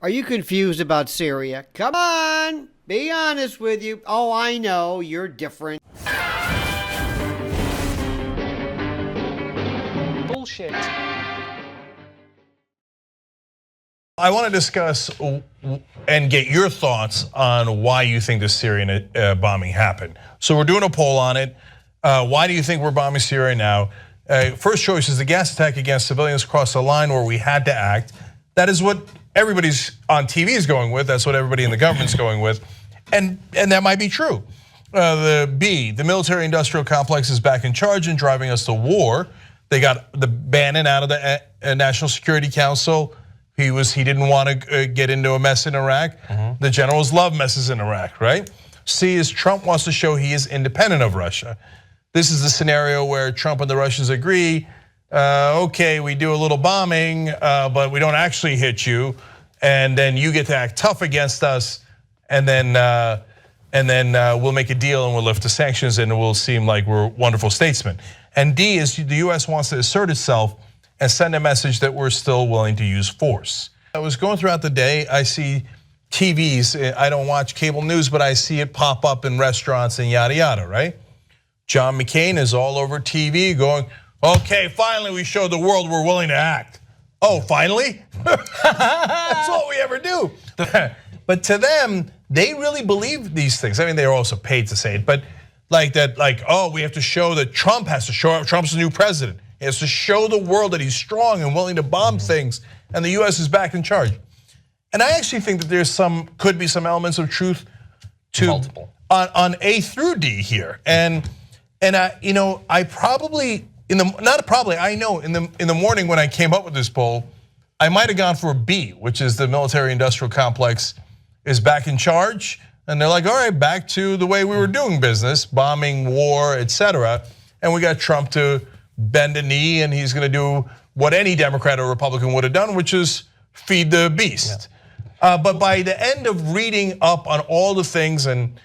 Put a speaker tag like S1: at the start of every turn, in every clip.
S1: Are you confused about Syria? Come on, be honest with you. Oh, I know, you're different.
S2: Bullshit.
S3: I want to discuss and get your thoughts on why you think the Syrian bombing happened. So we're doing a poll on it. Why do you think we're bombing Syria now? First choice is the gas attack against civilians crossed the line where we had to act. That is what everybody's on TV is going with. That's what everybody in the government's going with. And that might be true. The military-industrial complex is back in charge and driving us to war. They got the Bannon out of the National Security Council. He didn't want to get into a mess in Iraq. The generals love messes in Iraq, right? C is Trump wants to show he is independent of Russia. This is the scenario where Trump and the Russians agree, okay, we do a little bombing, but we don't actually hit you, and then you get to act tough against us, and then we'll make a deal and we'll lift the sanctions and it will seem like we're wonderful statesmen. And D is the US wants to assert itself and send a message that we're still willing to use force. I was going throughout the day, I see TVs, I don't watch cable news, but I see it pop up in restaurants and yada yada, right? John McCain is all over TV going, okay, finally we showed the world we're willing to act. Oh, finally? That's all we ever do. But to them, they really believe these things. I mean, they're also paid to say it, but oh, we have to show that Trump has to show up, Trump's the new president. He has to show the world that he's strong and willing to bomb things, and the US is back in charge. And I actually think that there's could be some elements of truth to multiple on A through D here. And I probably in the morning when I came up with this poll, I might have gone for a B, which is the military-industrial complex is back in charge, and they're like, all right, back to the way we were doing business, bombing, war, etc. And we got Trump to bend a knee, and he's going to do what any Democrat or Republican would have done, which is feed the beast. Yeah. But by the end of reading up on all the things and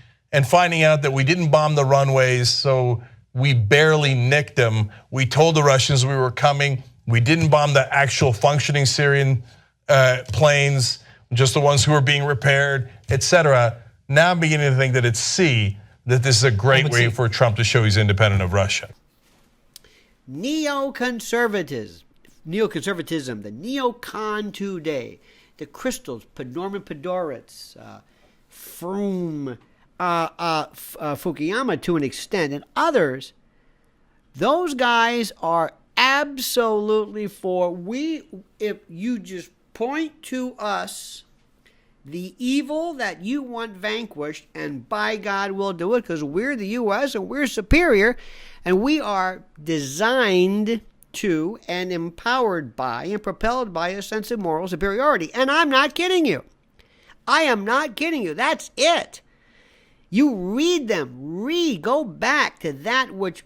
S3: finding out that we didn't bomb the runways, so we barely nicked them. We told the Russians we were coming. We didn't bomb the actual functioning Syrian planes, just the ones who were being repaired, etc. Now I'm beginning to think that it's C, that this is a great way for Trump to show he's independent of Russia.
S1: Neoconservatism, the neocon today, the Crystals, Norman Podhoretz, Froome, Fukuyama to an extent, and others, those guys are absolutely for if you just point to us the evil that you want vanquished, and by God we'll do it because we're the US and we're superior, and we are designed to and empowered by and propelled by a sense of moral superiority. And I'm not kidding you. I am not kidding you. That's it. You read them, go back to that which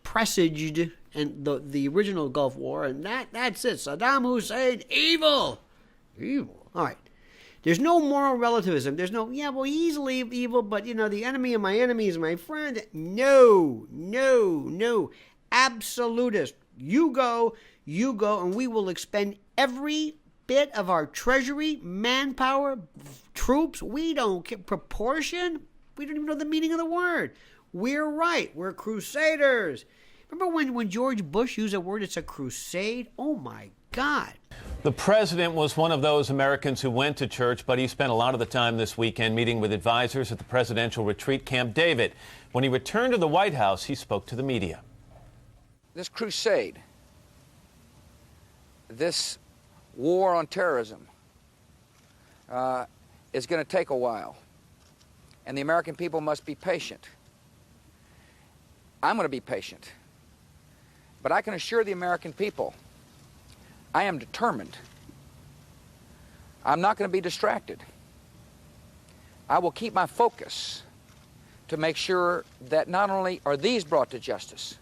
S1: presaged and the original Gulf War, and that's it. Saddam Hussein, evil. All right. There's no moral relativism. There's no, he's evil, but the enemy of my enemy is my friend. No. Absolutist. You go, and we will expend every bit of our treasury, manpower, troops. We don't get proportion. We don't even know the meaning of the word. We're right. We're crusaders. Remember when George Bush used a word, it's a crusade? Oh my God.
S4: The president was one of those Americans who went to church, but he spent a lot of the time this weekend meeting with advisors at the presidential retreat Camp David. When he returned to the White House, he spoke to the media.
S5: This crusade, this war on terrorism is going to take a while, and the American people must be patient. I'm going to be patient, but I can assure the American people I am determined. I'm not going to be distracted. I will keep my focus to make sure that not only are these brought to justice,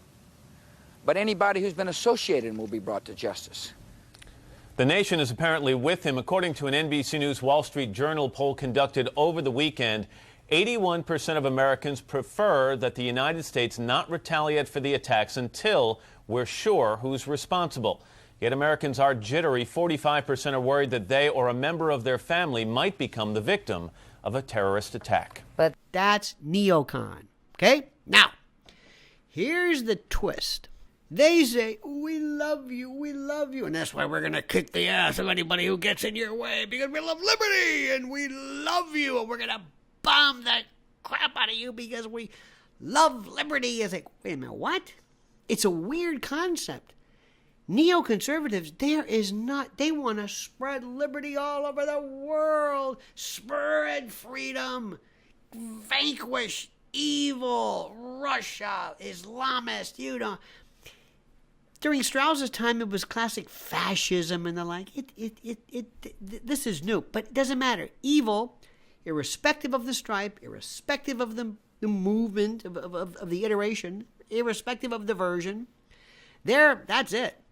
S5: but anybody who's been associated will be brought to justice.
S4: The nation is apparently with him. According to an NBC News Wall Street Journal poll conducted over the weekend, 81% of Americans prefer that the United States not retaliate for the attacks until we're sure who's responsible. Yet Americans are jittery. 45% are worried that they or a member of their family might become the victim of a terrorist attack.
S1: But that's neocon, okay? Now, here's the twist. They say, we love you, and that's why we're going to kick the ass of anybody who gets in your way because we love liberty, and we love you, and we're going to bomb the crap out of you because we love liberty. It's like, wait a minute, what? It's a weird concept. Neoconservatives, they want to spread liberty all over the world, spread freedom, vanquish evil, Russia, Islamists, you know. During Strauss's time, it was classic fascism and the like. This is new, but it doesn't matter. Evil, irrespective of the stripe, irrespective of the movement, of the iteration, irrespective of the version, that's it.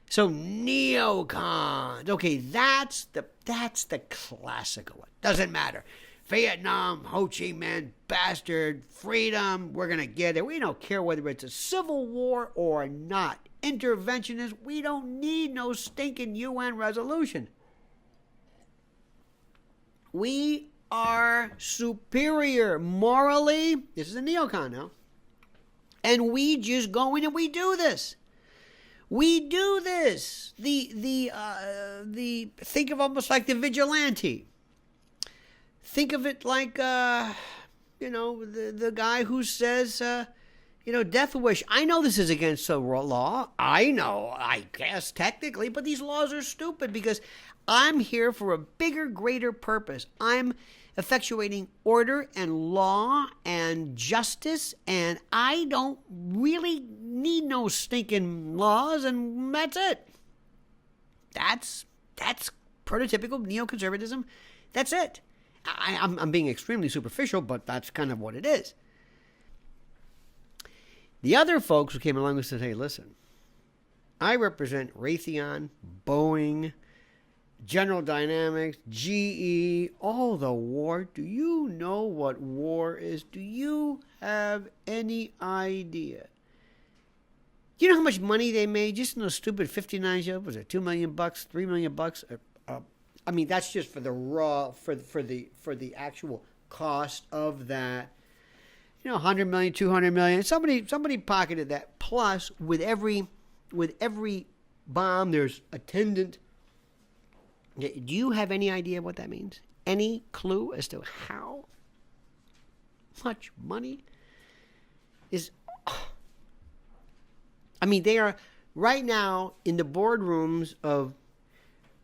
S1: So neocons, okay, that's the classical one. Doesn't matter. Vietnam, Ho Chi Minh, bastard, freedom, we're going to get it. We don't care whether it's a civil war or not. Interventionist, we don't need no stinking UN resolution. We are superior morally. This is a neocon now. And we just go in and we do this. We do this. The think of almost like the vigilante. Think of it like, the guy who says, death wish. I know this is against the law. I know, I guess, technically, but these laws are stupid because I'm here for a bigger, greater purpose. I'm effectuating order and law and justice, and I don't really need no stinking laws, and that's it. That's prototypical neoconservatism. That's it. I'm being extremely superficial, but that's kind of what it is. The other folks who came along and said, hey, listen, I represent Raytheon, Boeing, General Dynamics, GE, all the war. Do you know what war is? Do you have any idea? Do you know how much money they made just in those stupid 59 shows? Was it $2 million, $3 million? I mean, that's just for the raw, for the actual cost of that. 100 million, 200 million. Somebody pocketed that. Plus, with every bomb, there's attendant. Do you have any idea what that means? Any clue as to how much money is? I mean, they are right now in the boardrooms of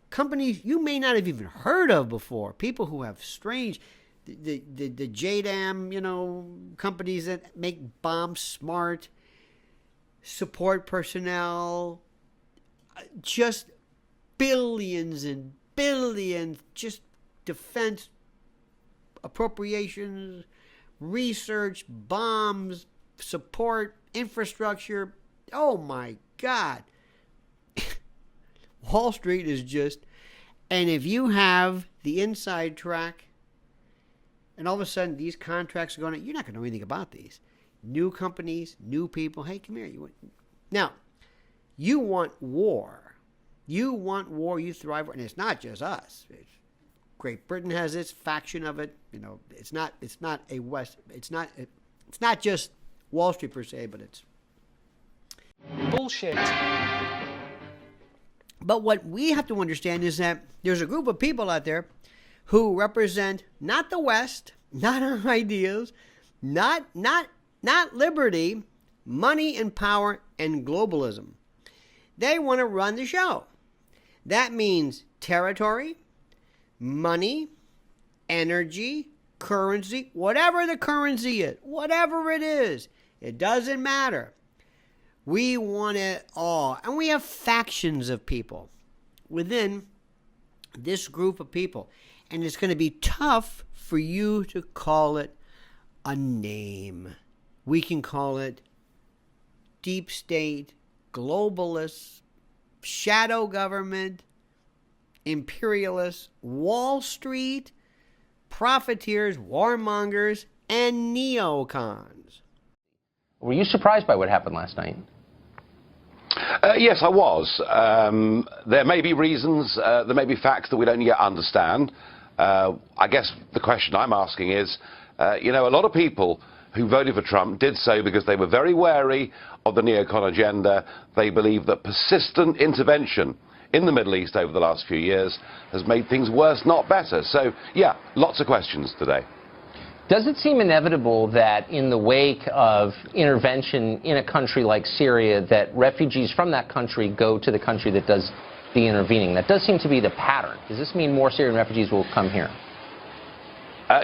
S1: companies you may not have even heard of before. People who have strange, the JDAM, companies that make bombs smart, support personnel, just billions and billions, just defense appropriations, research, bombs, support, infrastructure. Oh my God. Wall Street is just, and if you have the inside track, and all of a sudden these contracts are going, you're not going to know anything about these. New companies, new people. Hey, come here. Now, you want war. You want war. You thrive. And it's not just us. Great Britain has its faction of it. It's not a West. It's not just Wall Street per se, but it's
S2: bullshit.
S1: But what we have to understand is that there's a group of people out there who represent not the West, not our ideas, not liberty, money and power, and globalism. They want to run the show. That means territory, money, energy, currency, whatever the currency is, whatever it is, it doesn't matter. We want it all. And we have factions of people within this group of people. And it's going to be tough for you to call it a name. We can call it deep state, globalists, shadow government, imperialists, Wall Street, profiteers, warmongers, and neocons.
S2: Were you surprised by what happened last night?
S6: Yes, I was. There may be reasons, there may be facts that we don't yet understand. I guess the question I'm asking is, you know, a lot of people who voted for Trump did so because they were very wary of the neocon agenda. They believe that persistent intervention in the Middle East over the last few years has made things worse, not better. So, yeah, lots of questions today.
S7: Does it seem inevitable that in the wake of intervention in a country like Syria, that refugees from that country go to the country that does the intervening? That does seem to be the pattern. Does this mean more Syrian refugees will come here?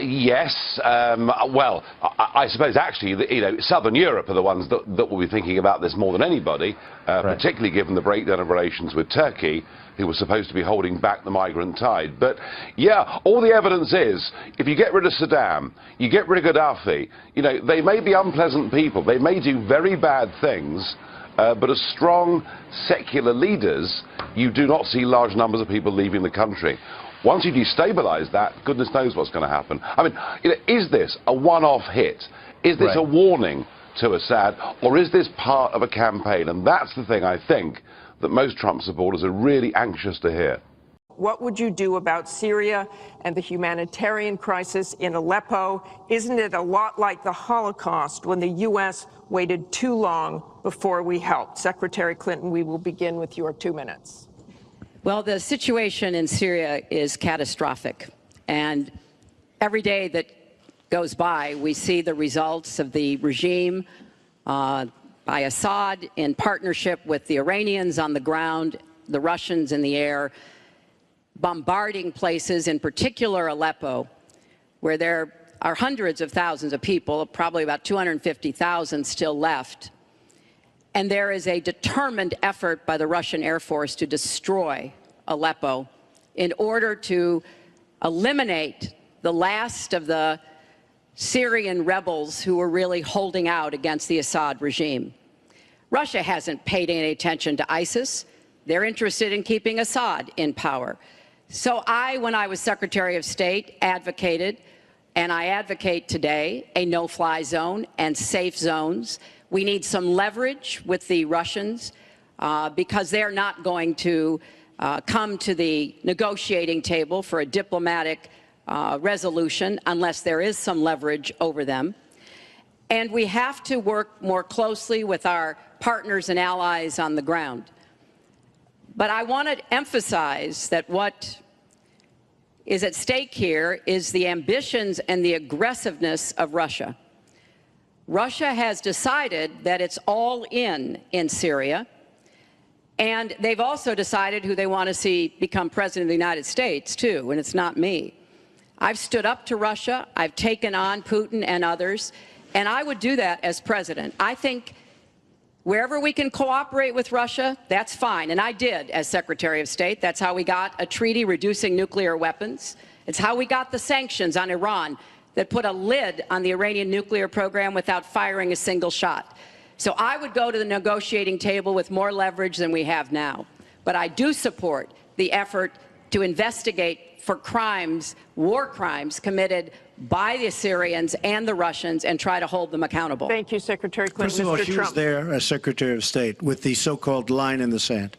S6: Yes. Well, I suppose actually, you know, Southern Europe are the ones that will be thinking about this more than anybody,
S7: right.
S6: Particularly given the breakdown of relations with Turkey, who was supposed to be holding back the migrant tide. But yeah, all the evidence is, if you get rid of Saddam, you get rid of Gaddafi, you know, they may be unpleasant people, they may do very bad things, but as strong secular leaders, you do not see large numbers of people leaving the country. Once you destabilize that, goodness knows what's going to happen. I mean, you know, is this a one-off hit? Is this
S7: right.
S6: a warning to Assad, or is this part of a campaign? And that's the thing I think that most Trump supporters are really anxious to hear.
S8: What would you do about Syria and the humanitarian crisis in Aleppo? Isn't it a lot like the Holocaust when the U.S. waited too long before we helped? Secretary Clinton, we will begin with your 2 minutes.
S9: Well, the situation in Syria is catastrophic, and every day that goes by, we see the results of the regime by Assad in partnership with the Iranians on the ground, the Russians in the air, bombarding places, in particular Aleppo, where there are hundreds of thousands of people, probably about 250,000 still left. And there is a determined effort by the Russian Air Force to destroy Aleppo in order to eliminate the last of the Syrian rebels who were really holding out against the Assad regime. Russia hasn't paid any attention to ISIS. They're interested in keeping Assad in power. So when I was Secretary of State, advocated, and I advocate today, a no-fly zone and safe zones. We need some leverage with the Russians because they're not going to come to the negotiating table for a diplomatic resolution unless there is some leverage over them. And we have to work more closely with our partners and allies on the ground. But I want to emphasize that what is at stake here is the ambitions and the aggressiveness of Russia. Russia has decided that it's all in Syria, and they've also decided who they want to see become president of the United States, too, and it's not me. I've stood up to Russia, I've taken on Putin and others, and I would do that as president. I think wherever we can cooperate with Russia, that's fine, and I did as Secretary of State. That's how we got a treaty reducing nuclear weapons. It's how we got the sanctions on Iran that put a lid on the Iranian nuclear program without firing a single shot. So I would go to the negotiating table with more leverage than we have now. But I do support the effort to investigate for crimes, war crimes, committed by the Syrians and the Russians and try to hold them accountable.
S8: Thank you, Secretary Clinton.
S10: First of all, she was there as Secretary of State with the so-called line in the sand,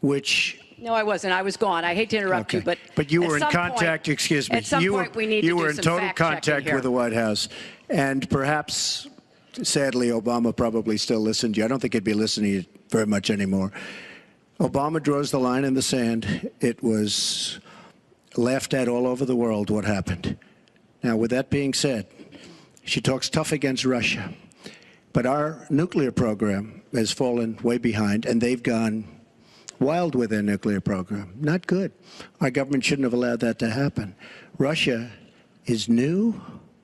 S10: which...
S9: No, I wasn't. I was gone. I hate to interrupt you, but
S10: you were in contact, excuse me.
S9: At some point, we need to do some
S10: You were in total contact with the White House, and perhaps, sadly, Obama probably still listened to you. I don't think he'd be listening to you very much anymore. Obama draws the line in the sand. It was laughed at all over the world what happened. Now, with that being said, she talks tough against Russia, but our nuclear program has fallen way behind, and they've gone wild with their nuclear program. Not good. Our government shouldn't have allowed that to happen. Russia is new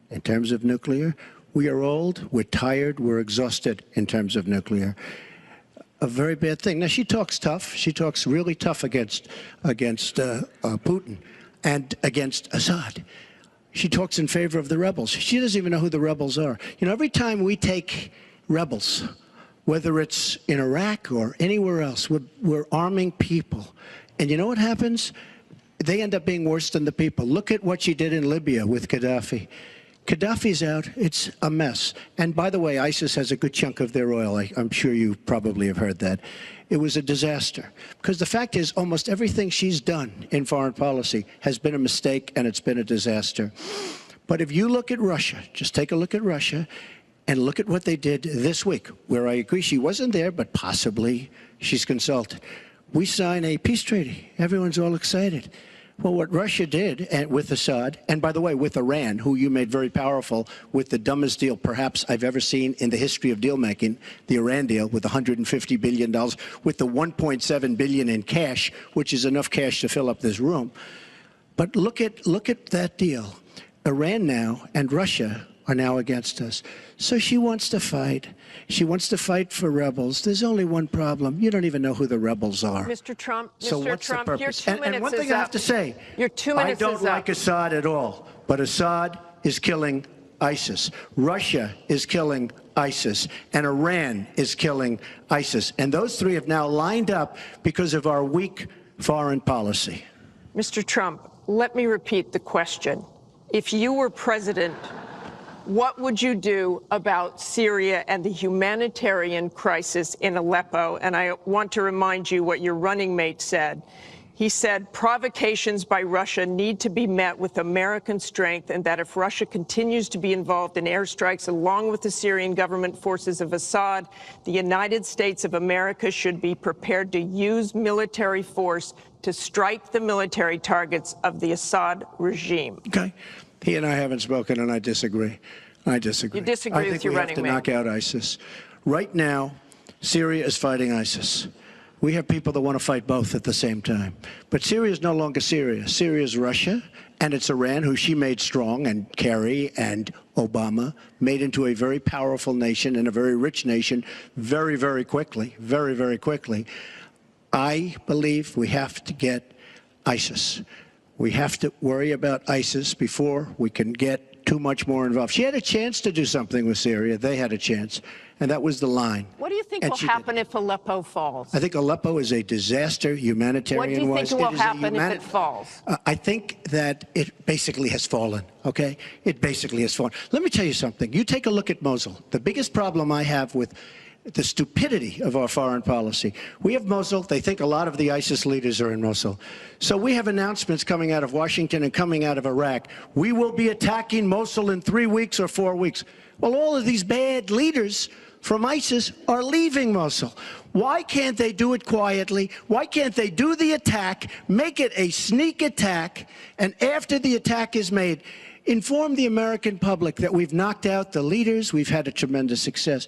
S10: in terms of nuclear. We are old, we're tired, we're exhausted in terms of nuclear. A very bad thing. Now, she talks tough. She talks really tough against Putin and against Assad. She talks in favor of the rebels. She doesn't even know who the rebels are. You know, every time we take rebels, whether it's in Iraq or anywhere else, we're arming people. And you know what happens? They end up being worse than the people. Look at what she did in Libya with Gaddafi. Gaddafi's out. It's a mess. And by the way, ISIS has a good chunk of their oil. I'm sure you probably have heard that. It was a disaster. Because the fact is, almost everything she's done in foreign policy has been a mistake, and it's been a disaster. But if you look at Russia, just take a look at Russia, and look at what they did this week, where I agree she wasn't there, but possibly she's consulted. We sign a peace treaty. Everyone's all excited. Well, what Russia did with Assad, and by the way, with Iran, who you made very powerful with the dumbest deal perhaps I've ever seen in the history of deal-making, the Iran deal with $150 billion, with the $1.7 billion in cash, which is enough cash to fill up this room. But look at that deal. Iran now and Russia are now against us. So she wants to fight. She wants to fight for rebels. There's only one problem. You don't even know who the rebels are.
S8: Mr. Trump,
S10: So
S8: Mr.
S10: what's
S8: Trump,
S10: the
S8: your
S10: purpose?
S8: 2 minutes
S10: And one
S8: is
S10: thing I have
S8: up.
S10: to say,
S8: Your 2 minutes
S10: I don't
S8: is
S10: like
S8: up.
S10: Assad at all, but Assad is killing ISIS. Russia is killing ISIS, and Iran is killing ISIS. And those three have now lined up because of our weak foreign policy.
S8: Mr. Trump, let me repeat the question. If you were president, what would you do about Syria and the humanitarian crisis in Aleppo? And I want to remind you what your running mate said. He said provocations by Russia need to be met with American strength, and that if Russia continues to be involved in airstrikes along with the Syrian government forces of Assad, the United States of America should be prepared to use military force to strike the military targets of the Assad regime.
S10: Okay. He and I haven't spoken, and I disagree. I disagree.
S8: You disagree with your running mate.
S10: I think we have to knock out ISIS. Right now, Syria is fighting ISIS. We have people that want to fight both at the same time. But Syria is no longer Syria. Syria is Russia, and it's Iran, who she made strong, and Kerry and Obama made into a very powerful nation and a very rich nation very, very quickly, very, very quickly. I believe we have to get ISIS. We have to worry about ISIS before we can get too much more involved. She had a chance to do something with Syria. They had a chance, and that was the line.
S8: What do you think
S10: And
S8: will
S10: she
S8: happen if Aleppo falls?
S10: I think Aleppo is a disaster humanitarian-wise.
S8: What do you think will happen if it falls?
S10: I think that it basically has fallen, okay? It basically has fallen. Let me tell you something. You take a look at Mosul. The biggest problem I have with the stupidity of our foreign policy. We have Mosul. They think a lot of the ISIS leaders are in Mosul. So we have announcements coming out of Washington and coming out of Iraq. We will be attacking Mosul in 3 weeks or 4 weeks. Well, all of these bad leaders from ISIS are leaving Mosul. Why can't they do it quietly? Why can't they do the attack, make it a sneak attack, and after the attack is made, inform the American public that we've knocked out the leaders, we've had a tremendous success.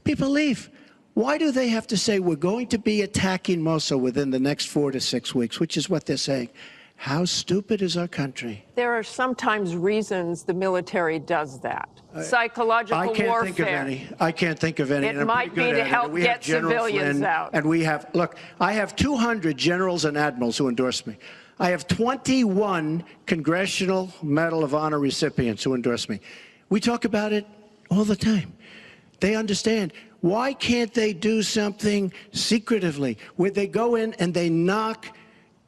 S10: People leave. Why do they have to say we're going to be attacking Mosul within the next 4 to 6 weeks, which is what they're saying? How stupid is our country?
S8: There are sometimes reasons the military does that. Psychological warfare.
S10: I can't think of any. I can't think of any.
S8: It might be to help get civilians out.
S10: And we have, look, I have 200 generals and admirals who endorse me. I have 21 Congressional Medal of Honor recipients who endorse me. We talk about it all the time. They understand. Why can't they do something secretively where they go in and they knock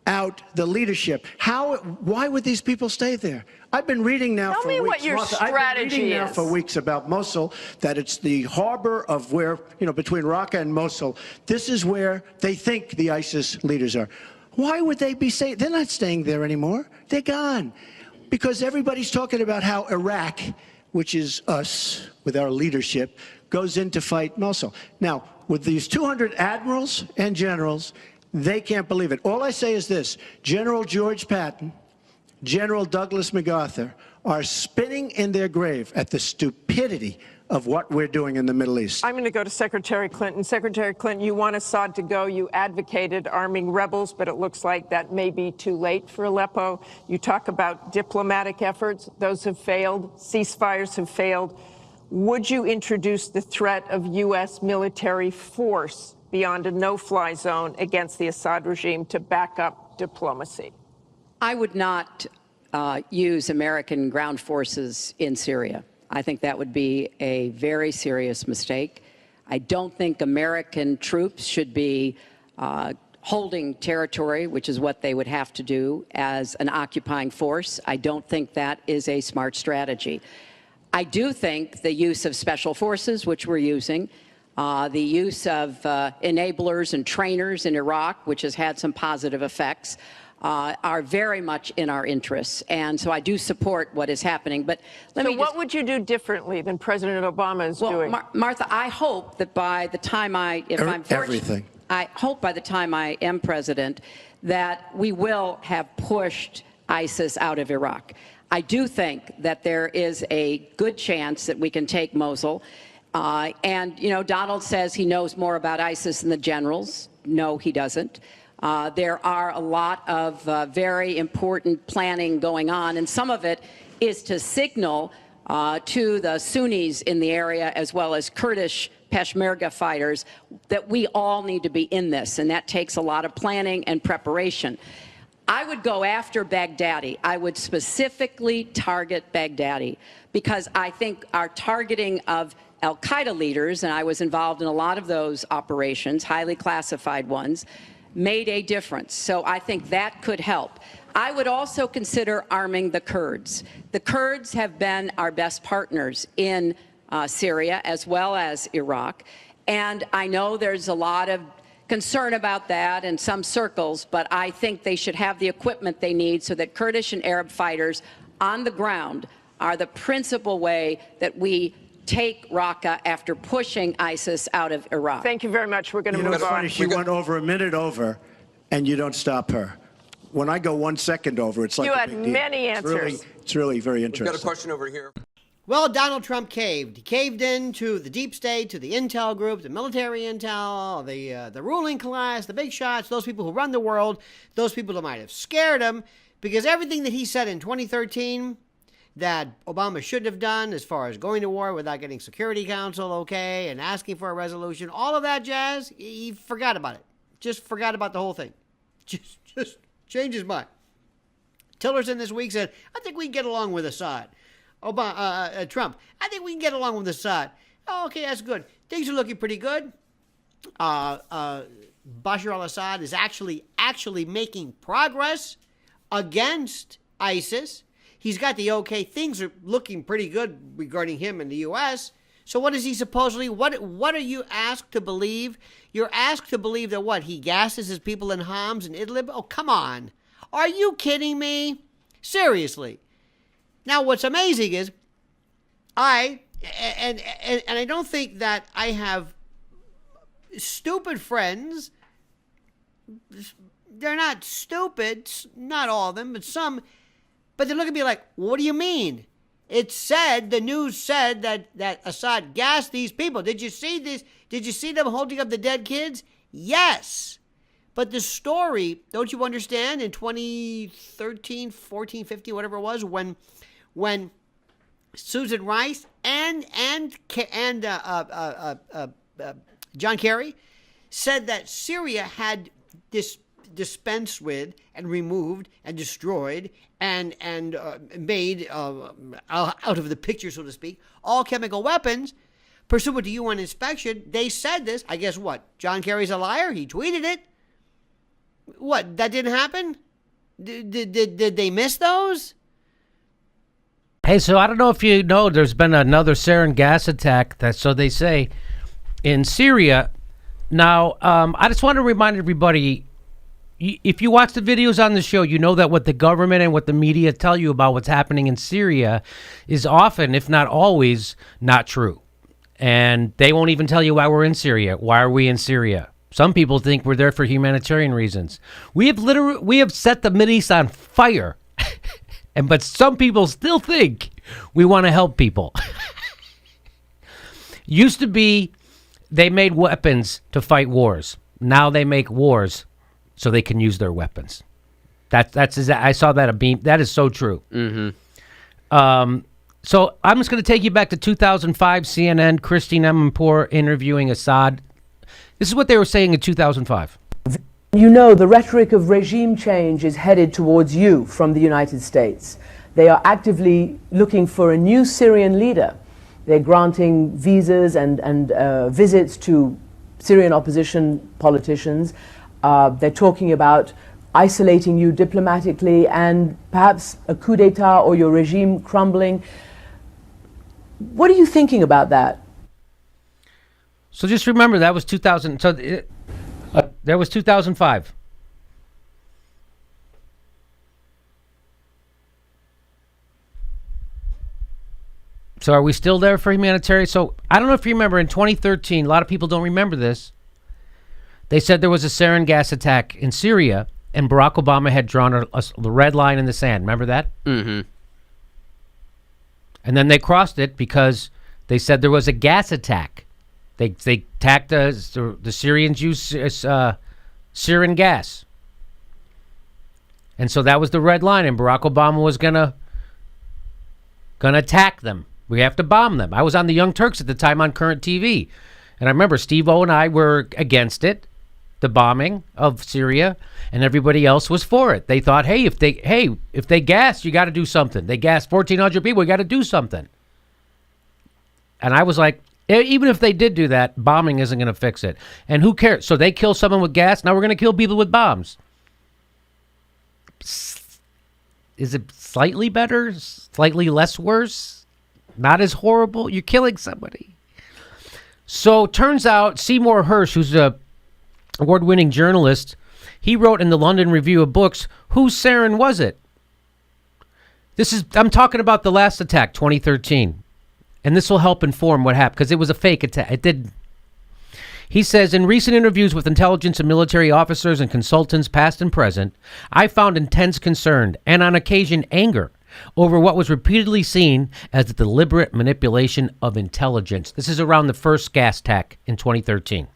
S10: out the leadership? Why would these people stay there? I've been reading now for weeks.
S8: Tell me what your strategy is.
S10: For weeks about Mosul, that it's the harbor of where, between Raqqa and Mosul. This is where they think the ISIS leaders are. Why would they be staying? They're not staying there anymore. They're gone. Because everybody's talking about how Iraq, which is us with our leadership, goes in to fight Mosul. Now, with these 200 admirals and generals, they can't believe it. All I say is this: General George Patton, General Douglas MacArthur are spinning in their grave at the stupidity of what we're doing in the Middle East.
S8: I'm going to go to Secretary Clinton. Secretary Clinton, you want Assad to go. You advocated arming rebels, but it looks like that may be too late for Aleppo. You talk about diplomatic efforts. Those have failed. Ceasefires have failed. Would you introduce the threat of U.S. military force beyond a no-fly zone against the Assad regime to back up diplomacy?
S9: I would not use American ground forces in Syria. I think that would be a very serious mistake. I don't think American troops should be holding territory, which is what they would have to do as an occupying force. I don't think that is a smart strategy. I do think the use of special forces, which we're using, the use of enablers and trainers in Iraq, which has had some positive effects, are very much in our interests. And so I do support what is happening. But
S8: what would you do differently than President Obama is doing?
S9: Martha, I hope that by the time I hope by the time I am president that we will have pushed ISIS out of Iraq. I do think that there is a good chance that we can take Mosul. And, you know, Donald says he knows more about ISIS than the generals. No, he doesn't. There are a lot of very important planning going on, and some of it is to signal to the Sunnis in the area, as well as Kurdish Peshmerga fighters, that we all need to be in this, and that takes a lot of planning and preparation. I would go after Baghdadi. I would specifically target Baghdadi, because I think our targeting of al-Qaeda leaders, and I was involved in a lot of those operations, highly classified ones, made a difference. So I think that could help. I would also consider arming the Kurds. The Kurds have been our best partners in Syria as well as Iraq. And I know there's a lot of concern about that in some circles, but I think they should have the equipment they need so that Kurdish and Arab fighters on the ground are the principal way that we take Raqqa after pushing ISIS out of Iraq.
S8: Thank you very much. We're going to move
S10: on.
S8: on.
S10: She went over a minute over, and you don't stop her. When I go 1 second over, it's like
S8: you
S10: a
S8: had
S10: big deal.
S8: many answers.
S10: It's really very interesting.
S11: We've got a question over here.
S1: Well, Donald Trump caved. He caved in to the deep state, to the intel group, the military intel, the ruling class, the big shots, those people who run the world, those people that might have scared him, because everything that he said in 2013 that Obama should have done as far as going to war without getting Security Council okay and asking for a resolution, all of that jazz, he forgot about it. Just forgot about the whole thing. Just changed his mind. Tillerson this week said, I think we can get along with Assad. Trump, I think we can get along with Assad. Oh, okay, that's good. Things are looking pretty good. Bashar al-Assad is actually making progress against ISIS. He's got the okay. Things are looking pretty good regarding him in the U.S. So what is he supposedly, what are you asked to believe? You're asked to believe that what? He gasses his people in Homs and Idlib? Oh, come on. Are you kidding me? Seriously. Now, what's amazing is I don't think that I have stupid friends. They're not stupid, not all of them, but some. But they look at me like, what do you mean? It said, the news said that Assad gassed these people. Did you see this? Did you see them holding up the dead kids? Yes. But the story, don't you understand, in 2013, 14, 15, whatever it was, when Susan Rice and John Kerry said that Syria had dispensed with and removed and destroyed and made out of the picture, so to speak, all chemical weapons pursuant to UN inspection. They said this. I guess what? John Kerry's a liar. He tweeted it. What? That didn't happen? Did they miss those?
S12: Hey, so I don't know if you know, there's been another sarin gas attack, so they say, in Syria. Now, I just want to remind everybody, if you watch the videos on the show, you know that what the government and what the media tell you about what's happening in Syria is often, if not always, not true. And they won't even tell you why we're in Syria. Why are we in Syria? Some people think we're there for humanitarian reasons. We have set the Mideast on fire. But some people still think we want to help people. Used to be they made weapons to fight wars. Now they make wars so they can use their weapons. I saw that a beam. That is so true. Mm-hmm. So I'm just going to take you back to 2005, CNN, Christine Amanpour interviewing Assad. This is what they were saying in 2005.
S13: You know, the rhetoric of regime change is headed towards you from the United States. They are actively looking for a new Syrian leader. They're granting visas and visits to Syrian opposition politicians. They're talking about isolating you diplomatically and perhaps a coup d'etat or your regime crumbling. What are you thinking about that?
S12: So just remember that was 2000. So that was 2005. So are we still there for humanitarian? So I don't know if you remember in 2013, a lot of people don't remember this. They said there was a sarin gas attack in Syria, and Barack Obama had drawn the red line in the sand. Remember that?
S11: Mm-hmm.
S12: And then they crossed it because they said there was a gas attack. They attacked the Syrians use sarin gas. And so that was the red line, and Barack Obama was gonna attack them. We have to bomb them. I was on the Young Turks at the time on Current TV, and I remember Steve-O and I were against it, the bombing of Syria, and everybody else was for it. They thought, hey, if they gas, you got to do something. They gassed 1,400 people. We got to do something. And I was like, even if they did do that, bombing isn't going to fix it. And who cares? So they kill someone with gas. Now we're going to kill people with bombs. Is it slightly better? Slightly less worse? Not as horrible? You're killing somebody. So turns out Seymour Hersh, who's a award-winning journalist, he wrote in the London Review of Books, whose sarin was it? I'm talking about the last attack, 2013. And this will help inform what happened, because it was a fake attack. It didn't. He says, in recent interviews with intelligence and military officers and consultants, past and present, I found intense concern and on occasion anger over what was repeatedly seen as the deliberate manipulation of intelligence. This is around the first gas attack in 2013.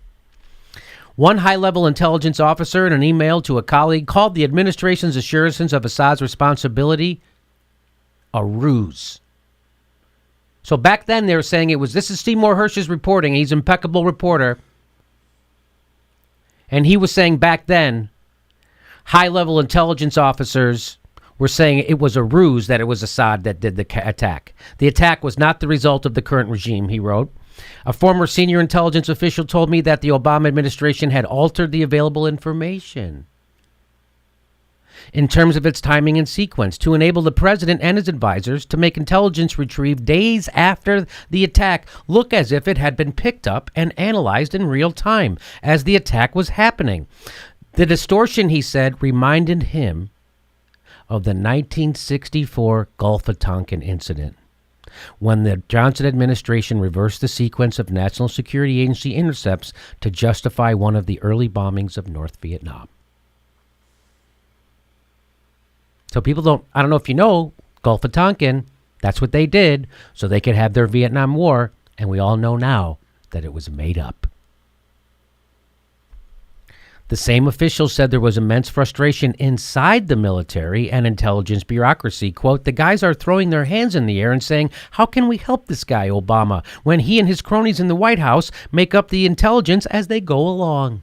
S12: One high-level intelligence officer in an email to a colleague called the administration's assurances of Assad's responsibility a ruse. So back then they were saying this is Seymour Hersh's reporting. He's an impeccable reporter. And he was saying back then, high-level intelligence officers were saying it was a ruse, that it was Assad that did the attack. The attack was not the result of the current regime, he wrote. A former senior intelligence official told me that the Obama administration had altered the available information in terms of its timing and sequence to enable the president and his advisors to make intelligence retrieved days after the attack look as if it had been picked up and analyzed in real time as the attack was happening. The distortion, he said, reminded him of the 1964 Gulf of Tonkin incident, when the Johnson administration reversed the sequence of National Security Agency intercepts to justify one of the early bombings of North Vietnam. So people I don't know if you know, Gulf of Tonkin, that's what they did so they could have their Vietnam War, and we all know now that it was made up. The same official said there was immense frustration inside the military and intelligence bureaucracy. Quote, the guys are throwing their hands in the air and saying, how can we help this guy, Obama, when he and his cronies in the White House make up the intelligence as they go along?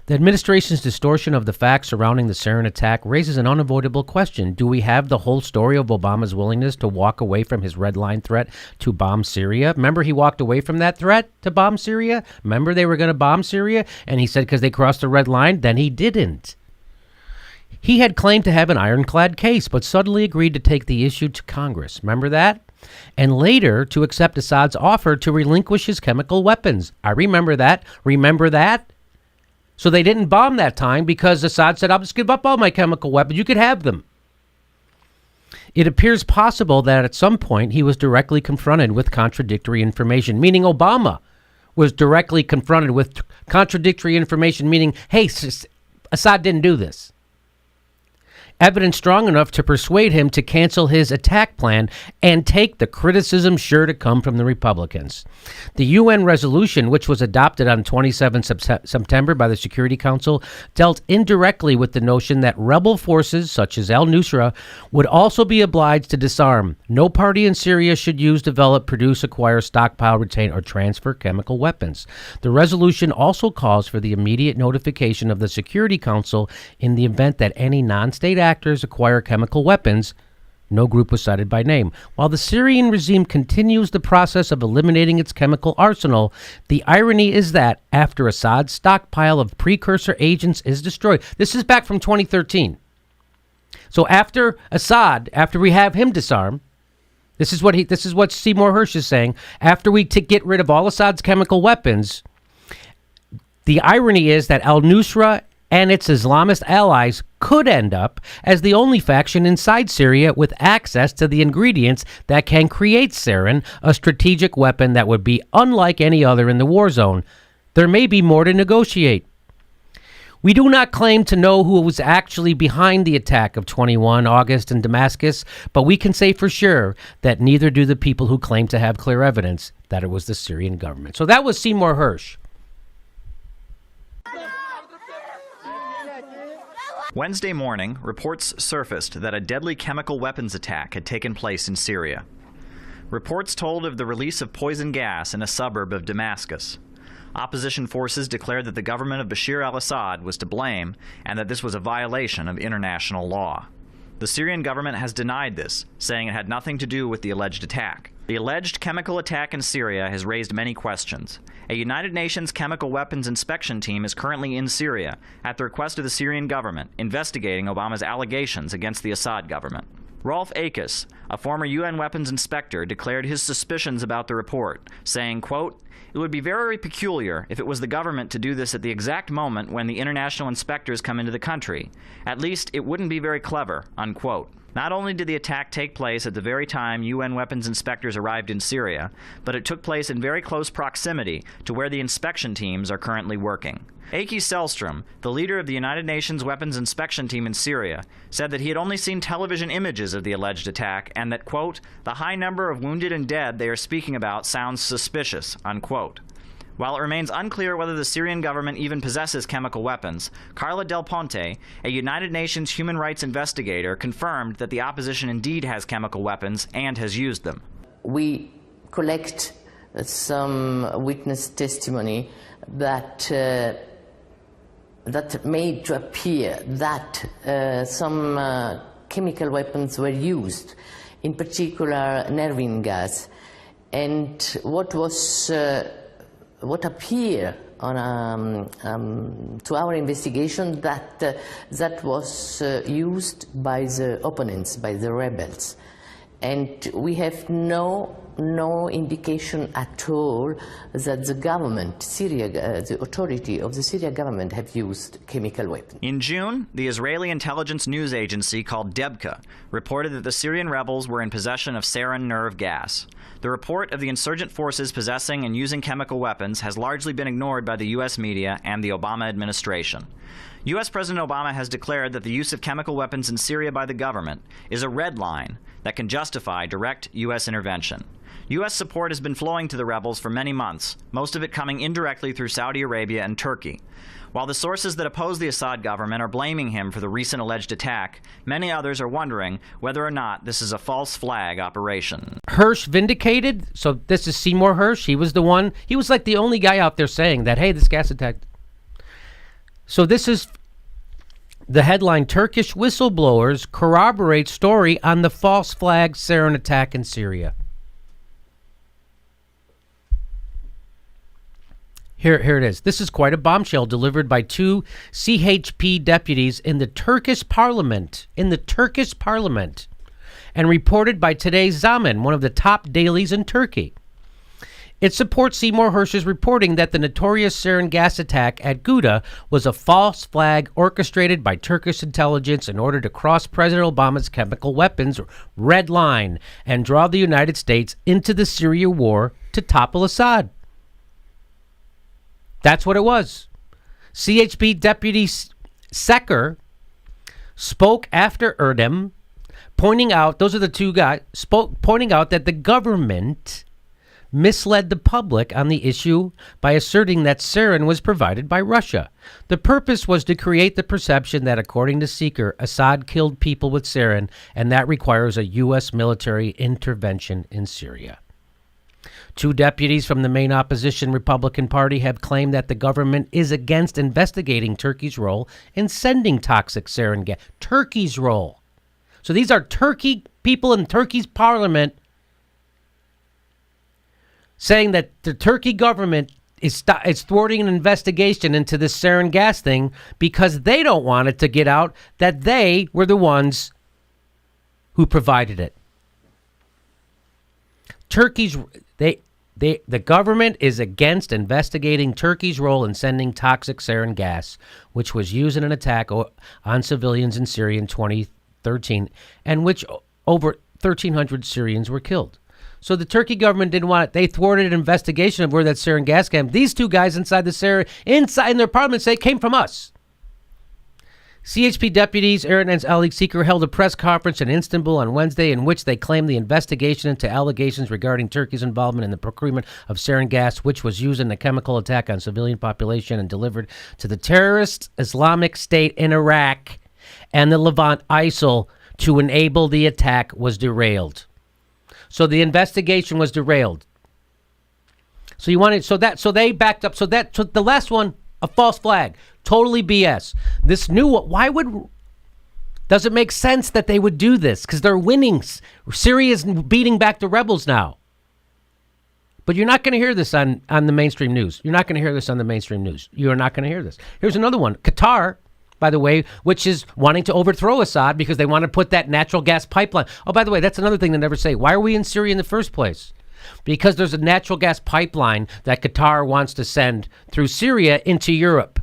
S12: The administration's distortion of the facts surrounding the sarin attack raises an unavoidable question. Do we have the whole story of Obama's willingness to walk away from his red line threat to bomb Syria? Remember, he walked away from that threat to bomb Syria? Remember, they were going to bomb Syria? And he said because they crossed the red line? Then he didn't. He had claimed to have an ironclad case, but suddenly agreed to take the issue to Congress. Remember that? And later to accept Assad's offer to relinquish his chemical weapons. I remember that. Remember that? So they didn't bomb that time because Assad said, I'll just give up all my chemical weapons. You could have them. It appears possible that at some point he was directly confronted with contradictory information, meaning Obama was directly confronted with contradictory information, meaning, hey, Assad didn't do this. Evidence strong enough to persuade him to cancel his attack plan and take the criticism sure to come from the Republicans. The UN resolution, which was adopted on 27 September by the Security Council, dealt indirectly with the notion that rebel forces such as al-Nusra would also be obliged to disarm. No party in Syria should use, develop, produce, acquire, stockpile, retain, or transfer chemical weapons. The resolution also calls for the immediate notification of the Security Council in the event that any non-state actors acquire chemical weapons. No group was cited by name. While the Syrian regime continues the process of eliminating its chemical arsenal, the irony is that after Assad's stockpile of precursor agents is destroyed, this is back from 2013. So after Assad, after we have him disarm, this is what Seymour Hersh is saying. After we get rid of all Assad's chemical weapons, the irony is that al-Nusra and its Islamist allies could end up as the only faction inside Syria with access to the ingredients that can create sarin, a strategic weapon that would be unlike any other in the war zone. There may be more to negotiate. We do not claim to know who was actually behind the attack of 21 August in Damascus, but we can say for sure that neither do the people who claim to have clear evidence that it was the Syrian government. So that was Seymour Hersh.
S11: Wednesday morning, reports surfaced that a deadly chemical weapons attack had taken place in Syria. Reports told of the release of poison gas in a suburb of Damascus. Opposition forces declared that the government of Bashar al-Assad was to blame and that this was a violation of international law. The Syrian government has denied this, saying it had nothing to do with the alleged attack. The alleged chemical attack in Syria has raised many questions. A United Nations chemical weapons inspection team is currently in Syria at the request of the Syrian government, investigating Obama's allegations against the Assad government. Rolf Akes, a former UN weapons inspector, declared his suspicions about the report, saying, quote, "It would be very peculiar if it was the government to do this at the exact moment when the international inspectors come into the country. At least it wouldn't be very clever," unquote. Not only did the attack take place at the very time UN weapons inspectors arrived in Syria, but it took place in very close proximity to where the inspection teams are currently working. Aki Selstrom, the leader of the United Nations weapons inspection team in Syria, said that he had only seen television images of the alleged attack and that, quote, "the high number of wounded and dead they are speaking about sounds suspicious," unquote. While it remains unclear whether the Syrian government even possesses chemical weapons, Carla Del Ponte, a United Nations human rights investigator, confirmed that the opposition indeed has chemical weapons and has used them.
S14: We collect some witness testimony that made to appear that some chemical weapons were used, in particular nervine gas, and what appeared to our investigation that was used by the opponents, by the rebels, and we have no indication at all that the government, the authority of the Syria government, have used chemical weapons.
S11: In June, the Israeli intelligence news agency called Debka reported that the Syrian rebels were in possession of sarin nerve gas. The report of the insurgent forces possessing and using chemical weapons has largely been ignored by the U.S. media and the Obama administration. U.S. President Obama has declared that the use of chemical weapons in Syria by the government is a red line that can justify direct U.S. intervention. U.S. support has been flowing to the rebels for many months, most of it coming indirectly through Saudi Arabia and Turkey. While the sources that oppose the Assad government are blaming him for the recent alleged attack, many others are wondering whether or not this is a false flag operation.
S12: Hersh vindicated. So this is Seymour Hersh. He was the one. He was like the only guy out there saying that, hey, this gas attack. So this is the headline: Turkish whistleblowers corroborate story on the false flag sarin attack in Syria. Here it is. This is quite a bombshell delivered by two CHP deputies in the Turkish parliament, and reported by today's Zaman, one of the top dailies in Turkey. It supports Seymour Hersh's reporting that the notorious sarin gas attack at Ghouta was a false flag orchestrated by Turkish intelligence in order to cross President Obama's chemical weapons red line and draw the United States into the Syria war to topple Assad. That's what it was. CHP Deputy Secker spoke after Erdem, pointing out, those are the two guys, pointing out that the government misled the public on the issue by asserting that sarin was provided by Russia. The purpose was to create the perception that, according to Seeker, Assad killed people with sarin, and that requires a U.S. military intervention in Syria. Two deputies from the main opposition Republican Party have claimed that the government is against investigating Turkey's role in sending toxic sarin gas. Turkey's role. So these are Turkey people in Turkey's parliament saying that the Turkey government is thwarting an investigation into this sarin gas thing because they don't want it to get out that they were the ones who provided it. The government is against investigating Turkey's role in sending toxic sarin gas, which was used in an attack on civilians in Syria in 2013, and which over 1,300 Syrians were killed. So the Turkey government didn't want it. They thwarted an investigation of where that sarin gas came. These two guys inside in their parliament say it came from us. CHP deputies Aaron and Ali Seeker held a press conference in Istanbul on Wednesday in which they claimed the investigation into allegations regarding Turkey's involvement in the procurement of sarin gas, which was used in a chemical attack on civilian population and delivered to the terrorist Islamic State in Iraq and the Levant ISIL to enable the attack, was derailed. So the investigation was derailed. So they backed up. So the last one, a false flag, totally BS. This new one, does it make sense that they would do this? Because they're winning. Syria's beating back the rebels now. But you're not going to hear this on the mainstream news. You're not going to hear this on the mainstream news. You're not going to hear this. Here's another one. Qatar, by the way, which is wanting to overthrow Assad because they want to put that natural gas pipeline. Oh, by the way, that's another thing they never say. Why are we in Syria in the first place? Because there's a natural gas pipeline that Qatar wants to send through Syria into Europe.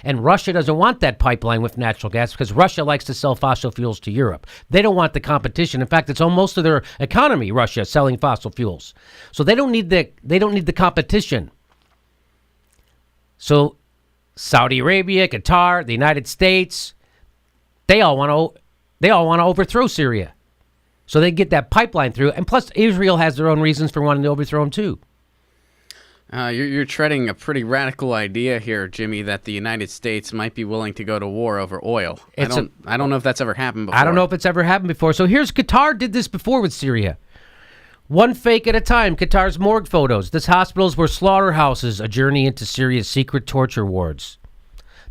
S12: And Russia doesn't want that pipeline with natural gas because Russia likes to sell fossil fuels to Europe. They don't want the competition. In fact, it's almost of their economy, Russia, selling fossil fuels. So they don't need the competition. So Saudi Arabia, Qatar, the United States, they all want to overthrow Syria. So they get that pipeline through. And plus, Israel has their own reasons for wanting to overthrow them, too.
S15: You're treading a pretty radical idea here, Jimmy, that the United States might be willing to go to war over oil. I don't know if that's ever happened before.
S12: I don't know if it's ever happened before. So here's Qatar did this before with Syria. One fake at a time, Qatar's morgue photos. These hospitals were slaughterhouses, a journey into Syria's secret torture wards.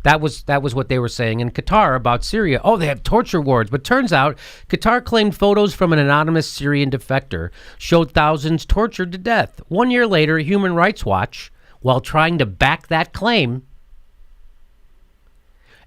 S12: That was what they were saying in Qatar about Syria. Oh, they have torture wards. But turns out Qatar claimed photos from an anonymous Syrian defector showed thousands tortured to death. 1 year later, Human Rights Watch, while trying to back that claim,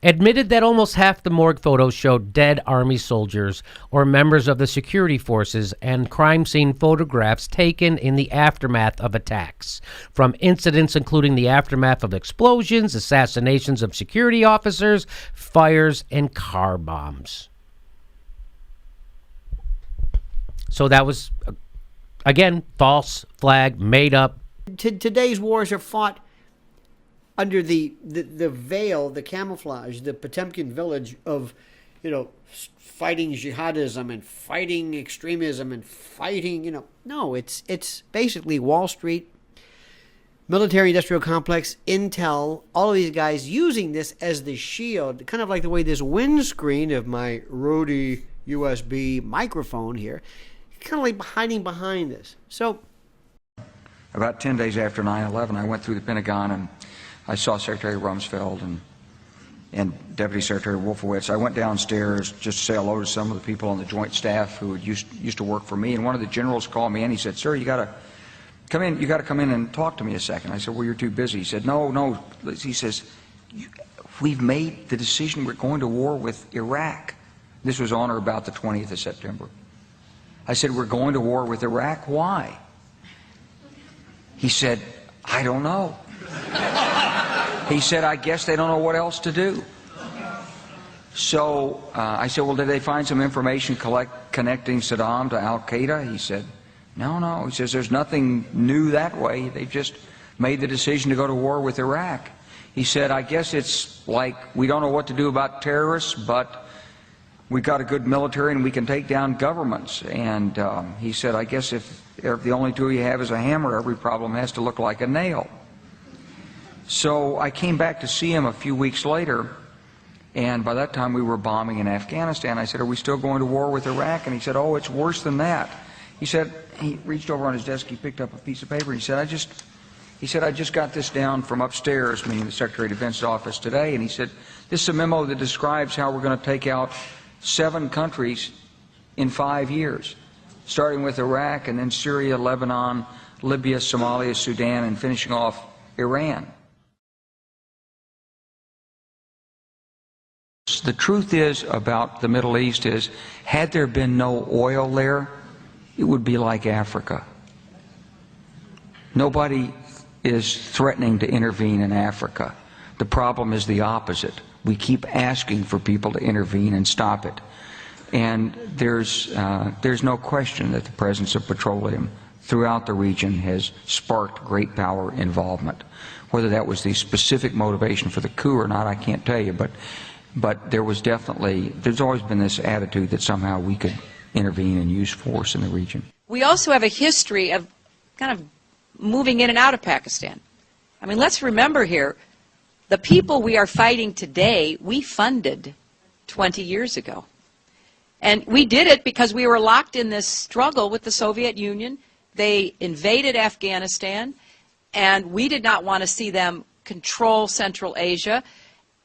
S12: admitted that almost half the morgue photos showed dead army soldiers or members of the security forces and crime scene photographs taken in the aftermath of attacks, from incidents including the aftermath of explosions, assassinations of security officers, fires, and car bombs. So that was, again, false flag, made up.
S1: Today's wars are fought under the veil, the camouflage, the Potemkin village of, fighting jihadism and fighting extremism and fighting, no, it's basically Wall Street, military-industrial complex, Intel, all of these guys using this as the shield, kind of like the way this windscreen of my Rode USB microphone here, kind of like hiding behind this. So,
S16: about 10 days after 9/11, I went through the Pentagon and I saw Secretary Rumsfeld and Deputy Secretary Wolfowitz. I went downstairs just to say hello to some of the people on the Joint Staff who used to work for me. And one of the generals called me and he said, "Sir, you got to come in. You got to come in and talk to me a second." I said, "Well, you're too busy." He said, "No." He says, "We've made the decision. We're going to war with Iraq." This was on or about the 20th of September. I said, "We're going to war with Iraq. Why?" He said, "I don't know." He said, "I guess they don't know what else to do." So I said, "Well, did they find some information connecting Saddam to Al-Qaeda?" He said, No. He says, "There's nothing new that way. They've just made the decision to go to war with Iraq." He said, "I guess it's like we don't know what to do about terrorists, but we've got a good military and we can take down governments." And he said, "I guess if the only tool you have is a hammer, every problem has to look like a nail." So I came back to see him a few weeks later, and by that time we were bombing in Afghanistan. I said, "Are we still going to war with Iraq?" And he said, "Oh, it's worse than that." He said, he reached over on his desk, he picked up a piece of paper, he said, I just got this down from upstairs," meaning the Secretary of Defense's office today, and he said, "This is a memo that describes how we're going to take out 7 countries in 5 years, starting with Iraq and then Syria, Lebanon, Libya, Somalia, Sudan, and finishing off Iran." The truth is about the Middle East is, had there been no oil there, it would be like Africa. Nobody is threatening to intervene in Africa. The problem is the opposite. We keep asking for people to intervene and stop it. And there's no question that the presence of petroleum throughout the region has sparked great power involvement. Whether that was the specific motivation for the coup or not, I can't tell you, but there's always been this attitude that somehow we could intervene and use force in the region.
S17: We also have a history of kind of moving in and out of Pakistan. I mean, let's remember here, the people we are fighting today, we funded 20 years ago. And we did it because we were locked in this struggle with the Soviet Union. They invaded Afghanistan, and we did not want to see them control Central Asia.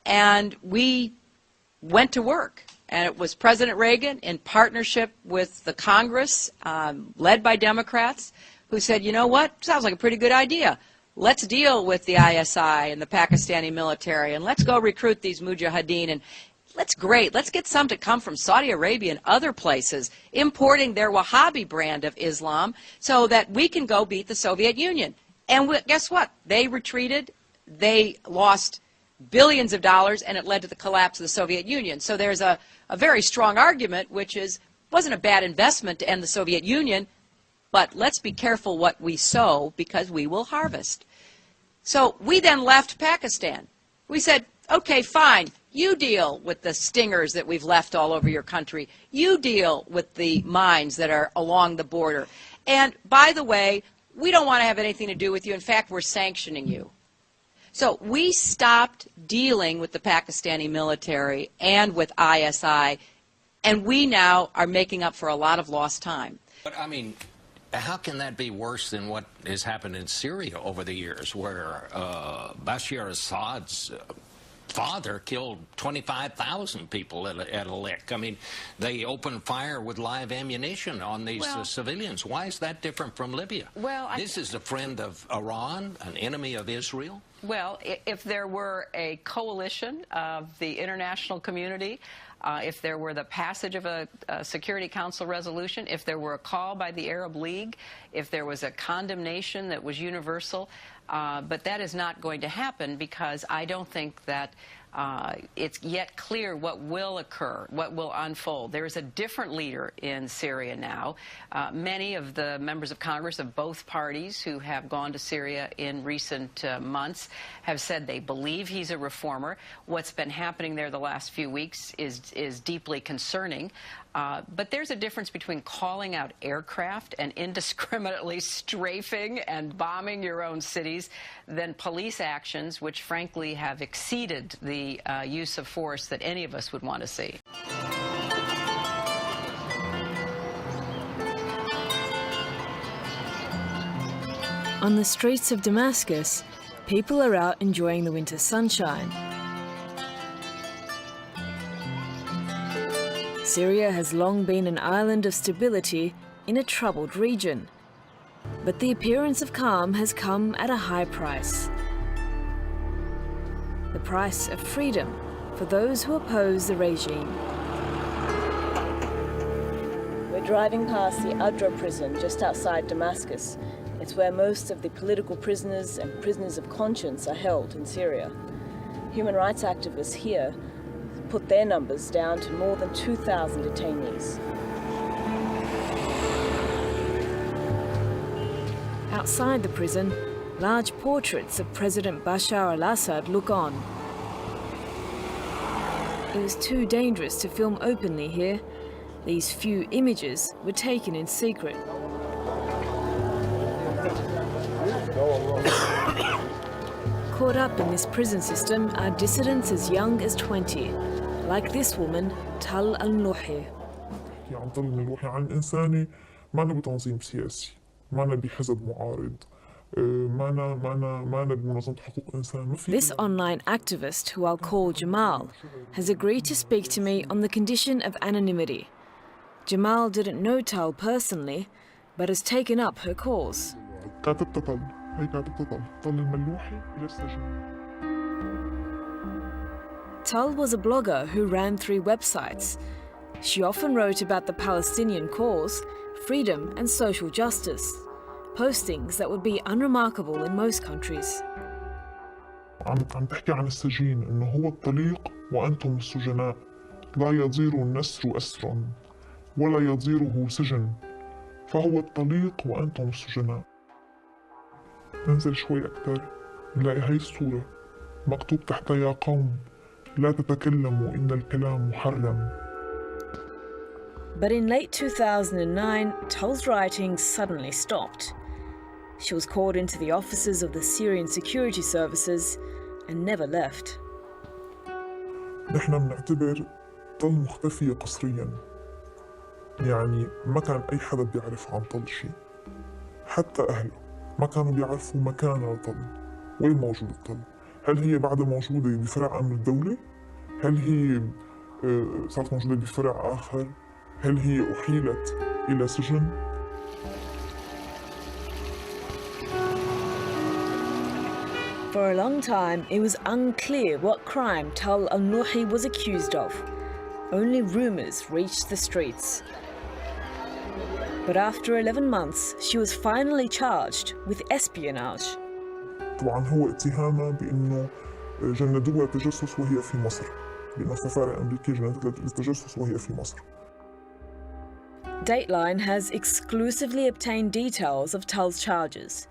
S17: And we went to work. And it was President Reagan, in partnership with the Congress, led by Democrats, who said, you know what, sounds like a pretty good idea. Let's deal with the ISI and the Pakistani military, and let's go recruit these mujahideen. And let's get some to come from Saudi Arabia and other places, importing their Wahhabi brand of Islam, so that we can go beat the Soviet Union. And guess what? They retreated. They lost billions of dollars, and it led to the collapse of the Soviet Union. So there's a very strong argument, which is, it wasn't a bad investment to end the Soviet Union, but let's be careful what we sow, because we will harvest. So we then left Pakistan. We said, okay, fine, you deal with the stingers that we've left all over your country. You deal with the mines that are along the border. And by the way, we don't want to have anything to do with you. In fact, we're sanctioning you. So we stopped dealing with the Pakistani military and with ISI, and we now are making up for a lot of lost time.
S18: But I mean, how can that be worse than what has happened in Syria over the years, where Bashar Assad's father killed 25,000 people at a lick? I mean, they opened fire with live ammunition on these civilians. Why is that different from Libya?
S17: Well,
S18: this is a friend of Iran, an enemy of Israel.
S17: Well, if there were a coalition of the international community, if there were the passage of a Security Council resolution, if there were a call by the Arab League, if there was a condemnation that was universal, but that is not going to happen, because I don't think that it's yet clear what will occur, what will unfold. There is a different leader in Syria now. Many of the members of Congress of both parties who have gone to Syria in recent months have said they believe he's a reformer. What's been happening there the last few weeks is deeply concerning. But there's a difference between calling out aircraft and indiscriminately strafing and bombing your own cities than police actions, which frankly have exceeded the use of force that any of us would want to see.
S19: On the streets of Damascus, people are out enjoying the winter sunshine. Syria has long been an island of stability in a troubled region. But the appearance of calm has come at a high price. The price of freedom for those who oppose the regime.
S20: We're driving past the Adra prison just outside Damascus. It's where most of the political prisoners and prisoners of conscience are held in Syria. Human rights activists here put their numbers down to more than 2,000 detainees.
S19: Outside the prison, large portraits of President Bashar al-Assad look on. It was too dangerous to film openly here. These few images were taken in secret. Caught up in this prison system are dissidents as young as 20, like this woman, Tal al-Nuhi.
S21: عن طل الوحي عن إنساني معنا بتنظيم سياسي، معنا بحزب معارض، معنا بمنظمة حقوق إنسان.
S19: This online activist, who I'll call Jamal, has agreed to speak to me on the condition of anonymity. Jamal didn't know Tal personally, but has taken up her cause.
S21: كاتبت طل، هي كاتبت طل، طل الملوحي إلى السجن.
S19: Tal was a blogger who ran 3 websites. She often wrote about the Palestinian cause, freedom and social justice, postings that would be unremarkable in most countries.
S21: عم تحكي عن السجين إنه هو الطليق وأنتم السجناء، لا يضير النسر أسر ولا يضيره سجن، فهو الطليق وأنتم السجناء. ننزل شوي أكتر نلاقي هاي الصورة مكتوب تحتها يا قوم لا تتكلموا إن الكلام محرم.
S19: But in late 2009, Tal's writing suddenly stopped. She was called into the offices of the Syrian security services and never left.
S21: نحن بنعتبر طل مختفية قسريا، يعني ما كان أي حدا بيعرف عن طل شيء، حتى أهله ما كانوا بيعرفوا مكان الطل، وين موجود الطل، هل هي بعد موجودة بفرع أمن الدولة؟ هل هي صارت موجودة بفرع آخر؟ هل هي أحيلت إلى سجن؟
S19: For a long time, it was unclear what crime Tal al-Nuhi was accused of. Only rumours reached the streets. But after 11 months, she was finally charged with espionage.
S21: طبعا هو اتهامها بأنه جندوها تجسس وهي في مصر، بأن السفارة الأمريكية جندتها للتجسس وهي في مصر.
S19: Dateline has exclusively obtained details of Tal's charges,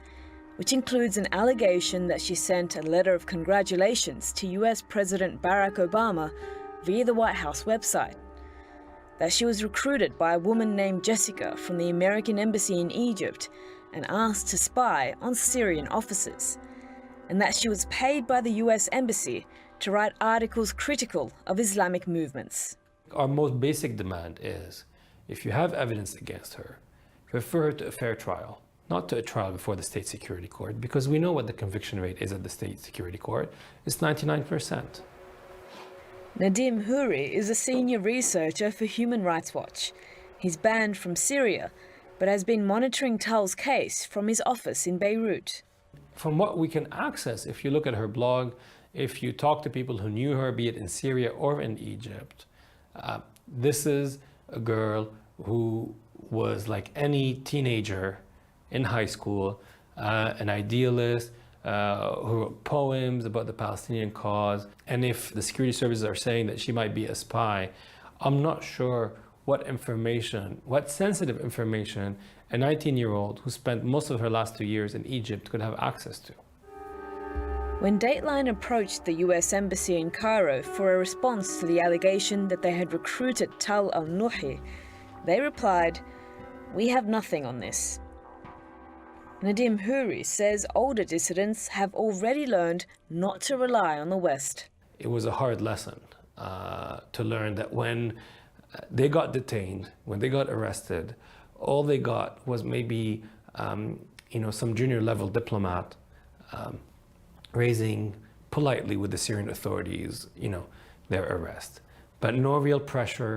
S19: which includes an allegation that she sent a letter of congratulations to US President Barack Obama via the White House website, that she was recruited by a woman named Jessica from the American Embassy in Egypt and asked to spy on Syrian officers, and that she was paid by the US Embassy to write articles critical of Islamic movements.
S3: Our most basic demand is, if you have evidence against her, refer her to a fair trial, not to a trial before the State Security Court, because we know what the conviction rate is at the State Security Court. It's 99%.
S19: Nadim Houri is a senior researcher for Human Rights Watch. He's banned from Syria, but has been monitoring Tal's case from his office in Beirut.
S3: From what we can access, if you look at her blog, if you talk to people who knew her, be it in Syria or in Egypt, this is a girl who was like any teenager in high school, an idealist, who wrote poems about the Palestinian cause. And if the security services are saying that she might be a spy, I'm not sure what information, what sensitive information a 19-year-old who spent most of her last 2 years in Egypt could have access to.
S19: When Dateline approached the US Embassy in Cairo for a response to the allegation that they had recruited Tal al-Nuhi, they replied, "We have nothing on this." Nadim Houri says older dissidents have already learned not to rely on the West.
S3: It was a hard lesson to learn that when they got detained, when they got arrested, all they got was maybe some junior level diplomat raising politely with the Syrian authorities, their arrest. But no real pressure,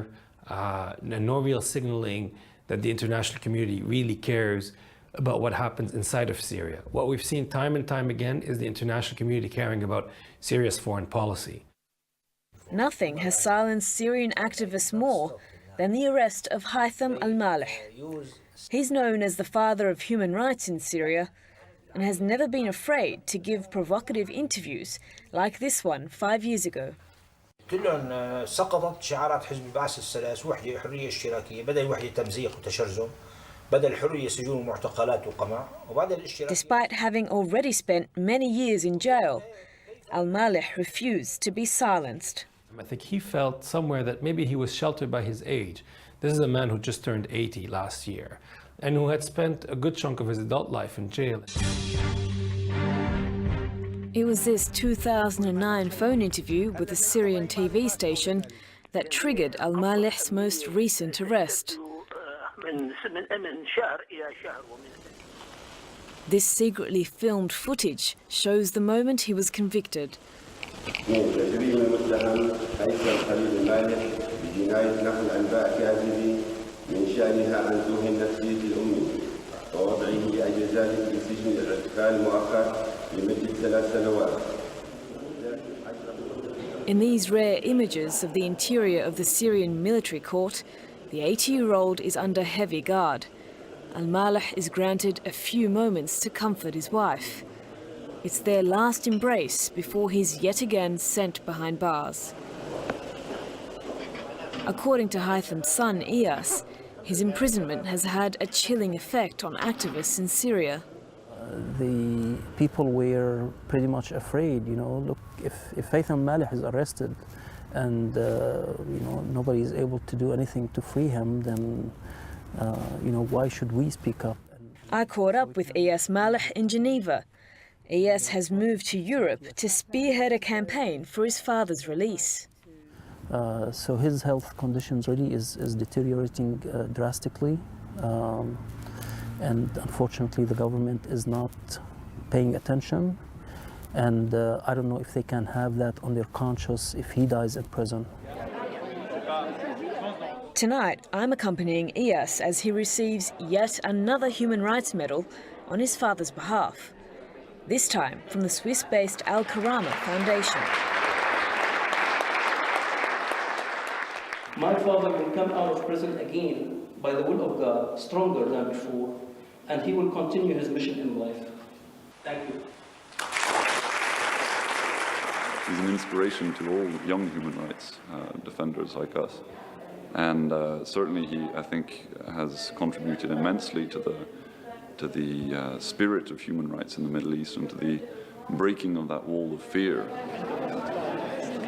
S3: no real signaling that the international community really cares about what happens inside of Syria. What we've seen time and time again is the international community caring about Syria's foreign policy.
S19: Nothing has silenced Syrian activists more than the arrest of Haitham al-Maleh. He's known as the father of human rights in Syria and has never been afraid to give provocative interviews like this one 5 years ago.
S22: كلهم سقطت شعارات حزب البعث الثلاث: وحدة، حرية، اشتراكية، بدل الوحدة تمزيق وتشرذم، بدل الحرية سجون ومعتقلات وقمع، وبعد الاشتراكية.
S19: Despite having already spent many years in jail, al-Maleh refused to be silenced.
S3: I think he felt somewhere that maybe he was sheltered by his age. This is a man who just turned 80 last year and who had spent a good chunk of his adult life in jail.
S19: It was this 2009 phone interview with a Syrian TV station that triggered al-Maleh's most recent arrest. This secretly filmed footage shows the moment he was convicted. In these rare images of the interior of the Syrian military court, the 80-year-old is under heavy guard. Al-Malih is granted a few moments to comfort his wife. It's their last embrace before he's yet again sent behind bars. According to Haytham's son, Iyas, his imprisonment has had a chilling effect on activists in Syria.
S4: The people were pretty much afraid, you know, look, if Haytham Malih is arrested and, you know, nobody is able to do anything to free him, then, you know, why should we speak up?
S19: I caught up with Iyas Malih in Geneva. Iyas has moved to Europe to spearhead a campaign for his father's release.
S4: So his health conditions really is deteriorating drastically. And unfortunately, the government is not paying attention. And I don't know if they can have that on their conscience if he dies in prison.
S19: Tonight, I'm accompanying Iyas as he receives yet another human rights medal on his father's behalf. This time from the Swiss-based Al Karama Foundation.
S5: My father will come out of prison again by the will of God, stronger than before, and he will continue his mission in life. Thank you.
S23: He's an inspiration to all young human rights defenders like us. And certainly he, I think, has contributed immensely to the spirit of human rights in the Middle East and to the breaking of that wall of fear.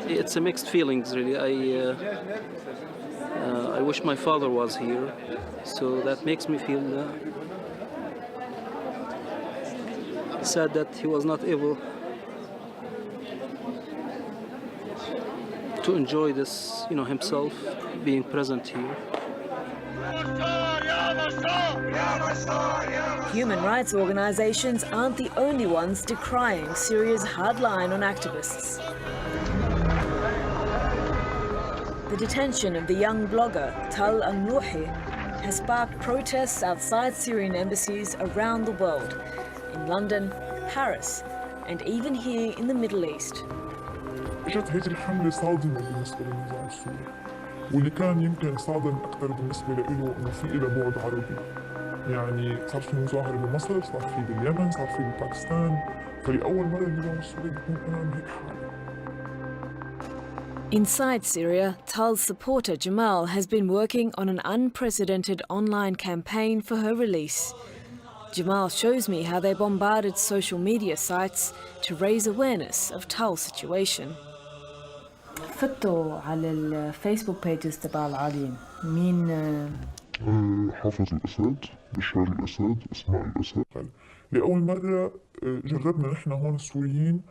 S5: It's a mixed feelings, really. I wish my father was here, so that makes me feel sad that he was not able to enjoy this, you know, himself being present here.
S19: Human rights organizations aren't the only ones decrying Syria's hard line on activists. The detention of the young blogger Tal al-Nuhi has sparked protests outside Syrian embassies around the world, in London, Paris, and even here in the Middle East.
S21: اجت هيك الحملة صادمة بالنسبة للنظام السوري، واللي كان يمكن صادم أكثر بالنسبة له إنه في إلى بعد عربي، يعني صار في مظاهرة بمصر، صار في باليمن، صار في بباكستان، فلأول مرة النظام السوري بيكون أمام هيك حالة.
S19: Inside Syria, Tal's supporter Jamal has been working on an unprecedented online campaign for her release. Jamal shows me how they bombarded social media sites to raise awareness of Tal's situation.
S24: فتوا على الفيسبوك بيجز تبع العالين مين
S21: حافظ الأسد، بشار الأسد، اسماء الأسد. لأول مرة جربنا نحن هون السوريين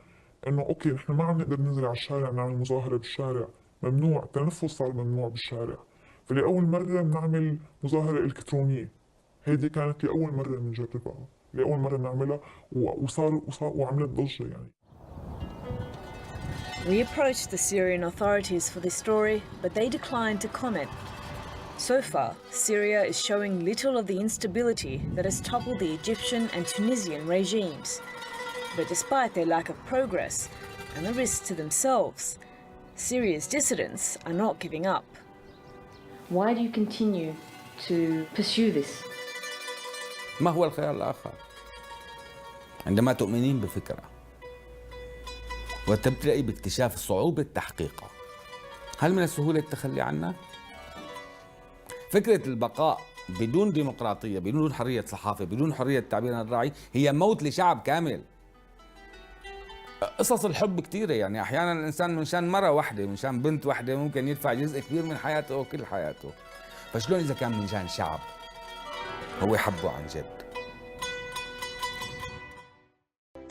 S21: إنه أوكي نحن ما عم نقدر ننزل على الشارع نعمل مظاهرة بالشارع، ممنوع، التنفس صار ممنوع بالشارع، فلأول مرة بنعمل مظاهرة إلكترونية. هيدي كانت لأول مرة بنجربها، لأول مرة نعملها وعملت ضجة يعني.
S19: We approached the Syrian authorities for this story, but they declined to comment. So far, Syria is showing little of the instability that has toppled the Egyptian and Tunisian regimes. But despite their lack of progress and the risks to themselves, Syria's dissidents are not giving up.
S24: Why do you continue to pursue this?
S25: ما هو الخيار الآخر؟ عندما تؤمنين بفكرة وتبتدئي باكتشاف صعوبة تحقيقها، هل من السهولة التخلي عنها؟ فكرة البقاء بدون ديمقراطية، بدون حرية صحافة، بدون حرية تعبير عن الرأي هي موت لشعب كامل. قصص الحب كثيرة، يعني أحيانا الإنسان منشان مرة واحدة، منشان بنت واحدة ممكن يدفع جزء كبير من حياته أو كل حياته، فشلون إذا كان منشان شعب هو يحبه عن جد؟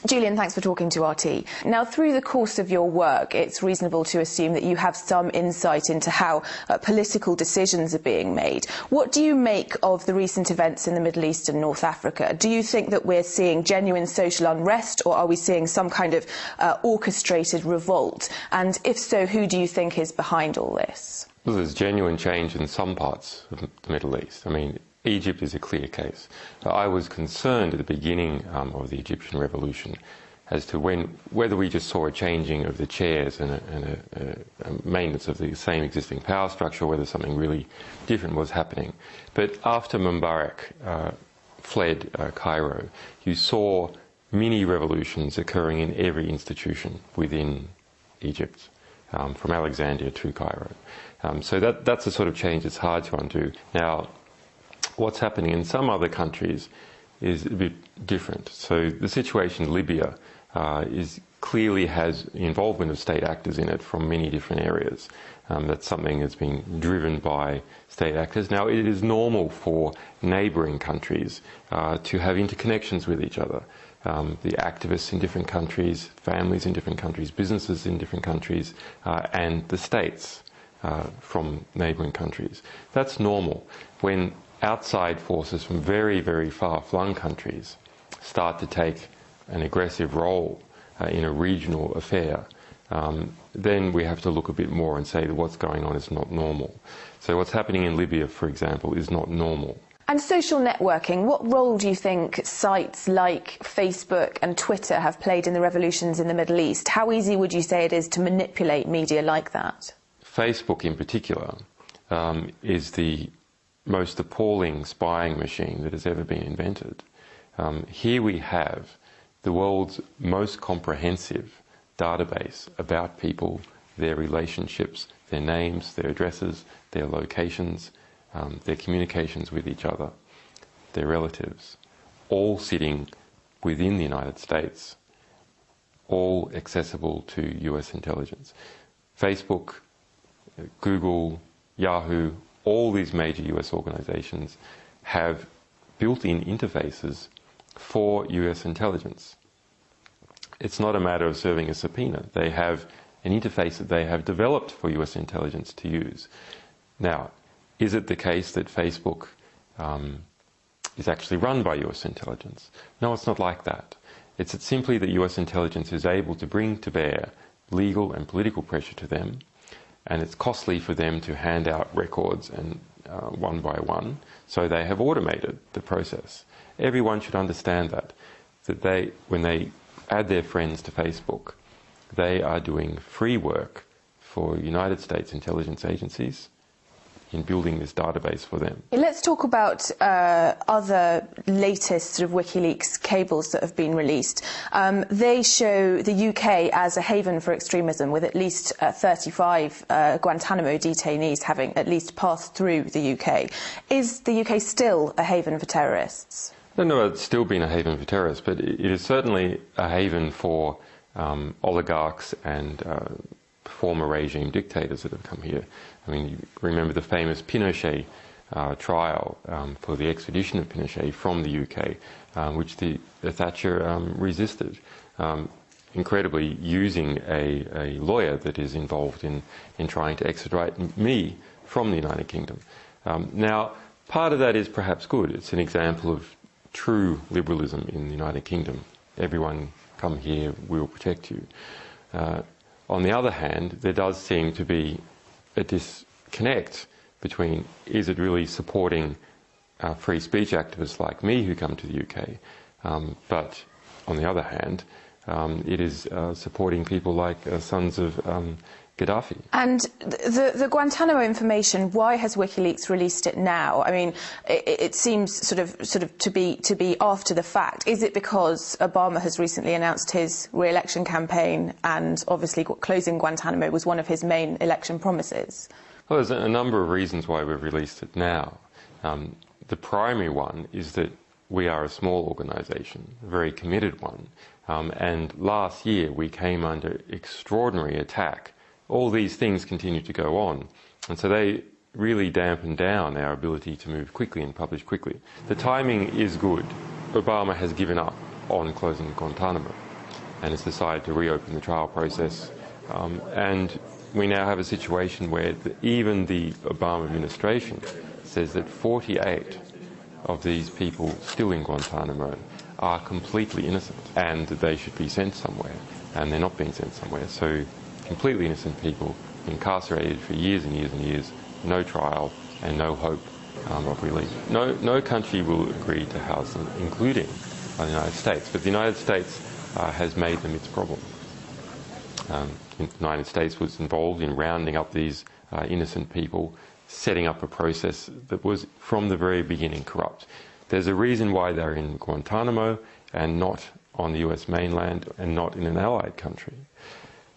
S26: Julian, thanks for talking to RT. Now, through the course of your work, it's reasonable to assume that you have some insight into how political decisions are being made. What do you make of the recent events in the Middle East and North Africa? Do you think that we're seeing genuine social unrest, or are we seeing some kind of orchestrated revolt? And if so, who do you think is behind all this?
S27: Well, there's genuine change in some parts of the Middle East. I mean, Egypt is a clear case. I was concerned at the beginning of the Egyptian revolution as to whether we just saw a changing of the chairs and a maintenance of the same existing power structure, or whether something really different was happening. But after Mubarak fled Cairo, you saw mini revolutions occurring in every institution within Egypt, from Alexandria to Cairo. So that's the sort of change that's hard to undo. Now, what's happening in some other countries is a bit different. So the situation in Libya clearly has the involvement of state actors in it from many different areas. That's something that's being driven by state actors. Now, it is normal for neighbouring countries to have interconnections with each other. The activists in different countries, families in different countries, businesses in different countries, and the states from neighbouring countries. That's normal. When outside forces from very, very far-flung countries start to take an aggressive role in a regional affair, then we have to look a bit more and say that what's going on is not normal. So what's happening in Libya, for example, is not normal.
S26: And social networking, what role do you think sites like Facebook and Twitter have played in the revolutions in the Middle East? How easy would you say it is to manipulate media like that?
S27: Facebook in particular is the most appalling spying machine that has ever been invented. Here we have the world's most comprehensive database about people, their relationships, their names, their addresses, their locations, their communications with each other, their relatives, all sitting within the United States, all accessible to US intelligence. Facebook, Google, Yahoo, all these major US organizations have built-in interfaces for US intelligence. It's not a matter of serving a subpoena. They have an interface that they have developed for US intelligence to use. Now, is it the case that Facebook is actually run by US intelligence? No, it's not like that. It's simply that US intelligence is able to bring to bear legal and political pressure to them, and it's costly for them to hand out records and one by one, so they have automated the process. Everyone should understand that when they add their friends to Facebook, they are doing free work for United States intelligence agencies in building this database for them.
S26: Let's talk about other latest sort of WikiLeaks cables that have been released. They show the UK as a haven for extremism, with at least 35 Guantanamo detainees having at least passed through the UK. Is the UK still a haven for terrorists?
S27: I don't know if it's still been a haven for terrorists, but it is certainly a haven for oligarchs and former regime dictators that have come here. I mean, you remember the famous Pinochet trial for the extradition of Pinochet from the UK, which the Thatcher resisted, incredibly using a lawyer that is involved in trying to extradite me from the United Kingdom. Now, part of that is perhaps good. It's an example of true liberalism in the United Kingdom. Everyone come here, we'll protect you. On the other hand, there does seem to be a disconnect between, is it really supporting free speech activists like me who come to the UK, but on the other hand, it is supporting people like sons of Gaddafi.
S26: And the Guantanamo information, why has WikiLeaks released it now? I mean, it seems sort of to be after the fact. Is it because Obama has recently announced his re-election campaign, and obviously closing Guantanamo was one of his main election promises?
S27: Well, there's a number of reasons why we've released it now. The primary one is that we are a small organisation, a very committed one, and last year we came under extraordinary attack. All these things continue to go on, and so they really dampen down our ability to move quickly and publish quickly. The timing is good. Obama has given up on closing Guantanamo and has decided to reopen the trial process, and we now have a situation where even the Obama administration says that 48 of these people still in Guantanamo are completely innocent and that they should be sent somewhere, and they're not being sent somewhere. So completely innocent people incarcerated for years and years and years, no trial and no hope of release. No country will agree to house them, including the United States. But the United States has made them its problem. The United States was involved in rounding up these innocent people, setting up a process that was from the very beginning corrupt. There's a reason why they're in Guantanamo and not on the US mainland and not in an allied country.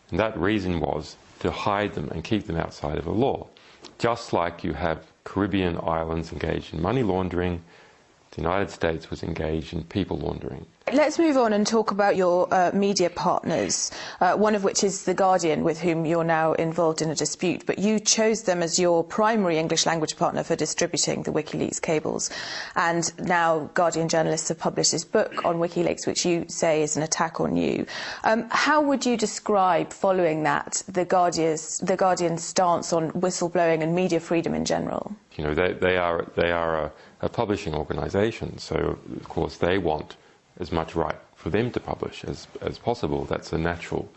S27: And that reason was to hide them and keep them outside of the law. Just like you have Caribbean islands engaged in money laundering, the United States was engaged in people laundering.
S26: Let's move on and talk about your media partners, one of which is The Guardian, with whom you're now involved in a dispute, but you chose them as your primary English language partner for distributing the WikiLeaks cables. And now Guardian journalists have published this book on WikiLeaks, which you say is an attack on you. How would you describe, following that, the Guardian's stance on whistleblowing and media freedom in general?
S27: You know, they are a publishing organisation, so of course they want as much right for them to publish as possible. That's a natural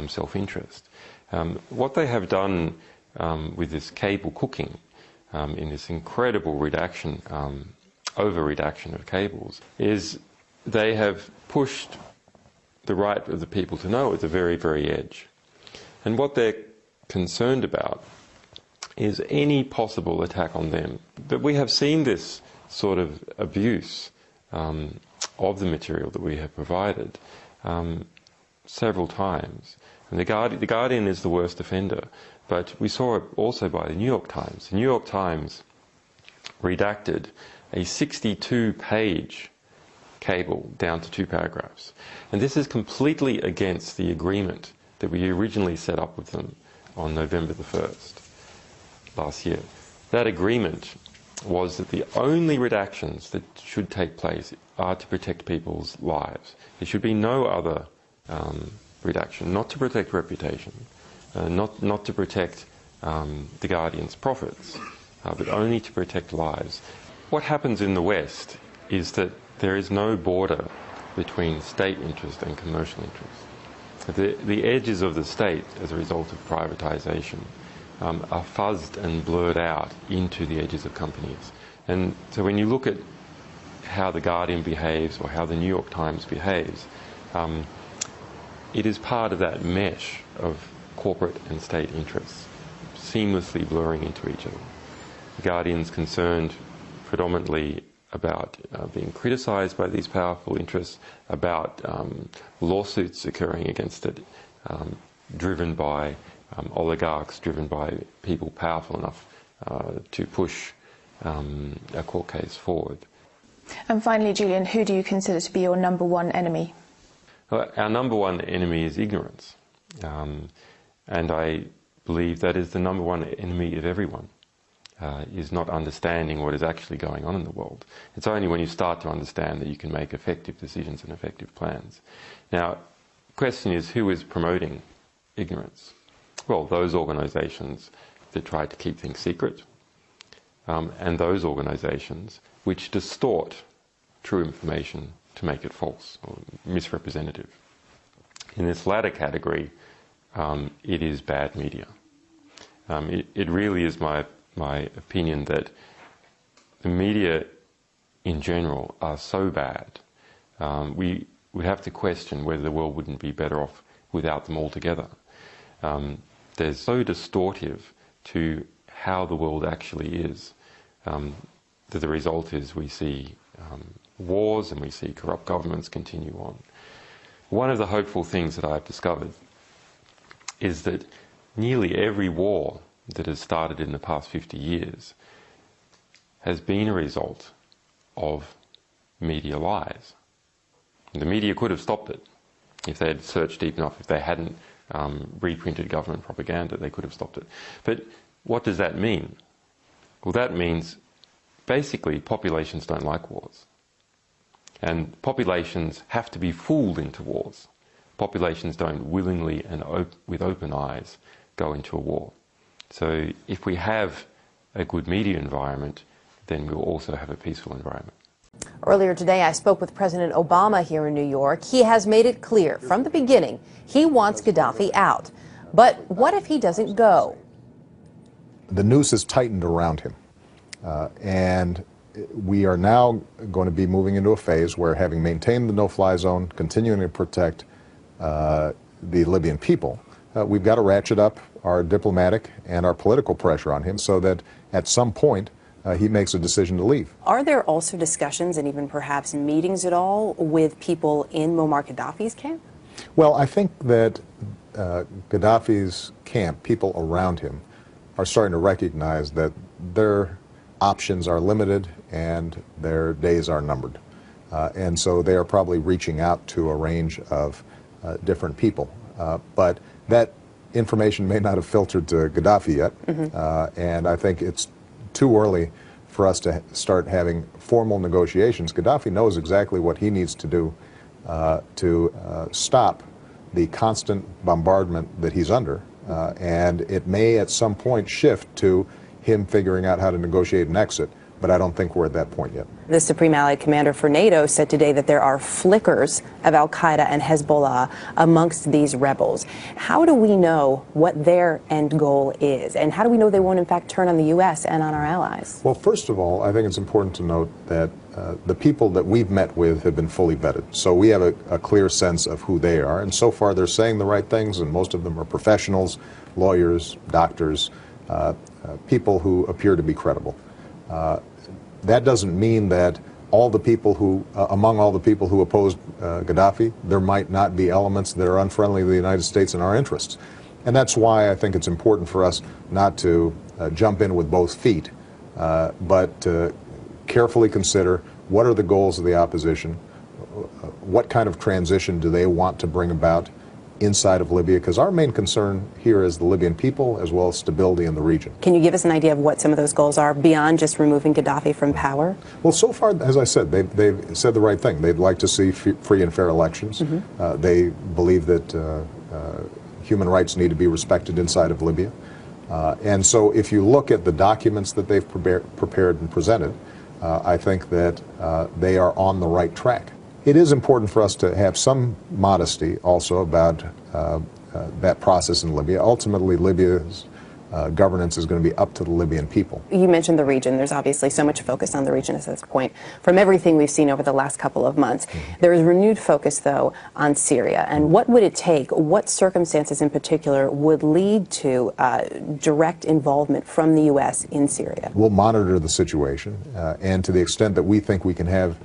S27: self-interest. What they have done with this cable cooking, in this incredible redaction, over-redaction of cables, is they have pushed the right of the people to know at the very, very edge. And what they're concerned about is any possible attack on them. But we have seen this sort of abuse of the material that we have provided several times. And the Guardian is the worst offender, but we saw it also by the New York Times. The New York Times redacted a 62-page cable down to 2 paragraphs. And this is completely against the agreement that we originally set up with them on November the 1st last year. That agreement was that the only redactions that should take place are to protect people's lives. There should be no other redaction, not to protect reputation, not to protect the Guardian's profits, but only to protect lives. What happens in the West is that there is no border between state interest and commercial interest. The edges of the state, as a result of privatisation, are fuzzed and blurred out into the edges of companies. And so when you look at how the Guardian behaves or how the New York Times behaves, it is part of that mesh of corporate and state interests, seamlessly blurring into each other. The Guardian's concerned predominantly about being criticised by these powerful interests, about lawsuits occurring against it, driven by oligarchs, driven by people powerful enough to push a court case forward.
S26: And finally, Julian, who do you consider to be your #1 enemy?
S27: Our #1 enemy is ignorance. And I believe that is the #1 enemy of everyone, is not understanding what is actually going on in the world. It's only when you start to understand that you can make effective decisions and effective plans. Now, the question is, who is promoting ignorance? Well, those organisations that try to keep things secret, and those organisations which distort true information to make it false or misrepresentative. In this latter category, it is bad media. It really is my opinion that the media in general are so bad, we would have to question whether the world wouldn't be better off without them altogether. They're so distortive to how the world actually is, that the result is we see wars and we see corrupt governments continue on. One of the hopeful things that I've discovered is that nearly every war that has started in the past 50 years has been a result of media lies. The media could have stopped it if they had searched deep enough, if they hadn't reprinted government propaganda, they could have stopped it. But what does that mean? Well, that means basically populations don't like wars. And populations have to be fooled into wars. Populations don't willingly and with open eyes go into a war. So if we have a good media environment, then we'll also have a peaceful environment.
S2: Earlier today, I spoke with President Obama here in New York. He has made it clear from the beginning he wants Gaddafi out. But what if he doesn't go?
S6: The noose is tightened around him. And we are now going to be moving into a phase where, having maintained the no-fly zone, continuing to protect the Libyan people, we've got to ratchet up our diplomatic and our political pressure on him so that at some point he makes a decision to leave.
S2: Are there also discussions and even perhaps meetings at all with people in Muammar Gaddafi's camp?
S6: Well, I think that Gaddafi's camp, people around him, are starting to recognize that their options are limited and their days are numbered. And so they are probably reaching out to a range of different people. But that information may not have filtered to Gaddafi yet. And I think it's too early for us to start having formal negotiations. Gaddafi knows exactly what he needs to do to stop the constant bombardment that he's under. And it may at some point shift to him figuring out how to negotiate an exit, but I don't think we're at that point yet.
S2: The Supreme Allied Commander for NATO said today that there are flickers of al-Qaeda and Hezbollah amongst these rebels. How do we know what their end goal is? And how do we know they won't in fact turn on the U.S. and on our allies?
S6: Well, first of all, I think it's important to note that the people that we've met with have been fully vetted. So we have a clear sense of who they are. And so far they're saying the right things, and most of them are professionals, lawyers, doctors, people who appear to be credible. That doesn't mean that all the people who, among all the people who opposed Gaddafi, there might not be elements that are unfriendly to the United States and our interests. And that's why I think it's important for us not to jump in with both feet, but to carefully consider what are the goals of the opposition, what kind of transition do they want to bring about inside of Libya, because our main concern here is the Libyan people as well as stability in the region.
S2: Can you give us an idea of what some of those goals are beyond just removing Gaddafi from power?
S6: Well, so far, as I said, they've said the right thing. They'd like to see free and fair elections. They believe that human rights need to be respected inside of Libya. And so if you look at the documents that they've prepared and presented, I think that they are on the right track. It is important for us to have some modesty also about that process in Libya. Ultimately, Libya's governance is going to be up to the Libyan people.
S2: You mentioned the region. There's obviously so much focus on the region at this point. From everything we've seen over the last couple of months, there is renewed focus, though, on Syria. And what would it take, what circumstances in particular would lead to direct involvement from the U.S. in Syria?
S6: We'll monitor the situation, and to the extent that we think we can have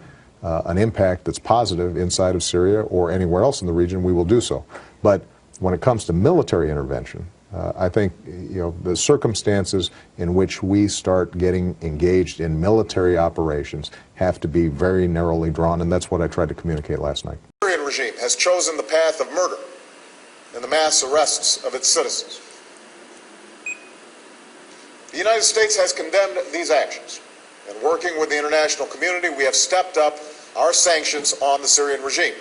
S6: an impact that's positive inside of Syria or anywhere else in the region, we will do so. But when it comes to military intervention, I think the circumstances in which we start getting engaged in military operations have to be very narrowly drawn, and that's what I tried to communicate last night.
S7: The Syrian regime has chosen the path of murder and the mass arrests of its citizens. The United States has condemned these actions. And working with the international community, we have stepped up our sanctions on the Syrian regime,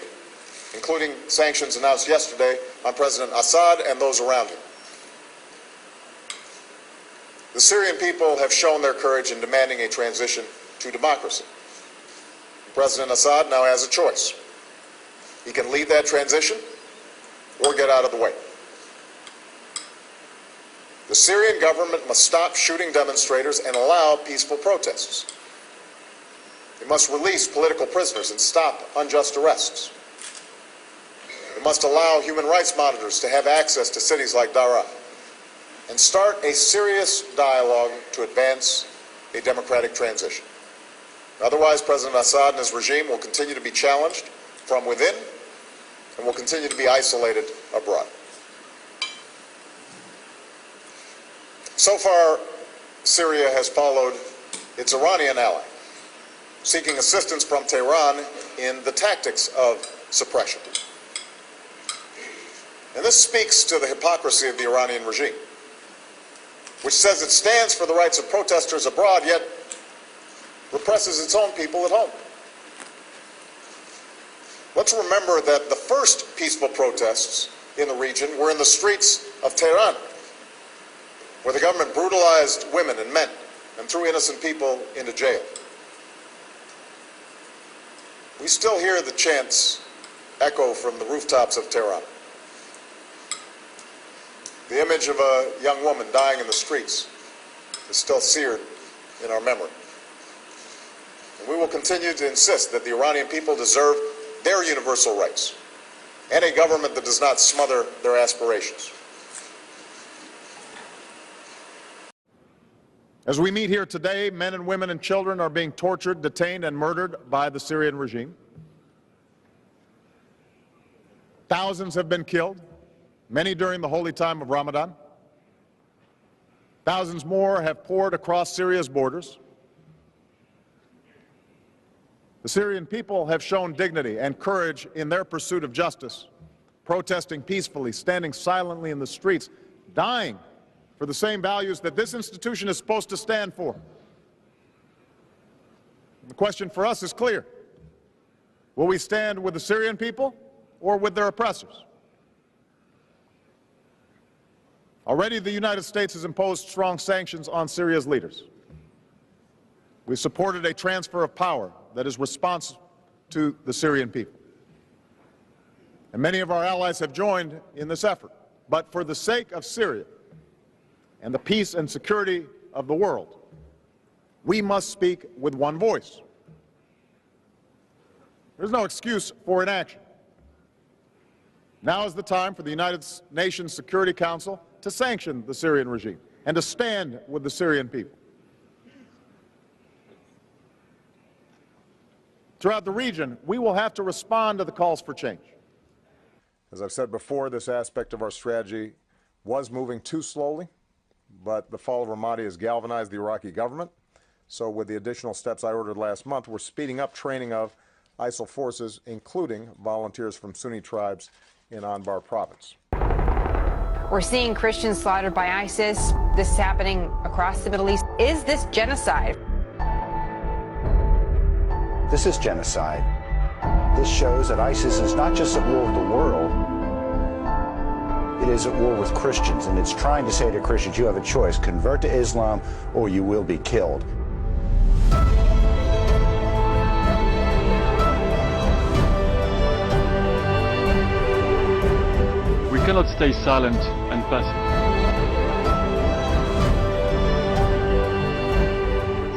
S7: including sanctions announced yesterday on President Assad and those around him. The Syrian people have shown their courage in demanding a transition to democracy. President Assad now has a choice. He can lead that transition or get out of the way. The Syrian government must stop shooting demonstrators and allow peaceful protests. It must release political prisoners and stop unjust arrests. It must allow human rights monitors to have access to cities like Daraa and start a serious dialogue to advance a democratic transition. Otherwise, President Assad and his regime will continue to be challenged from within and will continue to be isolated abroad. So far, Syria has followed its Iranian ally, seeking assistance from Tehran in the tactics of suppression. And this speaks to the hypocrisy of the Iranian regime, which says it stands for the rights of protesters abroad, yet represses its own people at home. Let's remember that the first peaceful protests in the region were in the streets of Tehran, where the government brutalized women and men and threw innocent people into jail. We still hear the chants echo from the rooftops of Tehran. The image of a young woman dying in the streets is still seared in our memory. And we will continue to insist that the Iranian people deserve their universal rights and a government that does not smother their aspirations. As we meet here today, men and women and children are being tortured, detained, and murdered by the Syrian regime. Thousands have been killed, many during the holy time of Ramadan. Thousands more have poured across Syria's borders. The Syrian people have shown dignity and courage in their pursuit of justice, protesting peacefully, standing silently in the streets, dying for the same values that this institution is supposed to stand for. The question for us is clear. Will we stand with the Syrian people or with their oppressors? Already the United States has imposed strong sanctions on Syria's leaders. We supported a transfer of power that is responsive to the Syrian people. And many of our allies have joined in this effort. But for the sake of Syria and the peace and security of the world, we must speak with one voice. There's no excuse for inaction. Now is the time for the United Nations Security Council to sanction the Syrian regime and to stand with the Syrian people. Throughout the region, we will have to respond to the calls for change. As I've said before, this aspect of our strategy was moving too slowly, but the fall of Ramadi has galvanized the Iraqi government. So with the additional steps I ordered last month, we're speeding up training of ISIL forces, including volunteers from Sunni tribes in Anbar province.
S8: We're seeing Christians slaughtered by ISIS. This is happening across the Middle East. Is this genocide?
S9: This is genocide. This shows that ISIS is not just at war with the world, it is at war with Christians, and it's trying to say to Christians, you have a choice, convert to Islam or you will be killed.
S10: We cannot stay silent and passive.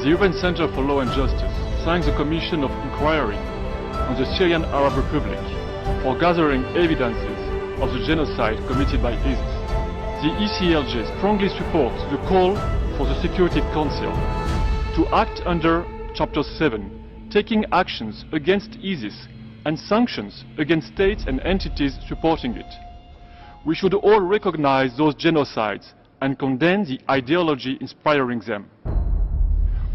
S10: The UN Center for Law and Justice signed the Commission of Inquiry on the Syrian Arab Republic for gathering evidences of the genocide committed by ISIS. The ECLJ strongly supports the call for the Security Council to act under Chapter 7, taking actions against ISIS and sanctions against states and entities supporting it. We should all recognize those genocides and condemn the ideology inspiring them.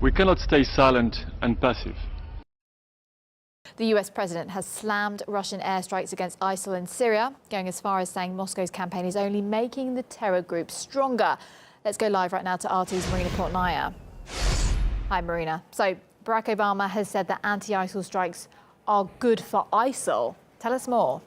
S10: We cannot stay silent and passive.
S11: The US president has slammed Russian airstrikes against ISIL in Syria, going as far as saying Moscow's campaign is only making the terror group stronger. Let's go live right now to RT's Marina Portnaya. Hi, Marina. So Barack Obama has said that anti-ISIL strikes are good for ISIL. Tell us more.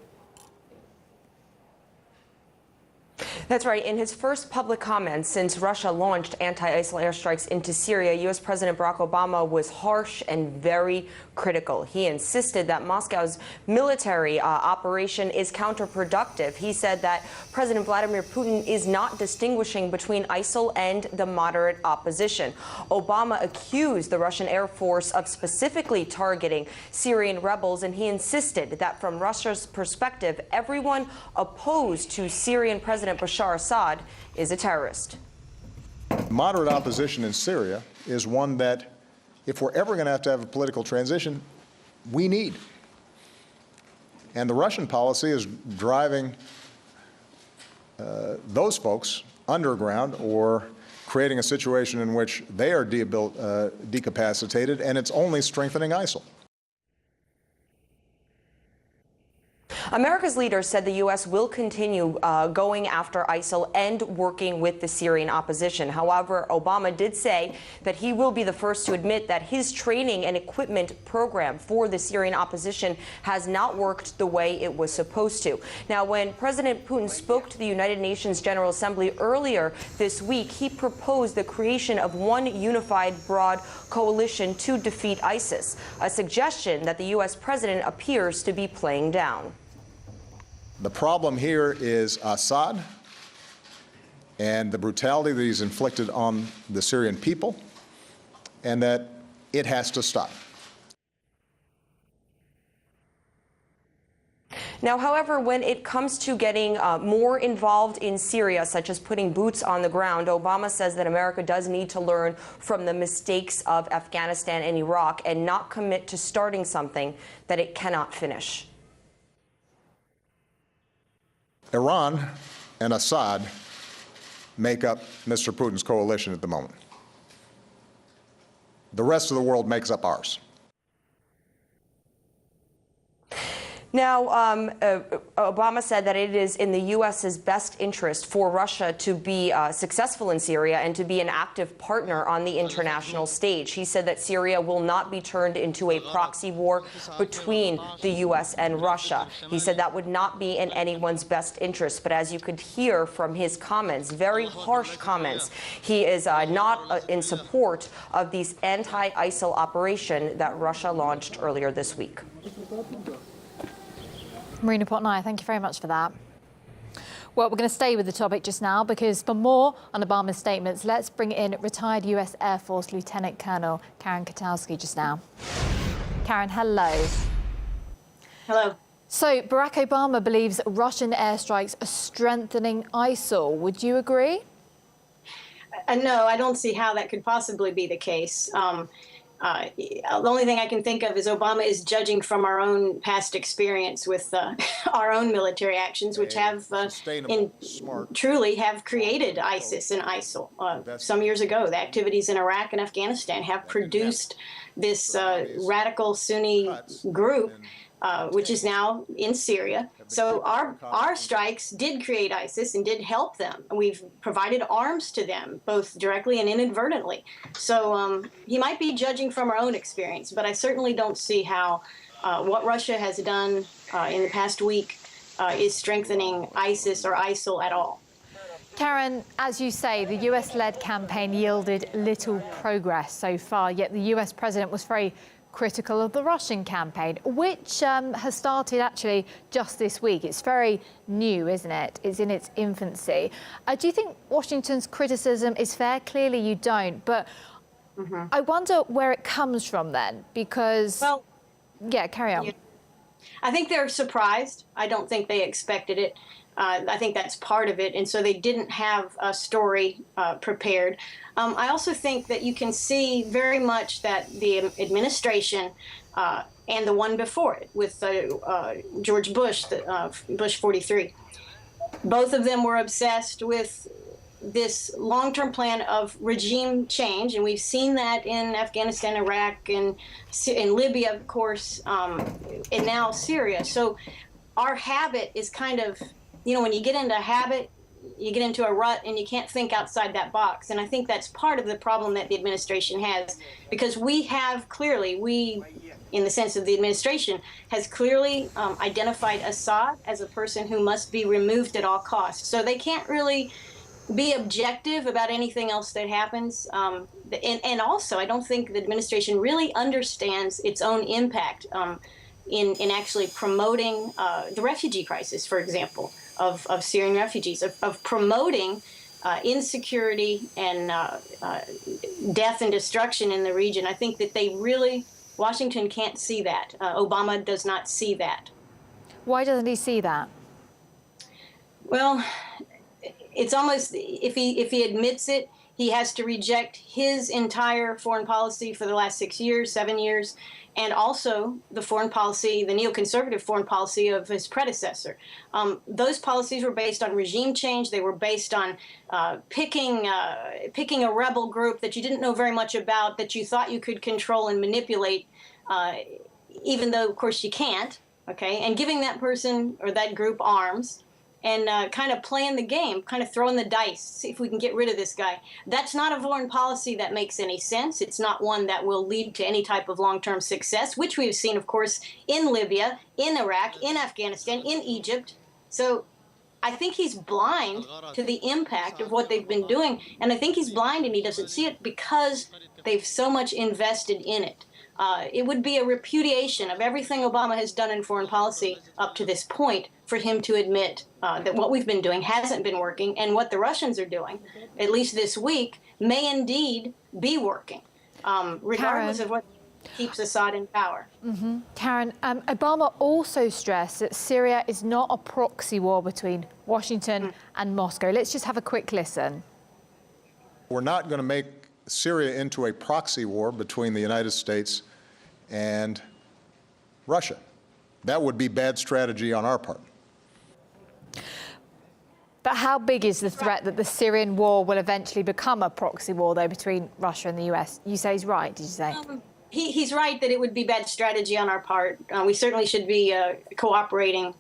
S26: That's right. In his first public comments since Russia launched anti-ISIL airstrikes into Syria, U.S. President Barack Obama was harsh and very critical. He insisted that Moscow's military operation is counterproductive. He said that President Vladimir Putin is not distinguishing between ISIL and the moderate opposition. Obama accused the Russian Air Force of specifically targeting Syrian rebels, and he insisted that from Russia's perspective, everyone opposed to Syrian President Bashar Assad is a terrorist.
S7: Moderate opposition in Syria is one that, if we're ever going to have a political transition, we need. And the Russian policy is driving those folks underground or creating a situation in which they are decapacitated, and it's only strengthening ISIL.
S26: America's leaders said the U.S. will continue going after ISIL and working with the Syrian opposition. However, Obama did say that he will be the first to admit that his training and equipment program for the Syrian opposition has not worked the way it was supposed to. Now, when President Putin spoke to the United Nations General Assembly earlier this week, he proposed the creation of one unified broad coalition to defeat ISIS, a suggestion that the U.S. president appears to be playing down.
S7: The problem here is Assad and the brutality that he's inflicted on the Syrian people, and that it has to stop.
S1: Now, however, when it comes to getting more involved in Syria, such as putting boots on the ground, Obama says that America does need to learn from the mistakes of Afghanistan and Iraq and not commit to starting something that it cannot finish.
S7: Iran and Assad make up Mr. Putin's coalition at the moment. The rest of the world makes up ours.
S1: Now, Obama said that it is in the U.S.'s best interest for Russia to be successful in Syria and to be an active partner on the international stage. He said that Syria will not be turned into a proxy war between the U.S. and Russia. He said that would not be in anyone's best interest. But as you could hear from his comments, very harsh comments, he is not in support of these anti-ISIL operation that Russia launched earlier this week.
S11: Marina Potnai, thank you very much for that. Well, we're going to stay with the topic just now because for more on Obama's statements, let's bring in retired US Air Force Lieutenant Colonel Karen Kotowski just now. Karen, hello.
S12: Hello.
S11: So Barack Obama believes Russian airstrikes are strengthening ISIL. Would you agree?
S12: No, I don't see how that could possibly be the case. The only thing I can think of is Obama is judging from our own past experience with our own military actions, which have truly have created ISIS and ISIL. Some years ago, the activities in Iraq and Afghanistan have produced this radical Sunni group, which is now in Syria. So our strikes did create ISIS and did help them. We've provided arms to them, both directly and inadvertently. So he might be judging from our own experience, but I certainly don't see how what Russia has done in the past week is strengthening ISIS or ISIL at all.
S11: Karen, as you say, the US-led campaign yielded little progress so far, yet the US president was very critical of the Russian campaign, which has started actually just this week. It's very new, isn't it? It's in its infancy. Do you think Washington's criticism is fair? Clearly you don't, but I wonder where it comes from then, because... Well, yeah, carry on.
S12: I think they're surprised. I don't think they expected it. I think that's part of it, and so they didn't have a story prepared. I also think that you can see very much that the administration and the one before it, with George Bush, Bush 43, both of them were obsessed with this long-term plan of regime change, and we've seen that in Afghanistan, Iraq, and in Libya, of course, and now Syria. So our habit is kind of, you know, when you get into a habit, you get into a rut and you can't think outside that box. And I think that's part of the problem that the administration has, because we have clearly, in the sense of the administration, has clearly identified Assad as a person who must be removed at all costs. So they can't really be objective about anything else that happens. And also, I don't think the administration really understands its own impact in actually promoting the refugee crisis, for example, of Syrian refugees, of promoting insecurity and death and destruction in the region. I think that they really, Washington can't see that. Obama does not see that.
S11: Why doesn't he see that?
S12: Well, it's almost, if he admits it, he has to reject his entire foreign policy for the last 6 years, 7 years, and also the foreign policy, the neoconservative foreign policy of his predecessor. Those policies were based on regime change. They were based on picking a rebel group that you didn't know very much about, that you thought you could control and manipulate, even though, of course, you can't, okay, and giving that person or that group arms, and kind of playing the game, kind of throwing the dice, see if we can get rid of this guy. That's not a foreign policy that makes any sense. It's not one that will lead to any type of long-term success, which we've seen, of course, in Libya, in Iraq, in Afghanistan, in Egypt. So I think he's blind to the impact of what they've been doing, and I think he's blind and he doesn't see it because they've so much invested in it. It would be a repudiation of everything Obama has done in foreign policy up to this point for him to admit that what we've been doing hasn't been working, and what the Russians are doing, at least this week, may indeed be working, regardless of what keeps Assad in power.
S11: Karen, Obama also stressed that Syria is not a proxy war between Washington and Moscow. Let's just have a quick listen.
S7: We're not going to make Syria into a proxy war between the United States and Russia. That would be bad strategy on our part.
S11: But how big is the threat that the Syrian war will eventually become a proxy war, though, between Russia and the US? You say he's right, did you say?
S12: He's right that it would be bad strategy on our part. We certainly should be cooperating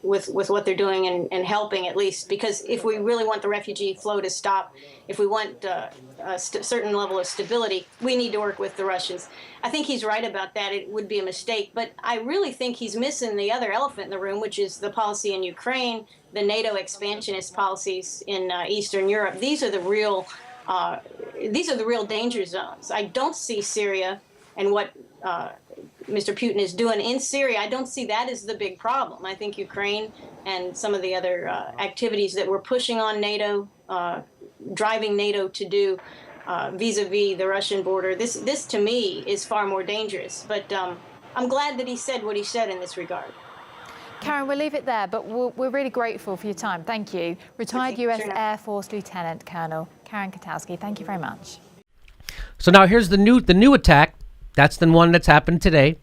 S12: with what they're doing and helping, at least, because if we really want the refugee flow to stop, if we want a certain level of stability, we need to work with the Russians. I think he's right about that. It would be a mistake, but I really think he's missing the other elephant in the room, which is the policy in Ukraine, the NATO expansionist policies in Eastern Europe. These are the real danger zones. I don't see Syria and what Mr. Putin is doing in Syria. I don't see that as the big problem. I think Ukraine and some of the other activities that we're pushing on NATO, driving NATO to do vis-a-vis the Russian border, this to me is far more dangerous. But I'm glad that he said what he said in this regard.
S11: Karen, we'll leave it there, but we're really grateful for your time. Thank you. Retired U.S. Air Force Lieutenant Colonel Karen Katowski, thank you very much.
S13: So now here's the new attack. That's the one that's happened today.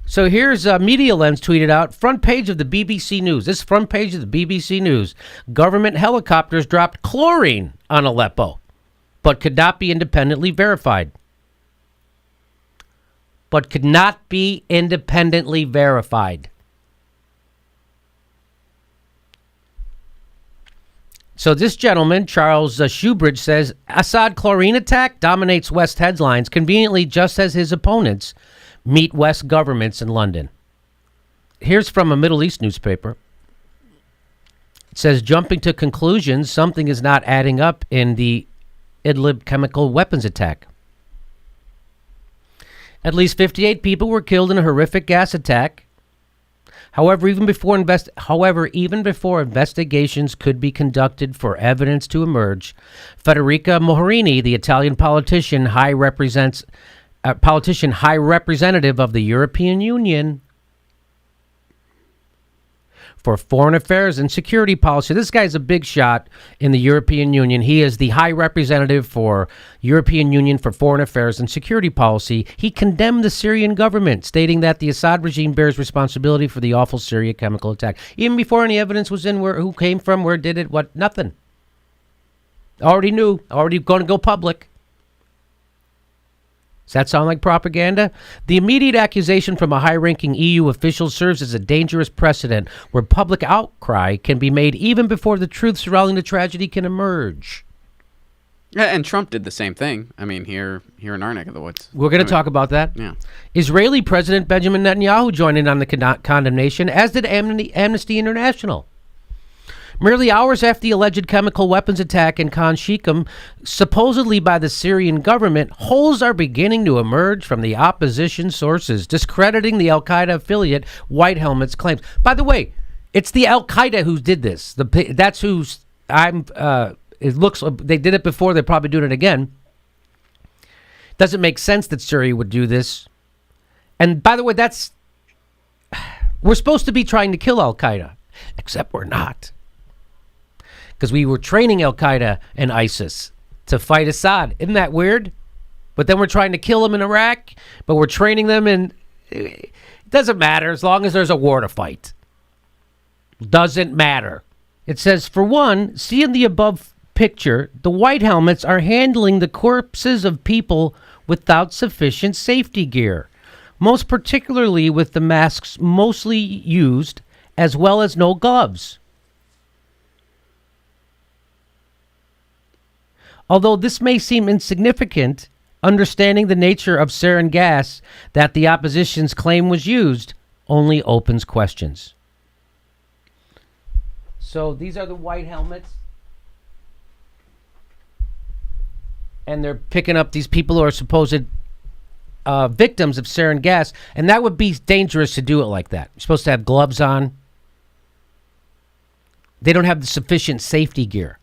S13: So here's Media Lens tweeted out, front page of the BBC News. This front page of the BBC News. Government helicopters dropped chlorine on Aleppo, but could not be independently verified. But could not be independently verified. So this gentleman, Charles Shoebridge, says Assad chlorine attack dominates West headlines conveniently just as his opponents meet West governments in London. Here's from a Middle East newspaper. It says, jumping to conclusions, something is not adding up in the Idlib chemical weapons attack. At least 58 people were killed in a horrific gas attack. However, even before investigations could be conducted for evidence to emerge, Federica Mogherini, the Italian politician, high representative of the European Union for Foreign Affairs and Security Policy. This guy's a big shot in the European Union. He is the High Representative for European Union for Foreign Affairs and Security Policy. He condemned the Syrian government, stating that the Assad regime bears responsibility for the awful Syria chemical attack. Even before any evidence was in, who came from, where did it, what, nothing. Already knew, already going to go public. Does that sound like propaganda? The immediate accusation from a high-ranking EU official serves as a dangerous precedent where public outcry can be made even before the truth surrounding the tragedy can emerge.
S14: Yeah, and Trump did the same thing. I mean, here in our neck of the woods.
S13: We're going to talk about that.
S14: Yeah.
S13: Israeli President Benjamin Netanyahu joined in on the condemnation, as did Amnesty International. Merely hours after the alleged chemical weapons attack in Khan Sheikhim, supposedly by the Syrian government, holes are beginning to emerge from the opposition sources, discrediting the Al-Qaeda affiliate White Helmet's claims. By the way, it's the Al-Qaeda who did this. That's who's it looks, they did it before, they're probably doing it again. Doesn't make sense that Syria would do this. And by the way, we're supposed to be trying to kill Al-Qaeda, except we're not. Because we were training Al-Qaeda and ISIS to fight Assad. Isn't that weird? But then we're trying to kill them in Iraq, but we're training them, and it doesn't matter as long as there's a war to fight. Doesn't matter. It says, for one, see in the above picture, the white helmets are handling the corpses of people without sufficient safety gear, most particularly with the masks mostly used, as well as no gloves. Although this may seem insignificant, understanding the nature of sarin gas that the opposition's claim was used only opens questions. So these are the white helmets. And they're picking up these people who are supposed victims of sarin gas. And that would be dangerous to do it like that. You're supposed to have gloves on. They don't have the sufficient safety gear.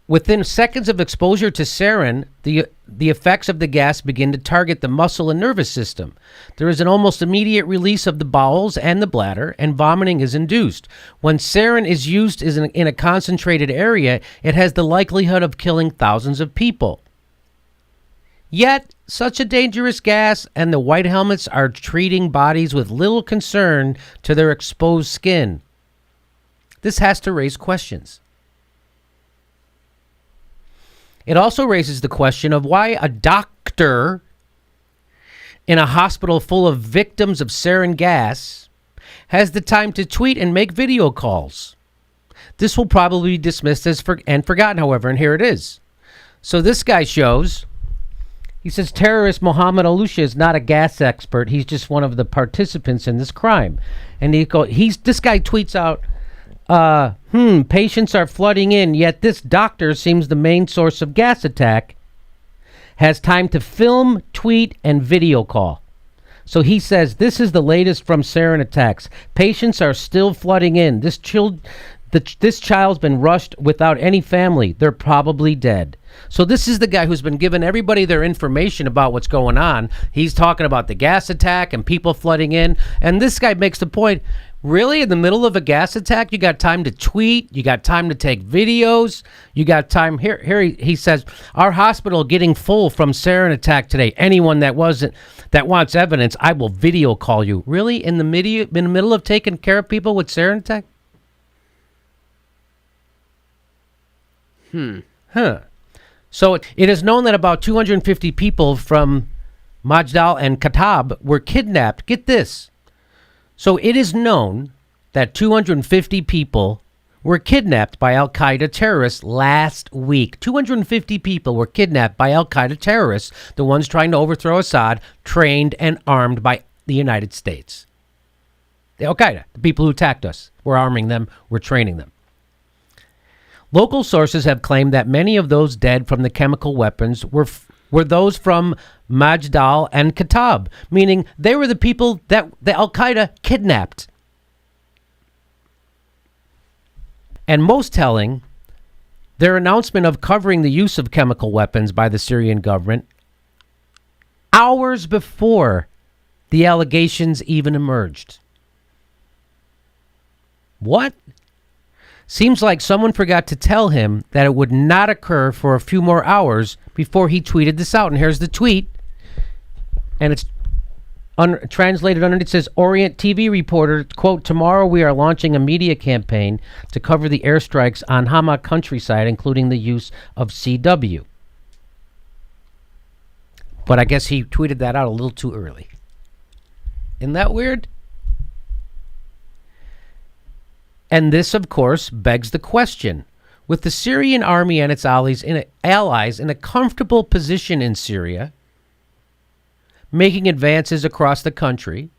S13: Within seconds of exposure to sarin, the effects of the gas begin to target the muscle and nervous system. There is an almost immediate release of the bowels and the bladder, and vomiting is induced. When sarin is used in a concentrated area, it has the likelihood of killing thousands of people. Yet, such a dangerous gas, and the white helmets are treating bodies with little concern to their exposed skin. This has to raise questions. It also raises the question of why a doctor in a hospital full of victims of sarin gas has the time to tweet and make video calls. This will probably be dismissed as forgotten, however, and here it is. So this guy shows, he says, terrorist Mohammed Alusha is not a gas expert. He's just one of the participants in this crime. And this guy tweets out, patients are flooding in, yet this doctor seems the main source of gas attack, has time to film, tweet, and video call. So he says, this is the latest from sarin attacks. Patients are still flooding in. This child's been rushed without any family. They're probably dead. So this is the guy who's been giving everybody their information about what's going on. He's talking about the gas attack and people flooding in. And this guy makes the point, really, in the middle of a gas attack, you got time to tweet, you got time to take videos, you got time. Here he says, our hospital getting full from sarin attack today. Anyone that wants evidence, I will video call you. Really, in the middle of taking care of people with sarin attack? So it is known that about 250 people from Majdal and Khattab were kidnapped. Get this. So it is known that 250 people were kidnapped by al-Qaeda terrorists last week. 250 people were kidnapped by al-Qaeda terrorists, the ones trying to overthrow Assad, trained and armed by the United States. The al-Qaeda, the people who attacked us, we're arming them, we're training them. Local sources have claimed that many of those dead from the chemical weapons were those from Majdal and Khattab, meaning they were the people that the al-Qaeda kidnapped. And most telling, their announcement of covering the use of chemical weapons by the Syrian government hours before the allegations even emerged. What? Seems like someone forgot to tell him that it would not occur for a few more hours before he tweeted this out. And here's the tweet. And it's translated underneath. It says, Orient TV reporter, quote, tomorrow we are launching a media campaign to cover the airstrikes on Hama countryside, including the use of CW. But I guess he tweeted that out a little too early. Isn't that weird? And this, of course, begs the question. With the Syrian army and its allies in a comfortable position in Syria, making advances across the country,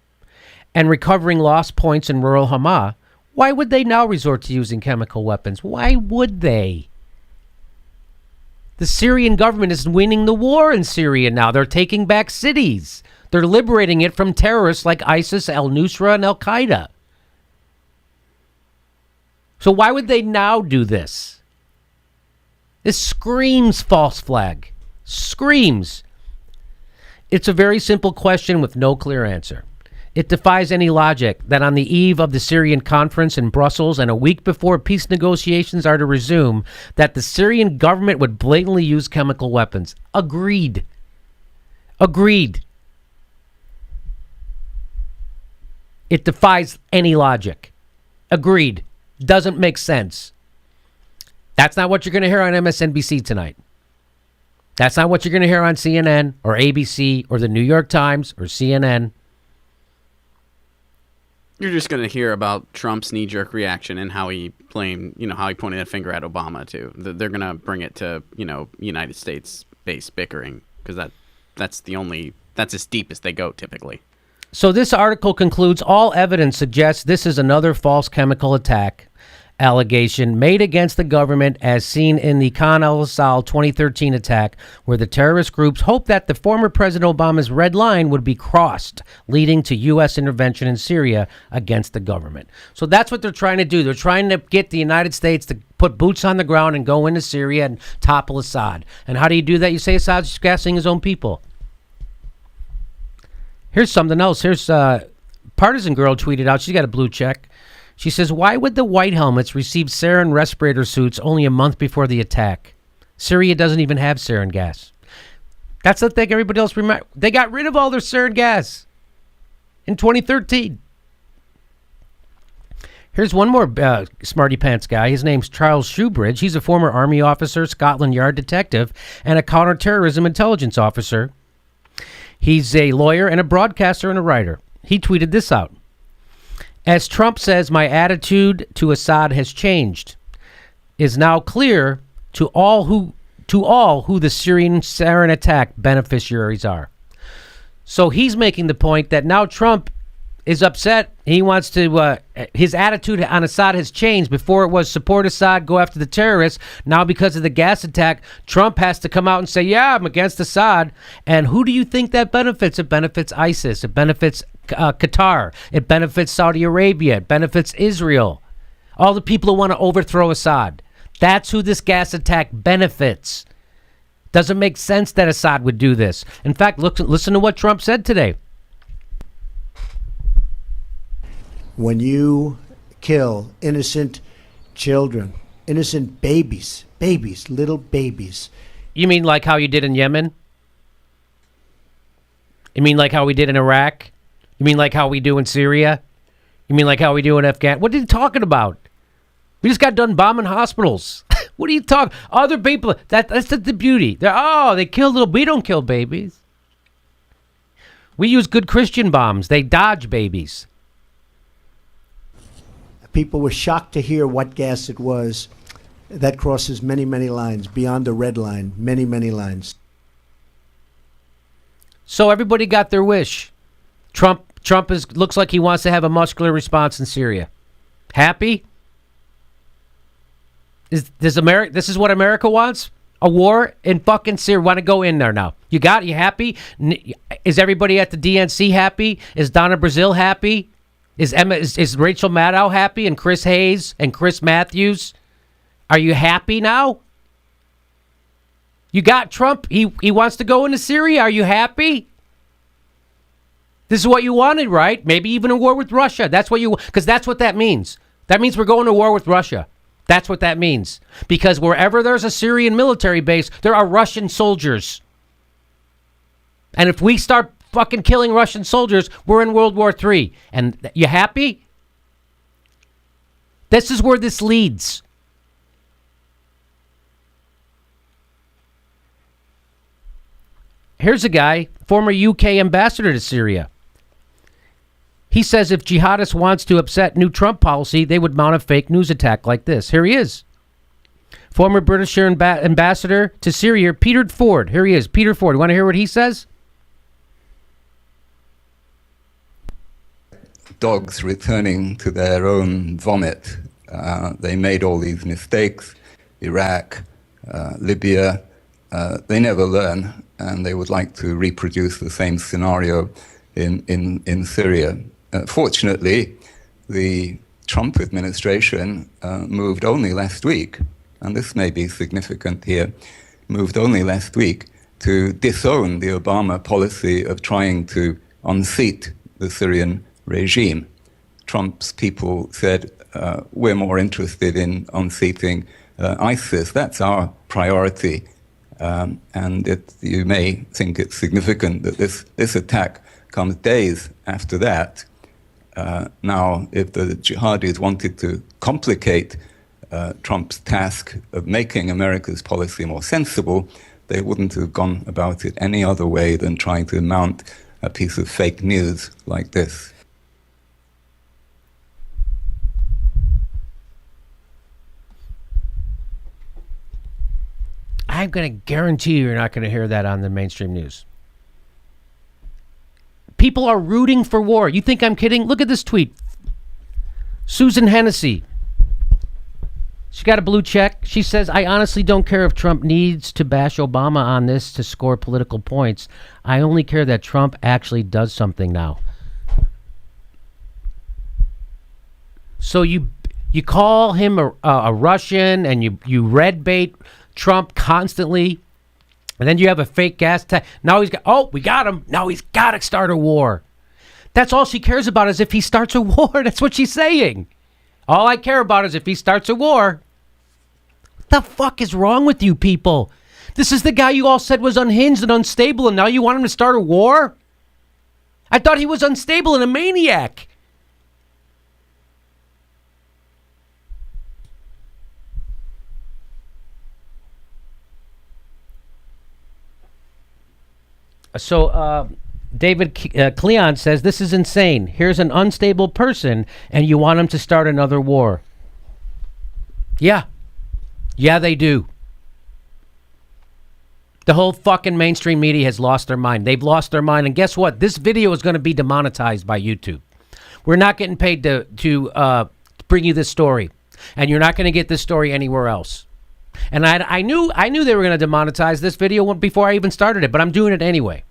S13: and recovering lost points in rural Hama, why would they now resort to using chemical weapons? Why would they? The Syrian government is winning the war in Syria now. They're taking back cities. They're liberating it from terrorists like ISIS, al-Nusra, and al-Qaeda. So why would they now do this? This screams false flag. Screams. It's a very simple question with no clear answer. It defies any logic that on the eve of the Syrian conference in Brussels and a week before peace negotiations are to resume, that the Syrian government would blatantly use chemical weapons. Agreed. Agreed. It defies any logic. Agreed. Doesn't make sense. That's not what you're going to hear on MSNBC tonight. That's not what you're going to hear on CNN or ABC or the New York Times or CNN.
S14: You're just going to hear about Trump's knee-jerk reaction and how he how he pointed a finger at Obama too. They're going to bring it to, United States-based bickering because that's as deep as they go typically.
S13: So this article concludes all evidence suggests this is another false chemical attack, allegation made against the government as seen in the Khan al-Assad 2013 attack, where the terrorist groups hoped that the former President Obama's red line would be crossed, leading to U.S. intervention in Syria against the government. So that's what they're trying to do. They're trying to get the United States to put boots on the ground and go into Syria and topple Assad. And how do you do that? You say Assad's just gassing his own people. Here's something else. Here's Partisan Girl tweeted out. She's got a blue check. She says, why would the white helmets receive sarin respirator suits only a month before the attack? Syria doesn't even have sarin gas. That's the thing everybody else remember. They got rid of all their sarin gas in 2013. Here's one more smarty pants guy. His name's Charles Shoebridge. He's a former Army officer, Scotland Yard detective, and a counterterrorism intelligence officer. He's a lawyer and a broadcaster and a writer. He tweeted this out. As Trump says, my attitude to Assad has changed. Is now clear to all who the Syrian sarin attack beneficiaries are. So he's making the point that now Trump is upset. He wants to, his attitude on Assad has changed. Before it was support Assad, go after the terrorists. Now because of the gas attack, Trump has to come out and say, yeah, I'm against Assad. And who do you think that benefits? It benefits ISIS. It benefits Qatar. It benefits Saudi Arabia. It benefits Israel. All the people who want to overthrow Assad. That's who this gas attack benefits. Doesn't make sense that Assad would do this. In fact, listen to what Trump said today.
S3: When you kill innocent children, innocent babies, little babies.
S13: You mean like how you did in Yemen? You mean like how we did in Iraq? You mean like how we do in Syria? You mean like how we do in Afghanistan? What are you talking about? We just got done bombing hospitals. What are you talking? Other people, that's the beauty. They kill little, we don't kill babies. We use good Christian bombs. They dodge babies.
S3: People were shocked to hear what gas it was. That crosses many, many lines, beyond the red line, many, many lines.
S13: So everybody got their wish. Trump looks like he wants to have a muscular response in Syria. Happy? This is what America wants? A war in fucking Syria. Want to go in there now? You happy? Is everybody at the DNC happy? Is Donna Brazile happy? Is Rachel Maddow happy? And Chris Hayes and Chris Matthews? Are you happy now? You got Trump. He wants to go into Syria. Are you happy? This is what you wanted, right? Maybe even a war with Russia. That's what because that's what that means. That means we're going to war with Russia. That's what that means. Because wherever there's a Syrian military base, there are Russian soldiers. And if we start fucking killing Russian soldiers, we're in World War III. And you happy? This is where this leads. Here's a guy, former UK ambassador to Syria. He says if jihadists wants to upset new Trump policy, they would mount a fake news attack like this. Here he is. Former British ambassador to Syria, Peter Ford. Here he is, Peter Ford. You want to hear what he says?
S15: Dogs returning to their own vomit. They made all these mistakes. Iraq, Libya, they never learn, and they would like to reproduce the same scenario in Syria. Fortunately, the Trump administration moved only last week, and this may be significant here, moved only last week to disown the Obama policy of trying to unseat the Syrian regime. Trump's people said, we're more interested in unseating ISIS. That's our priority. And you may think it's significant that this attack comes days after that. Now, if the jihadis wanted to complicate Trump's task of making America's policy more sensible, they wouldn't have gone about it any other way than trying to mount a piece of fake news like this.
S13: I'm going to guarantee you're not going to hear that on the mainstream news. People are rooting for war. You think I'm kidding? Look at this tweet. Susan Hennessy. She got a blue check. She says, I honestly don't care if Trump needs to bash Obama on this to score political points. I only care that Trump actually does something now. So you call him a Russian, and you red bait Trump constantly, and then you have a fake gas tank. Now we got him. Now he's got to start a war. That's all she cares about, is if he starts a war. That's what she's saying. All I care about is if he starts a war. What the fuck is wrong with you people? This is the guy you all said was unhinged and unstable, and now you want him to start a war? I thought he was unstable and a maniac. So, David Cleon says, this is insane. Here's an unstable person, and you want him to start another war. Yeah. Yeah, they do. The whole fucking mainstream media has lost their mind. They've lost their mind, and guess what? This video is going to be demonetized by YouTube. We're not getting paid to bring you this story, and you're not going to get this story anywhere else. And I knew they were going to demonetize this video before I even started it, but I'm doing it anyway.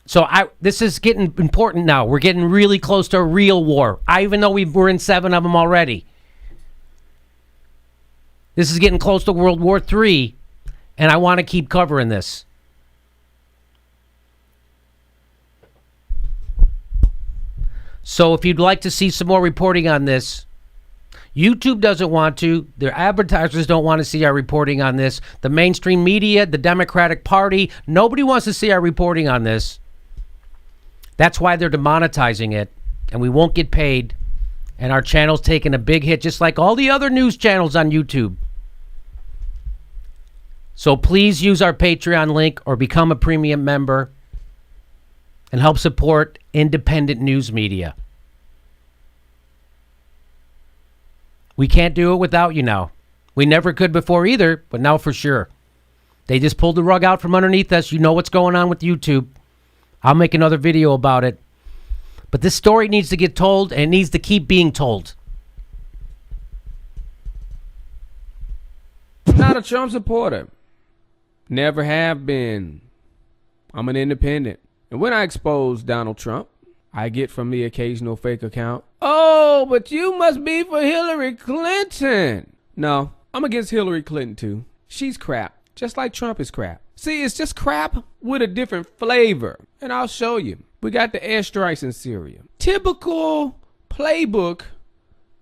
S13: So this is getting important now. We're getting really close to a real war. I even know we're in 7 of them already. This is getting close to World War III, and I want to keep covering this. So if you'd like to see some more reporting on this, YouTube doesn't want to. Their advertisers don't want to see our reporting on this. The mainstream media, the Democratic Party, nobody wants to see our reporting on this. That's why they're demonetizing it, and we won't get paid, and our channel's taking a big hit, just like all the other news channels on YouTube. So please use our Patreon link or become a premium member and help support independent news media. We can't do it without you now. We never could before either, but now for sure. They just pulled the rug out from underneath us. You know what's going on with YouTube. I'll make another video about it. But this story needs to get told, and it needs to keep being told.
S4: I'm not a Trump supporter. Never have been. I'm an independent. And when I expose Donald Trump, I get from the occasional fake account, oh, but you must be for Hillary Clinton. No, I'm against Hillary Clinton too. She's crap, just like Trump is crap. See, it's just crap with a different flavor. And I'll show you. We got the airstrikes in Syria. Typical playbook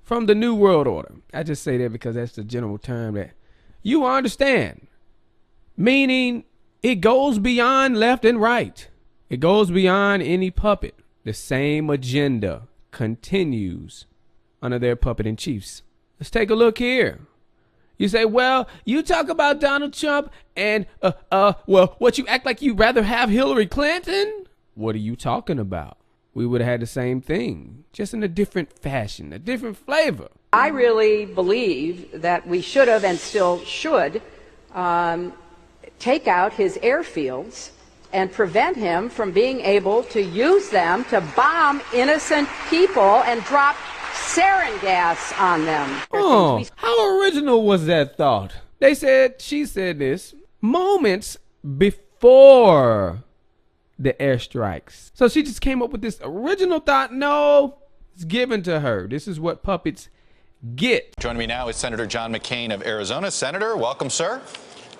S4: from the New World Order. I just say that because that's the general term that you understand. Meaning it goes beyond left and right. It goes beyond any puppet. The same agenda continues under their puppet in chiefs. Let's take a look here. You say, well, you talk about Donald Trump and, well, what, you act like you'd rather have Hillary Clinton? What are you talking about? We would have had the same thing, just in a different fashion, a different flavor.
S16: I really believe that we should have and still should take out his airfields and prevent him from being able to use them to bomb innocent people and drop sarin gas on them.
S4: Oh, how original was that thought? She said this moments before the airstrikes. So she just came up with this original thought. No, it's given to her. This is what puppets get.
S17: Joining me now is Senator John McCain of Arizona. Senator, welcome, sir.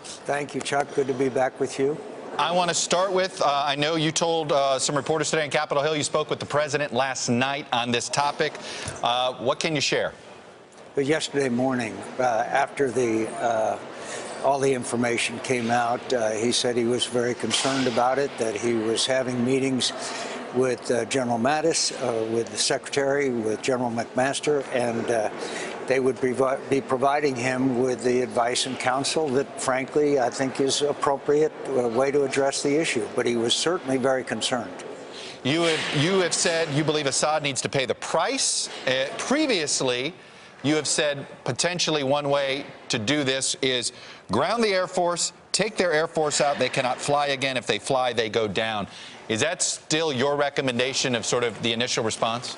S18: Thank you, Chuck. Good to be back with you.
S17: I want to start with, I know you told some reporters today on Capitol Hill you spoke with the president last night on this topic. What can you share?
S18: But yesterday morning, after all the information came out, he said he was very concerned about it, that he was having meetings with General Mattis, with the Secretary, with General McMaster, and they would be providing him with the advice and counsel that, frankly, I think is appropriate way to address the issue. But he was certainly very concerned.
S17: You have said you believe Assad needs to pay the price. Previously, you have said potentially one way to do this is ground the Air Force, take their Air Force out. They cannot fly again. If they fly, they go down. Is that still your recommendation of sort of the initial response?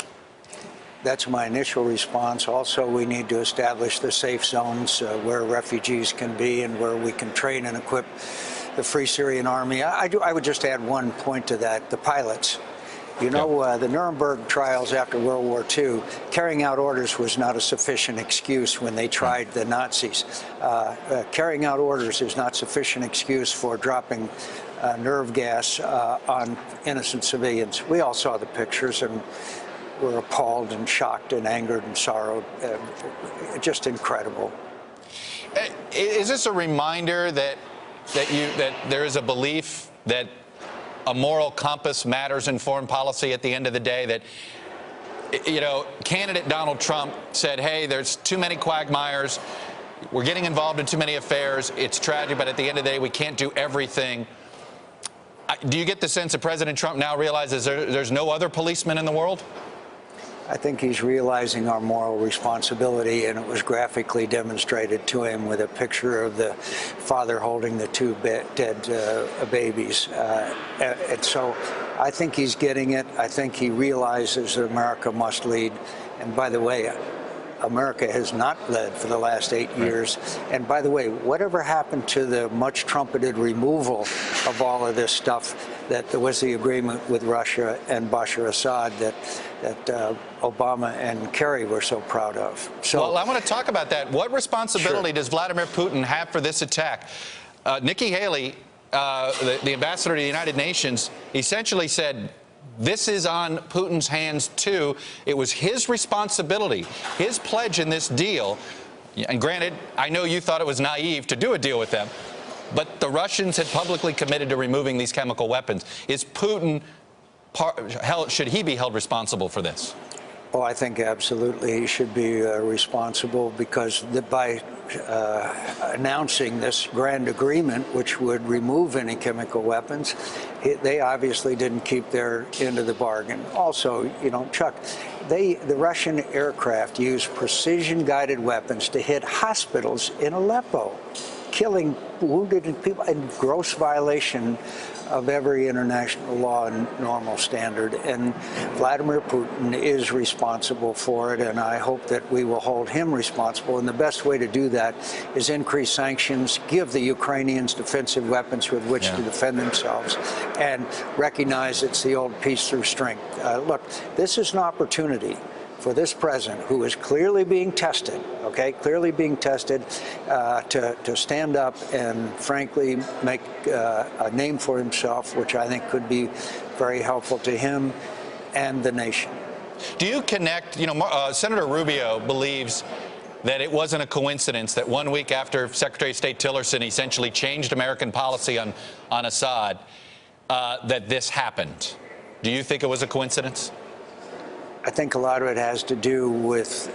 S18: That's my initial response. Also, we need to establish the safe zones where refugees can be and where we can train and equip the Free Syrian Army. I would just add one point to that, the pilots. You know, the Nuremberg trials after World War II, carrying out orders was not a sufficient excuse when they tried the Nazis. Carrying out orders is not sufficient excuse for dropping nerve gas on innocent civilians. We all saw the pictures and were appalled and shocked and angered and sorrowed. Just incredible.
S17: Is this a reminder that there is a belief that a moral compass matters in foreign policy at the end of the day? That, you know, candidate Donald Trump said, hey, there's too many quagmires, we're getting involved in too many affairs, it's tragic, but at the end of the day, we can't do everything. Do you get the sense that President Trump now realizes there's no other policeman in the world?
S18: I think he's realizing our moral responsibility, and it was graphically demonstrated to him with a picture of the father holding the two dead babies. And so I think he's getting it. I think he realizes that America must lead. And by the way, America has not led for the last 8 years. And by the way, whatever happened to the much trumpeted removal of all of this stuff, that there was the agreement with Russia and Bashar Assad that Obama and Kerry were so proud of. So,
S17: well, I want to talk about that. What responsibility does Vladimir Putin have for this attack? Nikki Haley, the ambassador to the United Nations, essentially said, this is on Putin's hands, too. It was his responsibility, his pledge in this deal. And granted, I know you thought it was naive to do a deal with them, but the Russians had publicly committed to removing these chemical weapons. Is Putin, should he be held responsible for this?
S18: Oh, I think absolutely he should be responsible, because by announcing this grand agreement, which would remove any chemical weapons, they obviously didn't keep their end of the bargain. Also, you know, Chuck, the Russian aircraft used precision-guided weapons to hit hospitals in Aleppo, killing wounded people in gross violation of every international law and normal standard. And Vladimir Putin is responsible for it, and I hope that we will hold him responsible. And the best way to do that is increase sanctions, give the Ukrainians defensive weapons with which to defend themselves, and recognize it's the old peace through strength. Look, this is an opportunity for this president, who is clearly being tested, clearly being tested, to stand up and frankly make a name for himself, which I think could be very helpful to him and the nation.
S17: Do you connect, you know, Senator Rubio believes that it wasn't a coincidence that 1 week after Secretary of State Tillerson essentially changed American policy on Assad, that this happened. Do you think it was a coincidence?
S18: I think a lot of it has to do with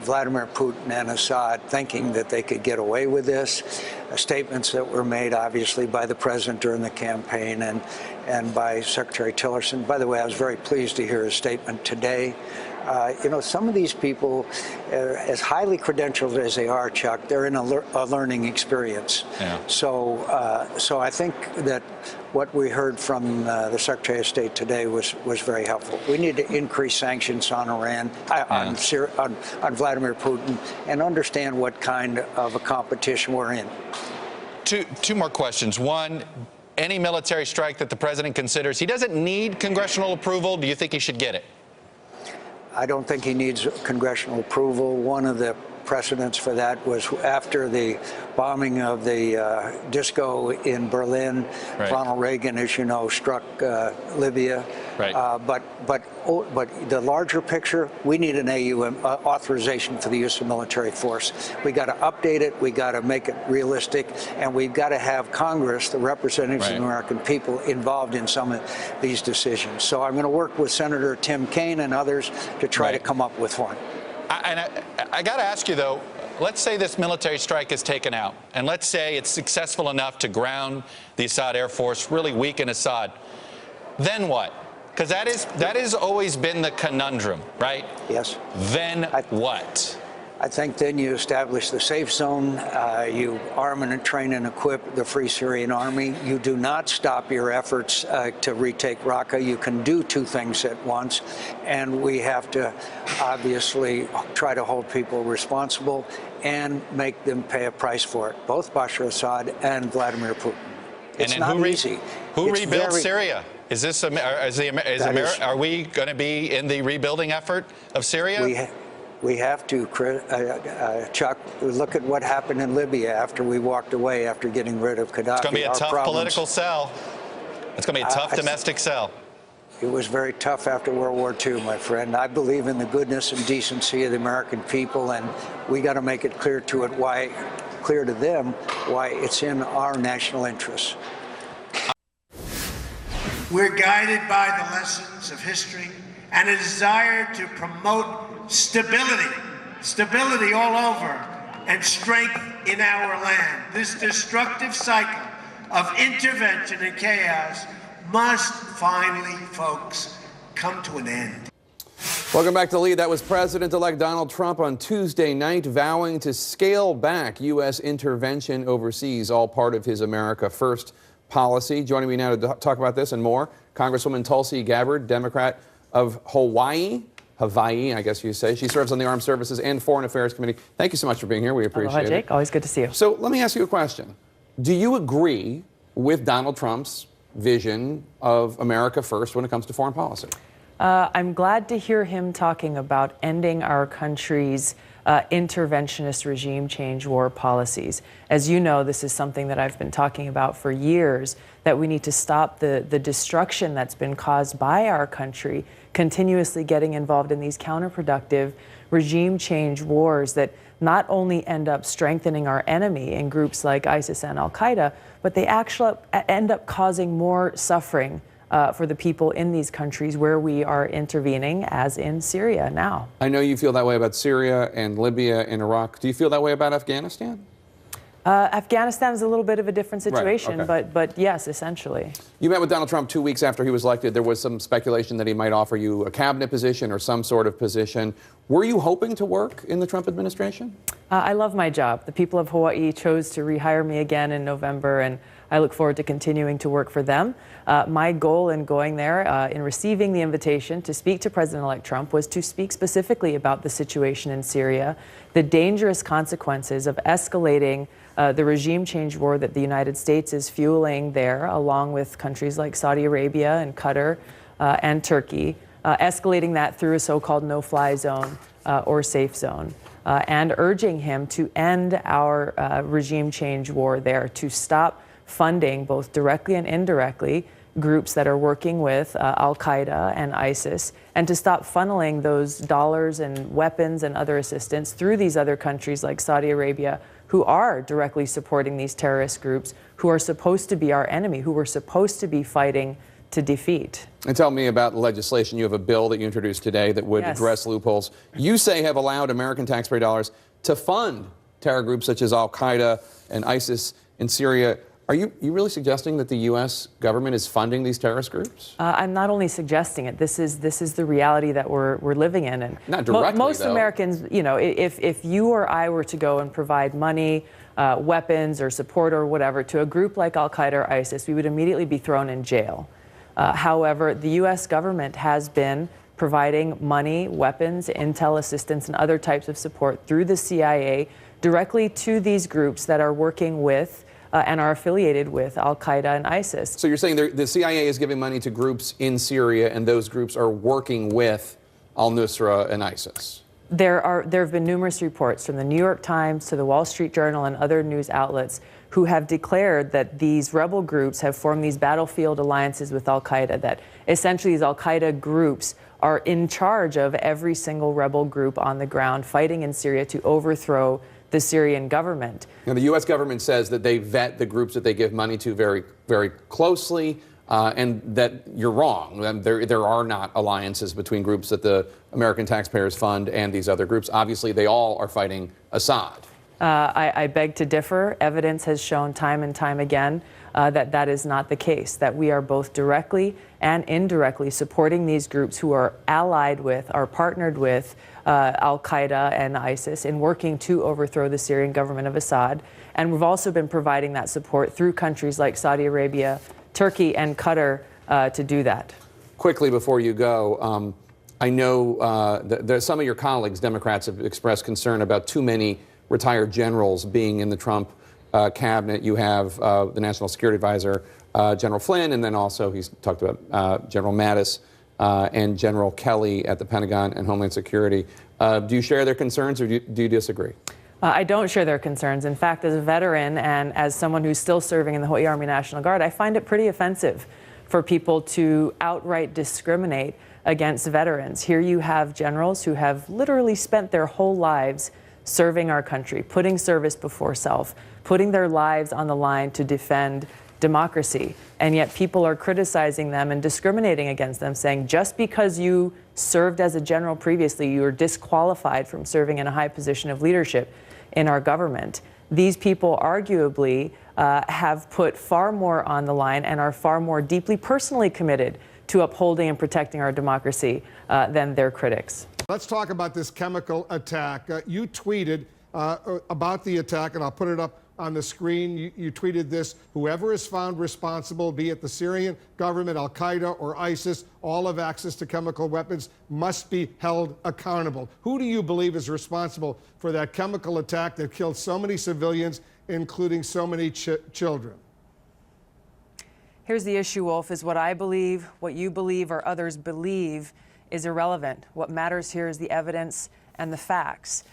S18: Vladimir Putin and Assad thinking that they could get away with this. Statements that were made, obviously, by the president during the campaign and by Secretary Tillerson. By the way, I was very pleased to hear his statement today. You know, some of these people, as highly credentialed as they are, Chuck, they're in a learning experience. Yeah. So I think that what we heard from the Secretary of State today was very helpful. We need to increase sanctions on Iran, on Vladimir Putin, and understand what kind of a competition we're in.
S17: Two more questions. One, any military strike that the president considers, he doesn't need congressional approval. Do you think he should get it?
S18: I don't think he needs congressional approval. One of the precedents for that was after the bombing of the disco in Berlin. Right. Ronald Reagan, as you know, struck Libya. Right. But the larger picture, we need an AU authorization for the use of military force. We got to update it. We got to make it realistic, and we've got to have Congress, the representatives of the American people, involved in some of these decisions. So I'm going to work with Senator Tim Kaine and others to try to come up with one.
S17: I got to ask you, though, let's say this military strike is taken out, and let's say it's successful enough to ground the Assad Air Force, really weaken Assad. Then what? Because that has always been the conundrum, right?
S18: Yes.
S17: Then what?
S18: I think then you establish the safe zone, you arm and train and equip the Free Syrian Army. You do not stop your efforts to retake Raqqa. You can do two things at once, and we have to obviously try to hold people responsible and make them pay a price for it, both Bashar Assad and Vladimir Putin. It's
S17: and
S18: not easy.
S17: Who rebuilds Syria? Is this are we going to be in the rebuilding effort of Syria?
S18: We have to, Chuck, look at what happened in Libya after we walked away after getting rid of Gaddafi.
S17: It's going to be a tough political sell. It's going to be a tough domestic sell.
S18: It was very tough after World War II, my friend. I believe in the goodness and decency of the American people, and we got to make it clear to them why it's in our national interests.
S3: We're guided by the lessons of history and a desire to promote stability all over, and strength in our land. This destructive cycle of intervention and chaos must finally, folks, come to an end.
S5: Welcome back to Lead. That was President-elect Donald Trump on Tuesday night vowing to scale back U.S. intervention overseas, all part of his America First policy. Joining me now to talk about this and more, Congresswoman Tulsi Gabbard, Democrat of Hawaii, I guess you say. She serves on the Armed Services and Foreign Affairs Committee. Thank you so much for being here. We appreciate it.
S19: Jake. Always good to see you.
S5: So let me ask you a question. Do you agree with Donald Trump's vision of America First when it comes to foreign policy?
S19: I'm glad to hear him talking about ending our country's interventionist regime change war policies. As you know, this is something that I've been talking about for years, that we need to stop the destruction that's been caused by our country continuously getting involved in these counterproductive regime change wars that not only end up strengthening our enemy in groups like ISIS and Al-Qaeda, but they actually end up causing more suffering for the people in these countries where we are intervening, as in Syria now.
S5: I know you feel that way about Syria and Libya and Iraq. Do you feel that way about Afghanistan?
S19: Afghanistan is a little bit of a different situation,
S5: Right, okay.
S19: but yes, essentially.
S5: You met with Donald Trump 2 weeks after he was elected. There was some speculation that he might offer you a cabinet position or some sort of position. Were you hoping to work in the Trump administration?
S19: I love my job. The people of Hawaii chose to rehire me again in November, and I look forward to continuing to work for them. My goal in going there, in receiving the invitation to speak to President-elect Trump, was to speak specifically about the situation in Syria, the dangerous consequences of escalating the regime change war that the United States is fueling there, along with countries like Saudi Arabia and Qatar and Turkey, escalating that through a so-called no-fly zone or safe zone, and urging him to end our regime change war there, to stop funding, both directly and indirectly, groups that are working with Al-Qaeda and ISIS, and to stop funneling those dollars and weapons and other assistance through these other countries like Saudi Arabia, who are directly supporting these terrorist groups, who are supposed to be our enemy, who we're supposed to be fighting to defeat.
S5: And tell me about legislation. You have a bill that you introduced today that would address loopholes you say have allowed American taxpayer dollars to fund terror groups such as Al-Qaeda and ISIS in Syria. Are you really suggesting that the U.S. government is funding these terrorist groups?
S19: I'm not only suggesting it. This is the reality that we're living in. And
S5: not directly,
S19: most
S5: though.
S19: Americans, you know, if you or I were to go and provide money, weapons, or support or whatever to a group like Al-Qaeda or ISIS, we would immediately be thrown in jail. However, the U.S. government has been providing money, weapons, intel assistance, and other types of support through the CIA directly to these groups that are working with and are affiliated with Al-Qaeda and ISIS.
S5: So you're saying the CIA is giving money to groups in Syria, and those groups are working with al-Nusra and ISIS?
S19: There have been numerous reports from the New York Times to the Wall Street Journal and other news outlets who have declared that these rebel groups have formed these battlefield alliances with Al-Qaeda, that essentially these Al-Qaeda groups are in charge of every single rebel group on the ground fighting in Syria to overthrow the Syrian government.
S5: Now, the U.S. government says that they vet the groups that they give money to very, very closely, and that you're wrong. There are not alliances between groups that the American taxpayers fund and these other groups. Obviously, they all are fighting Assad.
S19: I beg to differ. Evidence has shown time and time again that that is not the case, that we are both directly and indirectly supporting these groups who are allied with, are partnered with al-Qaeda and ISIS in working to overthrow the Syrian government of Assad. And we've also been providing that support through countries like Saudi Arabia, Turkey, and Qatar to do that.
S5: Quickly before you go, I know that some of your colleagues, Democrats, have expressed concern about too many retired generals being in the Trump cabinet. You have the National Security Advisor, General Flynn, and then also he's talked about General Mattis and General Kelly at the Pentagon and Homeland Security. Do you share their concerns, or do you disagree?
S19: I don't share their concerns. In fact, as a veteran and as someone who's still serving in the Hawaii Army National Guard, I find it pretty offensive for people to outright discriminate against veterans. Here you have generals who have literally spent their whole lives serving our country, putting service before self, putting their lives on the line to defend democracy. And yet people are criticizing them and discriminating against them, saying just because you served as a general previously, you are disqualified from serving in a high position of leadership in our government. These people arguably have put far more on the line and are far more deeply personally committed to upholding and protecting our democracy than their critics.
S20: Let's talk about this chemical attack. You tweeted about the attack, and I'll put it up on the screen. You tweeted this: whoever is found responsible, be it the Syrian government, al-Qaeda, or ISIS, all have access to chemical weapons, must be held accountable. Who do you believe is responsible for that chemical attack that killed so many civilians, including so many children?
S19: Here's the issue, Wolf, is what I believe, what you believe, or others believe is irrelevant. What matters here is the evidence and the facts.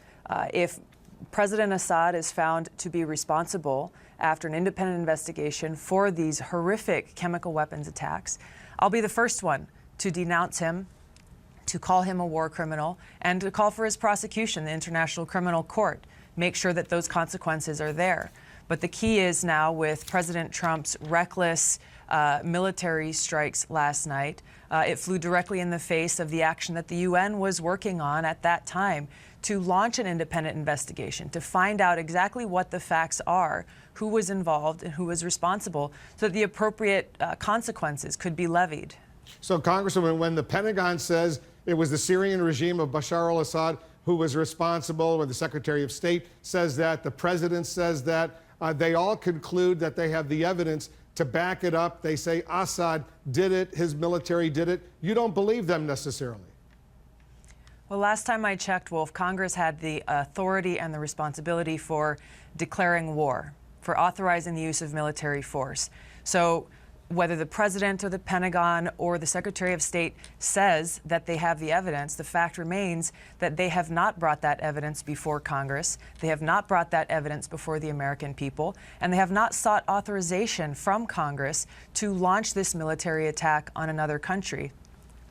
S19: If President Assad is found to be responsible after an independent investigation for these horrific chemical weapons attacks, I'll be the first one to denounce him, to call him a war criminal, and to call for his prosecution, the International Criminal Court. Make sure that those consequences are there. But the key is now, with President Trump's reckless military strikes last night, it flew directly in the face of the action that the UN was working on at that time to launch an independent investigation, to find out exactly what the facts are, who was involved and who was responsible, so that the appropriate consequences could be levied.
S20: So, Congresswoman, when the Pentagon says it was the Syrian regime of Bashar al-Assad who was responsible, when the Secretary of State says that, the President says that, they all conclude that they have the evidence to back it up. They say Assad did it, his military did it. You don't believe them necessarily.
S19: Well, last time I checked, Wolf, Congress had the authority and the responsibility for declaring war, for authorizing the use of military force. So whether the President or the Pentagon or the Secretary of State says that they have the evidence, the fact remains that they have not brought that evidence before Congress. They have not brought that evidence before the American people, and they have not sought authorization from Congress to launch this military attack on another country.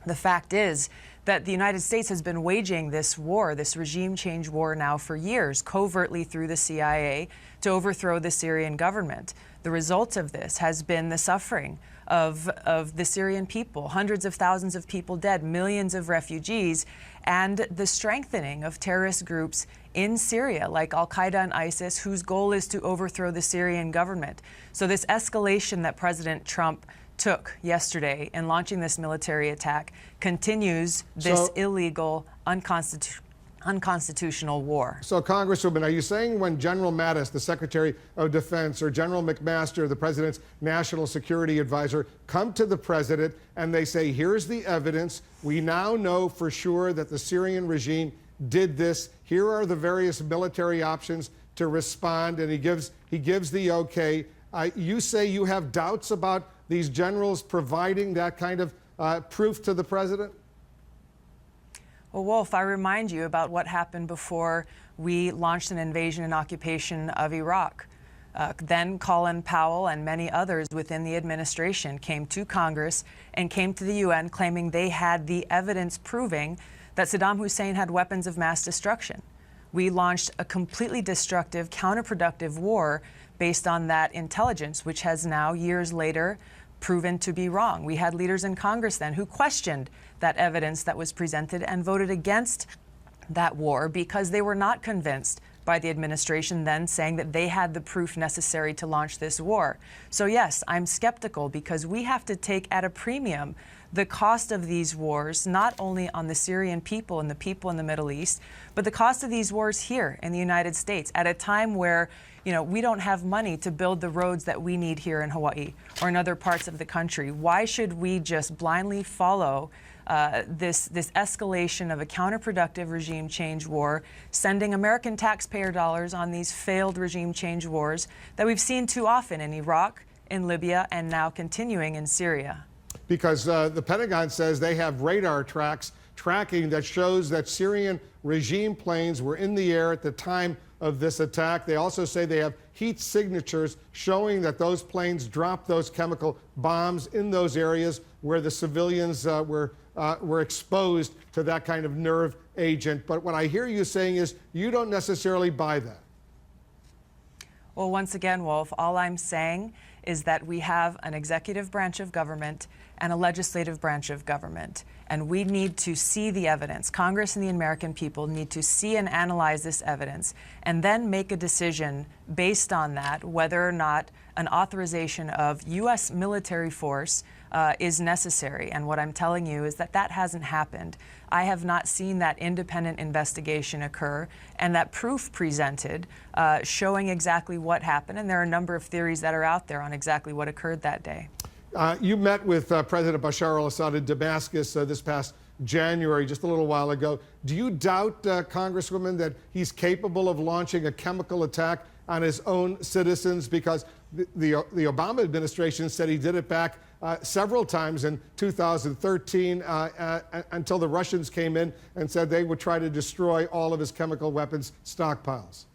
S19: The fact is that the United States has been waging this war, this regime change war now for years, covertly through the CIA to overthrow the Syrian government. The result of this has been the suffering of the Syrian people, hundreds of thousands of people dead, millions of refugees, and the strengthening of terrorist groups in Syria, like al-Qaeda and ISIS, whose goal is to overthrow the Syrian government. So this escalation that President Trump took yesterday in launching this military attack continues this illegal, unconstitutional war.
S20: So, Congresswoman, are you saying when General Mattis, the Secretary of Defense, or General McMaster, the President's National Security Advisor, come to the President and they say, here's the evidence, we now know for sure that the Syrian regime did this, here are the various military options to respond, and he gives the okay, you say you have doubts about these generals providing that kind of proof to the President?
S19: Well, Wolf, I remind you about what happened before we launched an invasion and occupation of Iraq. Then Colin Powell and many others within the administration came to Congress and came to the UN claiming they had the evidence proving that Saddam Hussein had weapons of mass destruction. We launched a completely destructive, counterproductive war based on that intelligence, which has now, years later, proven to be wrong. We had leaders in Congress then who questioned that evidence that was presented and voted against that war because they were not convinced by the administration, then saying that they had the proof necessary to launch this war. So yes, I'm skeptical because we have to take at a premium the cost of these wars, not only on the Syrian people and the people in the Middle East, but the cost of these wars here in the United States at a time where, you know, we don't have money to build the roads that we need here in Hawaii or in other parts of the country. Why should we just blindly follow this escalation of a counterproductive regime change war, sending American taxpayer dollars on these failed regime change wars that we've seen too often in Iraq, in Libya, and now continuing in Syria?
S20: Because the Pentagon says they have radar tracking that shows that Syrian regime planes were in the air at the time of this attack. They also say they have heat signatures showing that those planes dropped those chemical bombs in those areas where the civilians were exposed to that kind of nerve agent. But what I hear you saying is you don't necessarily buy that.
S19: Well, once again, Wolf, all I'm saying is that we have an executive branch of government and a legislative branch of government, and we need to see the evidence. Congress and the American people need to see and analyze this evidence and then make a decision based on that whether or not an authorization of U.S. military force is necessary. And what I'm telling you is that that hasn't happened. I have not seen that independent investigation occur and that proof presented showing exactly what happened. And there are a number of theories that are out there on exactly what occurred that day.
S20: You met with President Bashar al-Assad in Damascus this past January, just a little while ago. Do you doubt, Congresswoman, that he's capable of launching a chemical attack on his own citizens? Because the Obama administration said he did it back several times in 2013 until the Russians came in and said they would try to destroy all of his chemical weapons stockpiles.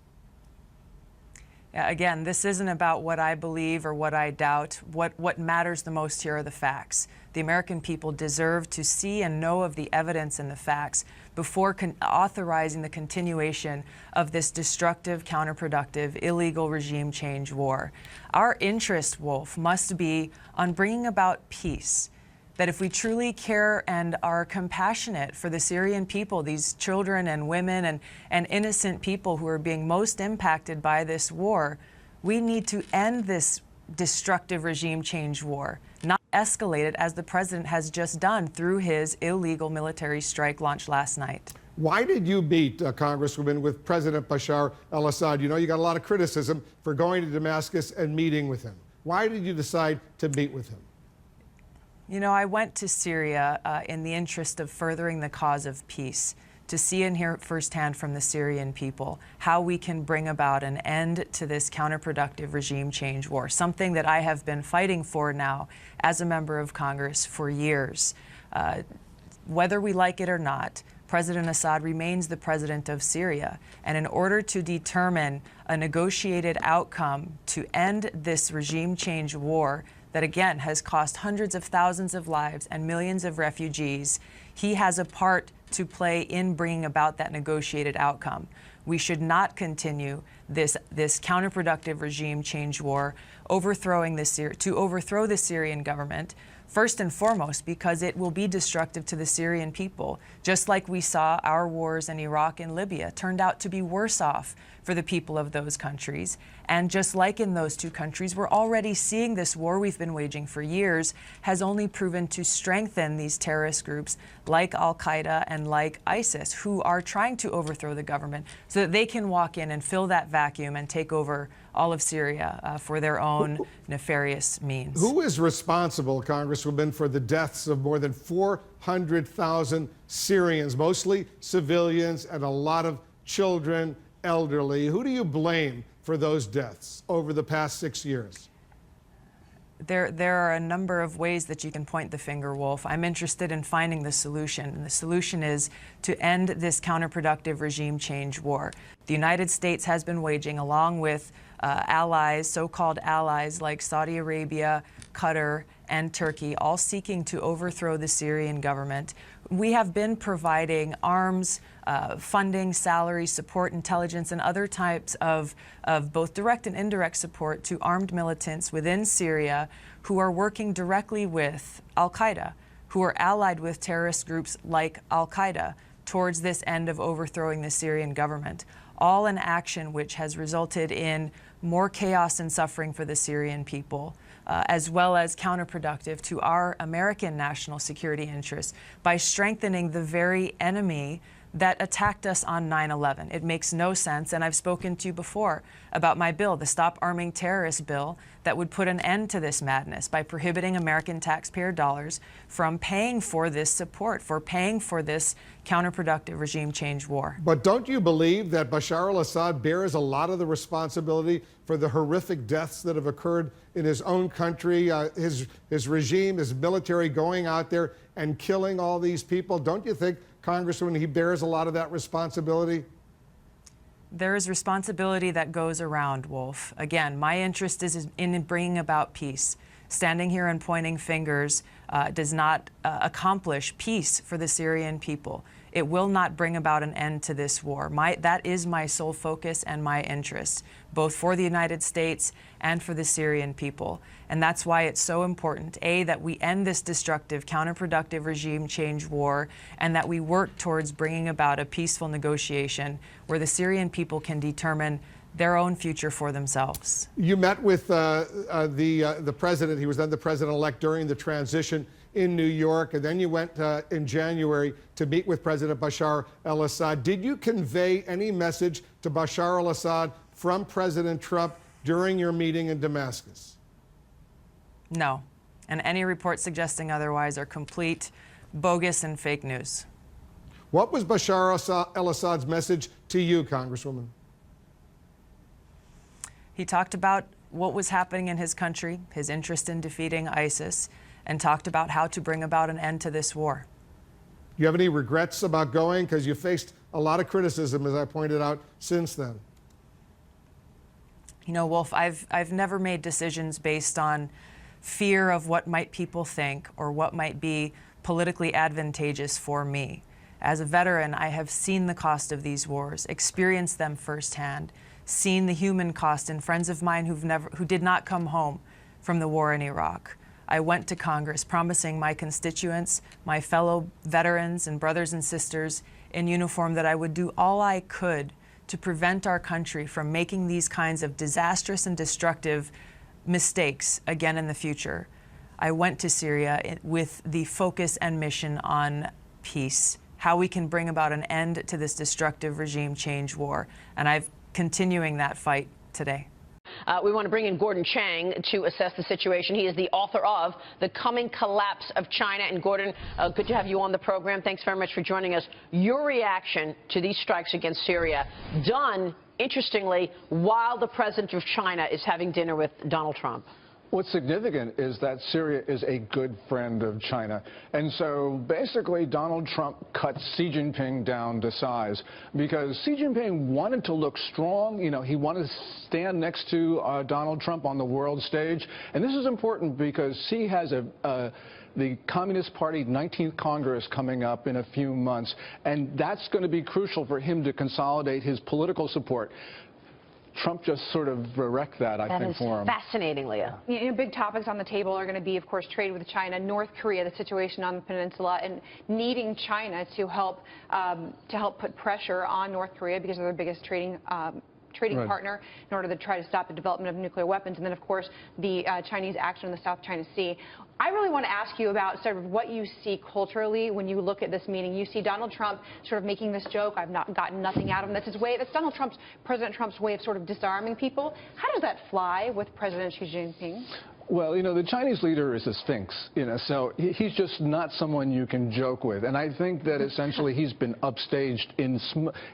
S19: Yeah, again, this isn't about what I believe or what I doubt. What matters the most here are the facts. The American people deserve to see and know of the evidence and the facts before authorizing the continuation of this destructive, counterproductive, illegal regime change war. Our interest, Wolf, must be on bringing about peace. That if we truly care and are compassionate for the Syrian people, these children and women and innocent people who are being most impacted by this war, we need to end this destructive regime change war, not escalate it as the president has just done through his illegal military strike launched last night.
S20: Why did you meet, Congresswoman, with President Bashar al-Assad? You know, you got a lot of criticism for going to Damascus and meeting with him. Why did you decide to meet with him?
S19: You know, I went to Syria in the interest of furthering the cause of peace, to see and hear firsthand from the Syrian people how we can bring about an end to this counterproductive regime change war, something that I have been fighting for now as a member of Congress for years. Whether we like it or not, President Assad remains the president of Syria, and in order to determine a negotiated outcome to end this regime change war that again has cost hundreds of thousands of lives and millions of refugees, he has a part to play in bringing about that negotiated outcome. We should not continue this counterproductive regime change war, to overthrow the Syrian government, first and foremost because it will be destructive to the Syrian people, just like we saw our wars in Iraq and Libya turned out to be worse off for the people of those countries. And just like in those two countries, we're already seeing this war we've been waging for years has only proven to strengthen these terrorist groups like Al-Qaeda and like ISIS, who are trying to overthrow the government so that they can walk in and fill that vacuum and take over all of Syria for their own nefarious means.
S20: Who is responsible, Congresswoman, for the deaths of more than 400,000 Syrians, mostly civilians and a lot of children, elderly? Who do you blame for those deaths over the past 6 years?
S19: There are a number of ways that you can point the finger, Wolf. I'm interested in finding the solution, and the solution is to end this counterproductive regime change war. The United States has been waging, along with allies, so-called allies like Saudi Arabia, Qatar, and Turkey, all seeking to overthrow the Syrian government. We have been providing arms, funding, salary, support, intelligence, and other types of both direct and indirect support to armed militants within Syria who are working directly with Al-Qaeda, who are allied with terrorist groups like Al-Qaeda towards this end of overthrowing the Syrian government. all an action which has resulted in more chaos and suffering for the Syrian people, as well as counterproductive to our American national security interests by strengthening the very enemy that attacked us on 9/11. It makes no sense, and I've spoken to you before about my bill, the Stop Arming Terrorists bill, that would put an end to this madness by prohibiting American taxpayer dollars from paying for this support, for paying for this counterproductive regime change war.
S20: But don't you believe that Bashar al-Assad bears a lot of the responsibility for the horrific deaths that have occurred in his own country, his regime, his military going out there and killing all these people? Don't you think, Congresswoman, he bears a lot of that responsibility?
S19: There is responsibility that goes around, Wolf. Again, my interest is in bringing about peace. Standing here and pointing fingers does not accomplish peace for the Syrian people. It will not bring about an end to this war. That is my sole focus and my interest, both for the United States and for the Syrian people. And that's why it's so important, A, that we end this destructive, counterproductive regime change war, and that we work towards bringing about a peaceful negotiation where the Syrian people can determine their own future for themselves.
S20: You met with the president. He was then the president-elect during the transition in New York, and then you went in January to meet with President Bashar al-Assad. Did you convey any message to Bashar al-Assad from President Trump during your meeting in Damascus?
S19: No, and any reports suggesting otherwise are complete bogus and fake news.
S20: What was Bashar al-Assad's message to you, Congresswoman?
S19: He talked about what was happening in his country, his interest in defeating ISIS, and talked about how to bring about an end to this war.
S20: Do you have any regrets about going? Because you faced a lot of criticism, as I pointed out, since then.
S19: You know, Wolf, I've never made decisions based on fear of what might people think or what might be politically advantageous for me. As a veteran, I have seen the cost of these wars, experienced them firsthand, seen the human cost in friends of mine who did not come home from the war in Iraq. I went to Congress promising my constituents, my fellow veterans and brothers and sisters in uniform that I would do all I could to prevent our country from making these kinds of disastrous and destructive mistakes again in the future. I went to Syria with the focus and mission on peace, how we can bring about an end to this destructive regime change war, and I'm continuing that fight today.
S2: We want to bring in Gordon Chang to assess the situation. He is the author of The Coming Collapse of China. And Gordon, good to have you on the program. Thanks very much for joining us. Your reaction to these strikes against Syria, done, interestingly, while the president of China is having dinner with Donald Trump.
S21: What's significant is that Syria is a good friend of China. And so basically Donald Trump cut Xi Jinping down to size because Xi Jinping wanted to look strong. You know, he wanted to stand next to Donald Trump on the world stage. And this is important because Xi has the Communist Party 19th Congress coming up in a few months. And that's going to be crucial for him to consolidate his political support. Trump just sort of wrecked that, I think, for him.
S2: Fascinating, Leah.
S22: You know, big topics on the table are going to be, of course, trade with China, North Korea, the situation on the peninsula, and needing China to help put pressure on North Korea because they're their biggest trading
S21: Right.
S22: partner in order to try to stop the development of nuclear weapons, and then, of course, the Chinese action in the South China Sea. I really want to ask you about sort of what you see culturally when you look at this meeting. You see Donald Trump sort of making this joke, I've not gotten nothing out of him. That's his way. That's President Trump's way of sort of disarming people. How does that fly with President Xi Jinping?
S21: Well, you know, the Chinese leader is a sphinx, you know, so he's just not someone you can joke with. And I think that essentially he's been upstaged in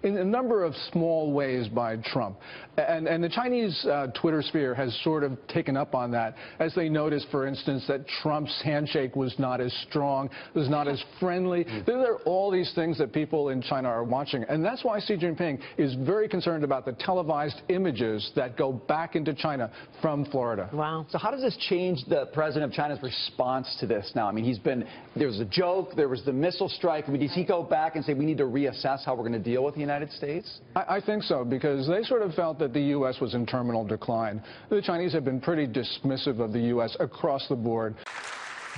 S21: a number of small ways by Trump. And the Chinese Twitter sphere has sort of taken up on that, as they noticed, for instance, that Trump's handshake was not as strong, was not as friendly. There are all these things that people in China are watching. And that's why Xi Jinping is very concerned about the televised images that go back into China from Florida.
S2: Wow.
S23: So how does this change the president of China's response to this now? I mean, there was a joke, there was the missile strike. I mean, does he go back and say we need to reassess how we're going to deal with the United States?
S21: I think so, because they sort of felt that the U.S. was in terminal decline. The Chinese have been pretty dismissive of the U.S. across the board.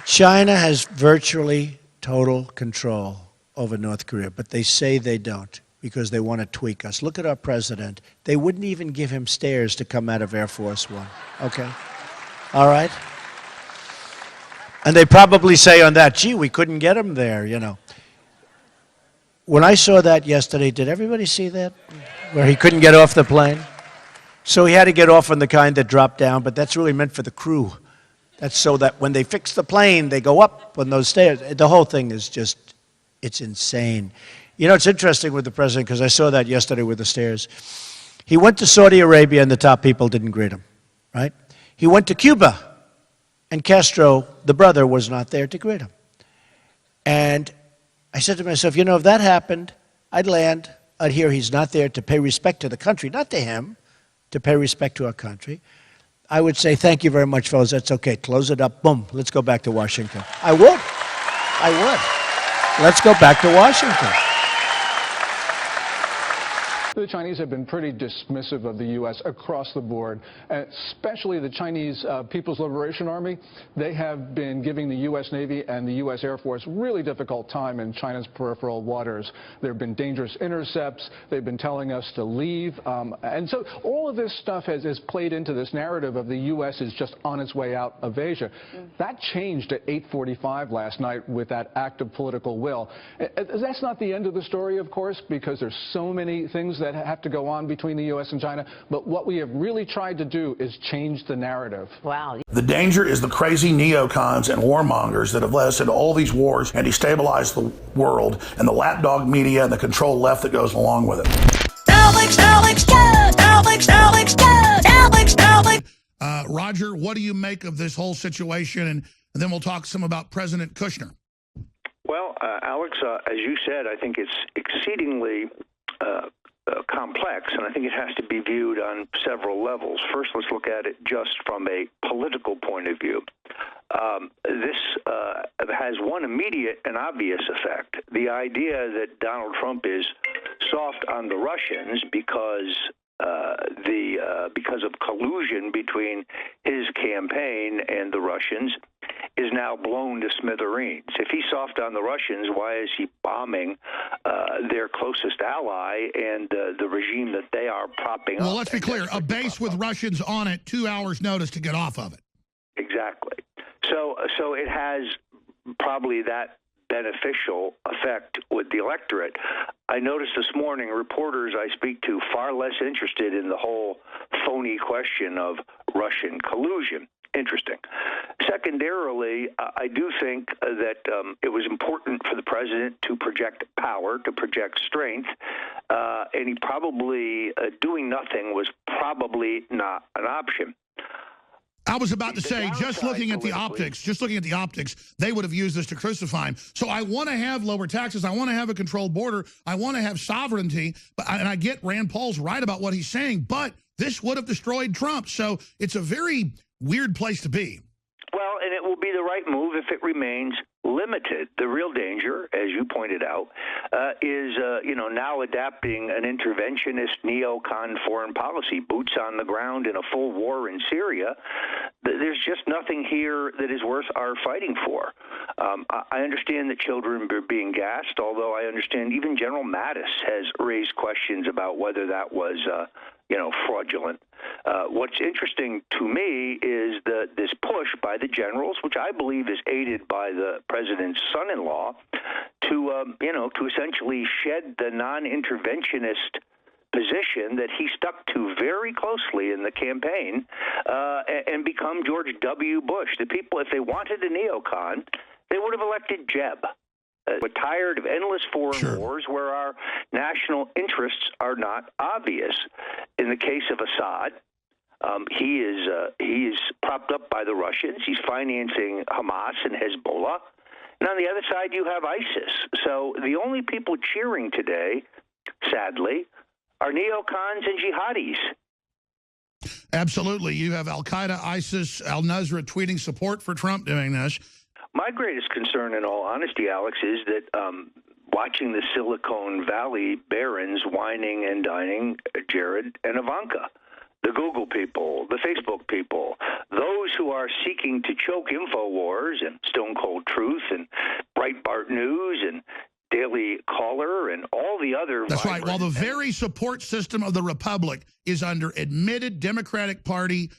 S24: China has virtually total control over North Korea, but they say they don't.
S6: because they want to tweak us. Look at our president. They wouldn't even give him stairs to come out of Air Force One. Okay? All right? And they probably say on that, gee, we couldn't get him there, you know. When I saw that yesterday, did everybody see that? Where he couldn't get off the plane? So he had to get off on the kind that dropped down, but that's really meant for the crew. That's so that when they fix the plane, they go up on those stairs. The whole thing is just, it's insane. You know, it's interesting with the president, because I saw that yesterday with the stairs. He went to Saudi Arabia and the top people didn't greet him, right? He went to Cuba and Castro, the brother, was not there to greet him. And I said to myself, you know, if that happened, I'd land, I'd hear he's not there to pay respect to the country, not to him, to pay respect to our country. I would say, thank you very much, fellas, that's okay, close it up, boom, let's go back to Washington. I would. Let's go back to Washington.
S21: The Chinese have been pretty dismissive of the U.S. across the board, especially the Chinese People's Liberation Army. They have been giving the U.S. Navy and the U.S. Air Force really difficult time in China's peripheral waters. There have been dangerous intercepts. They've been telling us to leave. And so all of this stuff has played into this narrative of the U.S. is just on its way out of Asia. That changed at 8:45 last night with that act of political will. That's not the end of the story, of course, because there's so many things that have to go on between the U.S. and China, but what we have really tried to do is change the narrative.
S2: Wow.
S8: The danger is the crazy neocons and warmongers that have led us into all these wars and destabilized the world, and the lapdog media and the control left that goes along with it.
S9: Roger, what do you make of this whole situation? And then we'll talk some about President Kushner.
S10: Well, Alex, as you said, I think it's exceedingly complex, and I think it has to be viewed on several levels. First, let's look at it just from a political point of view. This has one immediate and obvious effect. The idea that Donald Trump is soft on the Russians because of collusion between his campaign and the Russians is now blown to smithereens. If he's soft on the Russians, why is he bombing their closest ally and the regime that they are propping up?
S9: Well, let's be clear. A base with Russians on it, 2 hours notice to get off of it.
S10: Exactly. So it has probably that beneficial effect with the electorate. I noticed this morning reporters I speak to far less interested in the whole phony question of Russian collusion. Interesting. Secondarily, I do think that it was important for the president to project power, to project strength, and he probably doing nothing was probably not an option.
S9: I was about to say, just looking at the optics, they would have used this to crucify him. So I want to have lower taxes. I want to have a controlled border. I want to have sovereignty. And I get Rand Paul's right about what he's saying, but this would have destroyed Trump. So it's a very weird place to be.
S10: Well, and it will be the right move if it remains limited. The real danger, as you pointed out, is now adapting an interventionist neocon foreign policy, boots on the ground in a full war in Syria. There's just nothing here that is worth our fighting for. I understand that children are being gassed, although I understand even General Mattis has raised questions about whether that was fraudulent. What's interesting to me is this push by the generals, which I believe is aided by the president's son-in-law, to essentially shed the non-interventionist position that he stuck to very closely in the campaign and become George W. Bush. The people, if they wanted a neocon, they would have elected Jeb. We're tired of endless foreign wars where our national interests are not obvious. In the case of Assad, he is propped up by the Russians. He's financing Hamas and Hezbollah. And on the other side, you have ISIS. So the only people cheering today, sadly, are neocons and jihadis.
S9: Absolutely. You have al-Qaeda, ISIS, al-Nusra tweeting support for Trump doing this.
S10: My greatest concern, in all honesty, Alex, is that watching the Silicon Valley barons whining and dining Jared and Ivanka, the Google people, the Facebook people, those who are seeking to choke InfoWars and Stone Cold Truth and Breitbart News and Daily Caller and all the other.
S9: That's right. While the very support system of the Republic is under admitted Democratic Party,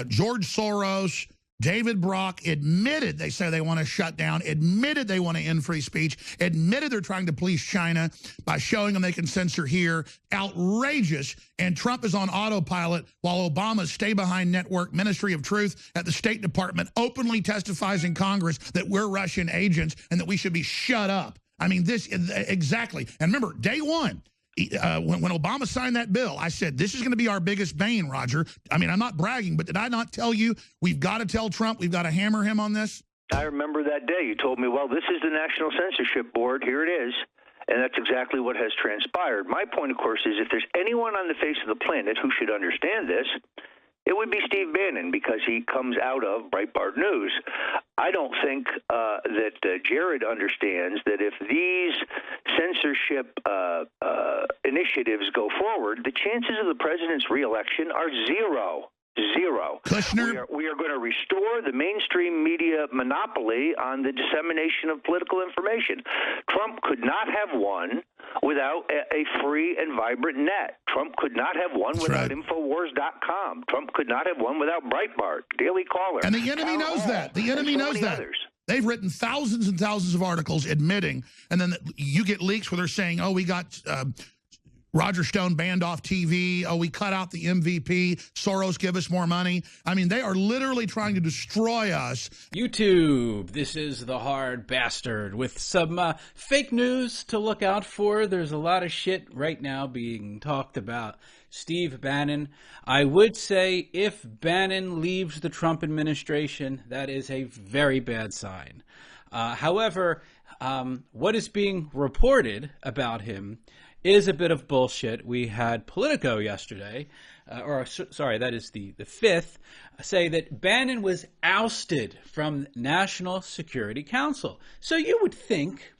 S9: George Soros, David Brock, admitted they say they want to shut down, admitted they want to end free speech, admitted they're trying to police China by showing them they can censor here. Outrageous. And Trump is on autopilot while Obama's stay-behind network, Ministry of Truth at the State Department openly testifies in Congress that we're Russian agents and that we should be shut up. I mean, this exactly. And remember, day one, when Obama signed that bill, I said, this is going to be our biggest bane, Roger. I mean, I'm not bragging, but did I not tell you we've got to tell Trump, we've got to hammer him on this?
S10: I remember that day. You told me, well, this is the National Censorship Board. Here it is. And that's exactly what has transpired. My point, of course, is if there's anyone on the face of the planet who should understand this, it would be Steve Bannon, because he comes out of Breitbart News. I don't think that Jared understands that if these censorship initiatives go forward, the chances of the president's reelection are zero. Zero.
S9: Kushner?
S10: We are going to restore the mainstream media monopoly on the dissemination of political information. Trump could not have won without a free and vibrant net. Trump could not have won without Infowars.com. Trump could not have won without Breitbart, Daily Caller.
S9: And the enemy knows that. The enemy knows that. They've written thousands and thousands of articles admitting, and then you get leaks where they're saying, oh, we got Roger Stone banned off TV. Oh, we cut out the MVP. Soros give us more money. I mean, they are literally trying to destroy us.
S1: YouTube, this is the hard bastard with some fake news to look out for. There's a lot of shit right now being talked about Steve Bannon. I would say if Bannon leaves the Trump administration, that is a very bad sign. However, what is being reported about him is a bit of bullshit. We had Politico yesterday, that is the 5th, say that Bannon was ousted from National Security Council. So you would think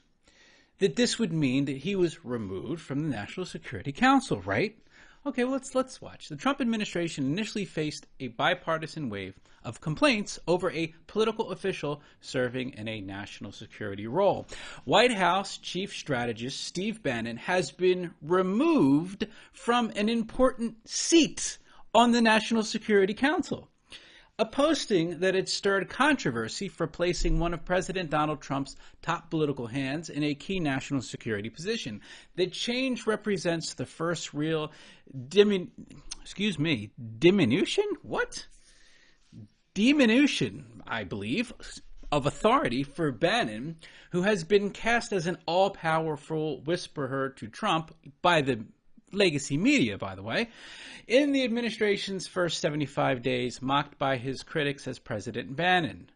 S1: that this would mean that he was removed from the National Security Council, right? Okay, well, let's watch. The Trump administration initially faced a bipartisan wave of complaints over a political official serving in a national security role. White House Chief Strategist Steve Bannon has been removed from an important seat on the National Security Council. A posting that had stirred controversy for placing one of President Donald Trump's top political hands in a key national security position. The change represents the first real diminution? What? Diminution, I believe, of authority for Bannon, who has been cast as an all-powerful whisperer to Trump by the legacy media, by the way, in the administration's first 75 days, mocked by his critics as President Bannon.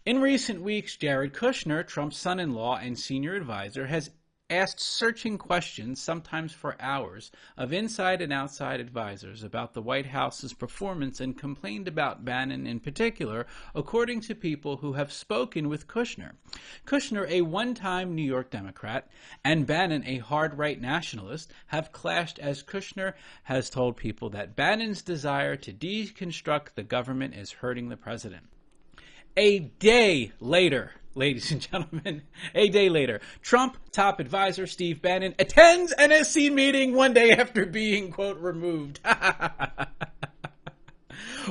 S1: In recent weeks, Jared Kushner, Trump's son-in-law and senior advisor, has asked searching questions, sometimes for hours, of inside and outside advisors about the White House's performance and complained about Bannon in particular, according to people who have spoken with Kushner. Kushner, a one-time New York Democrat, and Bannon, a hard-right nationalist, have clashed as Kushner has told people that Bannon's desire to deconstruct the government is hurting the president. A day later, ladies and gentlemen, a day later, Trump top advisor Steve Bannon attends NSC meeting one day after being, quote, removed.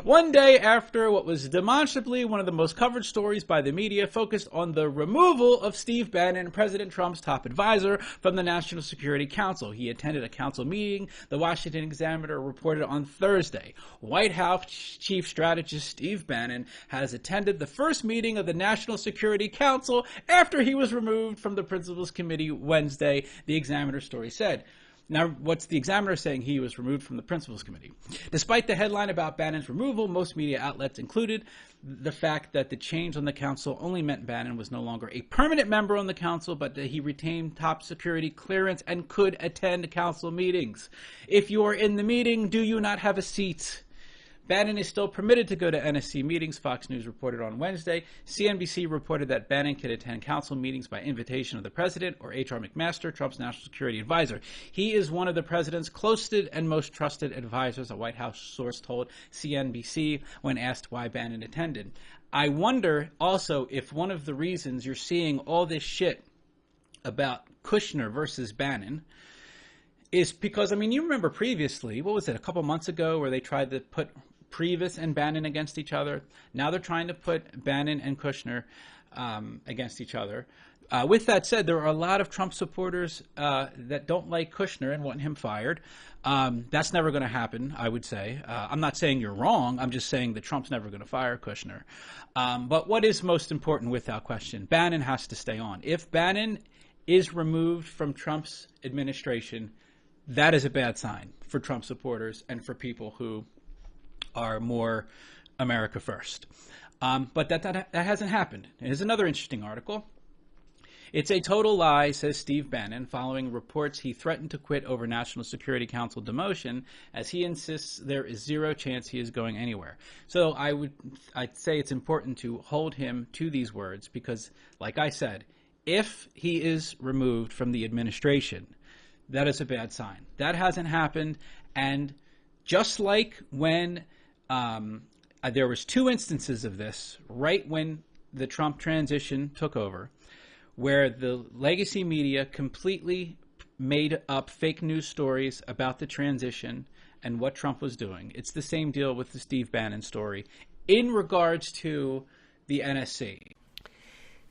S1: One day after what was demonstrably one of the most covered stories by the media focused on the removal of Steve Bannon, President Trump's top advisor, from the National Security Council. He attended a council meeting, the Washington Examiner reported on Thursday. White House Chief Strategist Steve Bannon has attended the first meeting of the National Security Council after he was removed from the Principals Committee Wednesday, the Examiner story said. Now, what's the Examiner saying? He was removed from the Principals Committee. Despite the headline about Bannon's removal, most media outlets included the fact that the change on the council only meant Bannon was no longer a permanent member on the council, but that he retained top security clearance and could attend council meetings. If you are in the meeting, do you not have a seat? Bannon is still permitted to go to NSC meetings, Fox News reported on Wednesday. CNBC reported that Bannon could attend council meetings by invitation of the president or H.R. McMaster, Trump's national security advisor. He is one of the president's closest and most trusted advisors, a White House source told CNBC when asked why Bannon attended. I wonder also if one of the reasons you're seeing all this shit about Kushner versus Bannon is because, I mean, you remember previously, what was it, a couple months ago where they tried to put Priebus and Bannon against each other? Now they're trying to put Bannon and Kushner against each other. With that said, there are a lot of Trump supporters that don't like Kushner and want him fired. That's never going to happen, I would say. I'm not saying you're wrong. I'm just saying that Trump's never going to fire Kushner. But what is most important, without question, Bannon has to stay on. If Bannon is removed from Trump's administration, that is a bad sign for Trump supporters and for people who are more America first. But that hasn't happened. Here's another interesting article. It's a total lie, says Steve Bannon, following reports he threatened to quit over National Security Council demotion, as he insists there is zero chance he is going anywhere. So I'd say it's important to hold him to these words because, like I said, if he is removed from the administration, that is a bad sign. That hasn't happened, and just like when there was 2 instances of this right when the Trump transition took over, where the legacy media completely made up fake news stories about the transition and what Trump was doing. It's the same deal with the Steve Bannon story in regards to the NSC.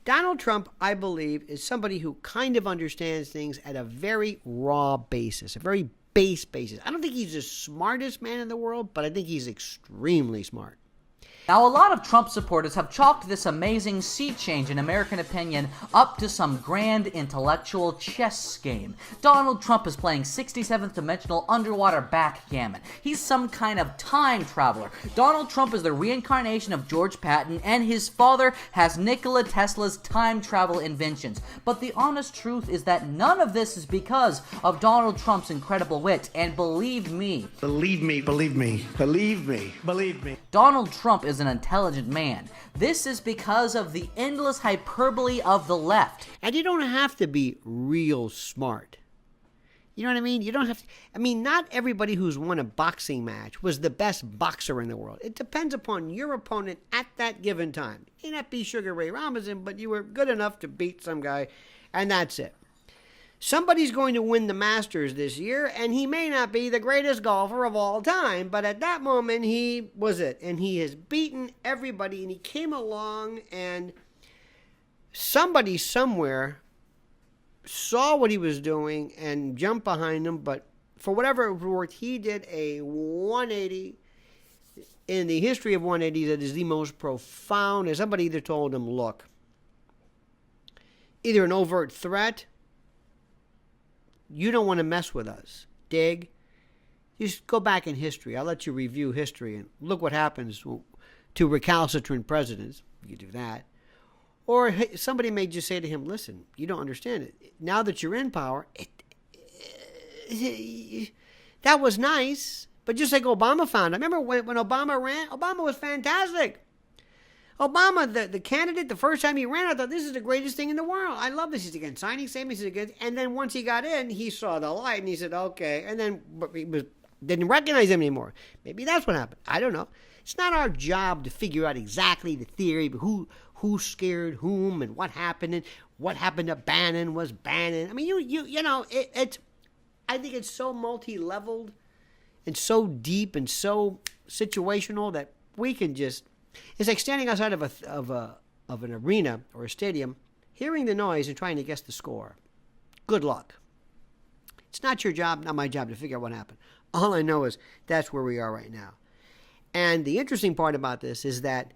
S7: Donald Trump, I believe, is somebody who kind of understands things at a very raw basis, a very base basis. I don't think he's the smartest man in the world, but I think he's extremely smart.
S11: Now, a lot of Trump supporters have chalked this amazing sea change in American opinion up to some grand intellectual chess game. Donald Trump is playing 67th dimensional underwater backgammon. He's some kind of time traveler. Donald Trump is the reincarnation of George Patton, and his father has Nikola Tesla's time travel inventions. But the honest truth is that none of this is because of Donald Trump's incredible wit, and believe me, Donald Trump is an intelligent man. This is because of the endless hyperbole of the left.
S7: And you don't have to be real smart. You know what I mean? You don't have to. I mean, not everybody who's won a boxing match was the best boxer in the world. It depends upon your opponent at that given time. You may not be Sugar Ray Robinson, but you were good enough to beat some guy, and that's it. Somebody's going to win the Masters this year, and he may not be the greatest golfer of all time, but at that moment, he was it. And he has beaten everybody, and he came along, and somebody somewhere saw what he was doing and jumped behind him, but for whatever it was worth, he did a 180 in the history of 180s that is the most profound. And somebody either told him, look, either an overt threat, you don't want to mess with us. Dig? Just go back in history. I'll let you review history and look what happens to recalcitrant presidents. You can do that. Or somebody may just say to him, listen, you don't understand it. Now that you're in power, that was nice. But just like Obama found. I remember when Obama ran, Obama was fantastic. Obama, the candidate, the first time he ran, I thought, this is the greatest thing in the world. I love this. He's against signing statements. He's against, and then once he got in, he saw the light, and he said, okay. And then he didn't recognize him anymore. Maybe that's what happened. I don't know. It's not our job to figure out exactly the theory, but who scared whom and what happened to Bannon was Bannon. I mean, you know, it's. I think it's so multi-leveled and so deep and so situational that we can just. It's like standing outside of an arena or a stadium, hearing the noise and trying to guess the score. Good luck. It's not your job, not my job to figure out what happened. All I know is that's where we are right now. And the interesting part about this is that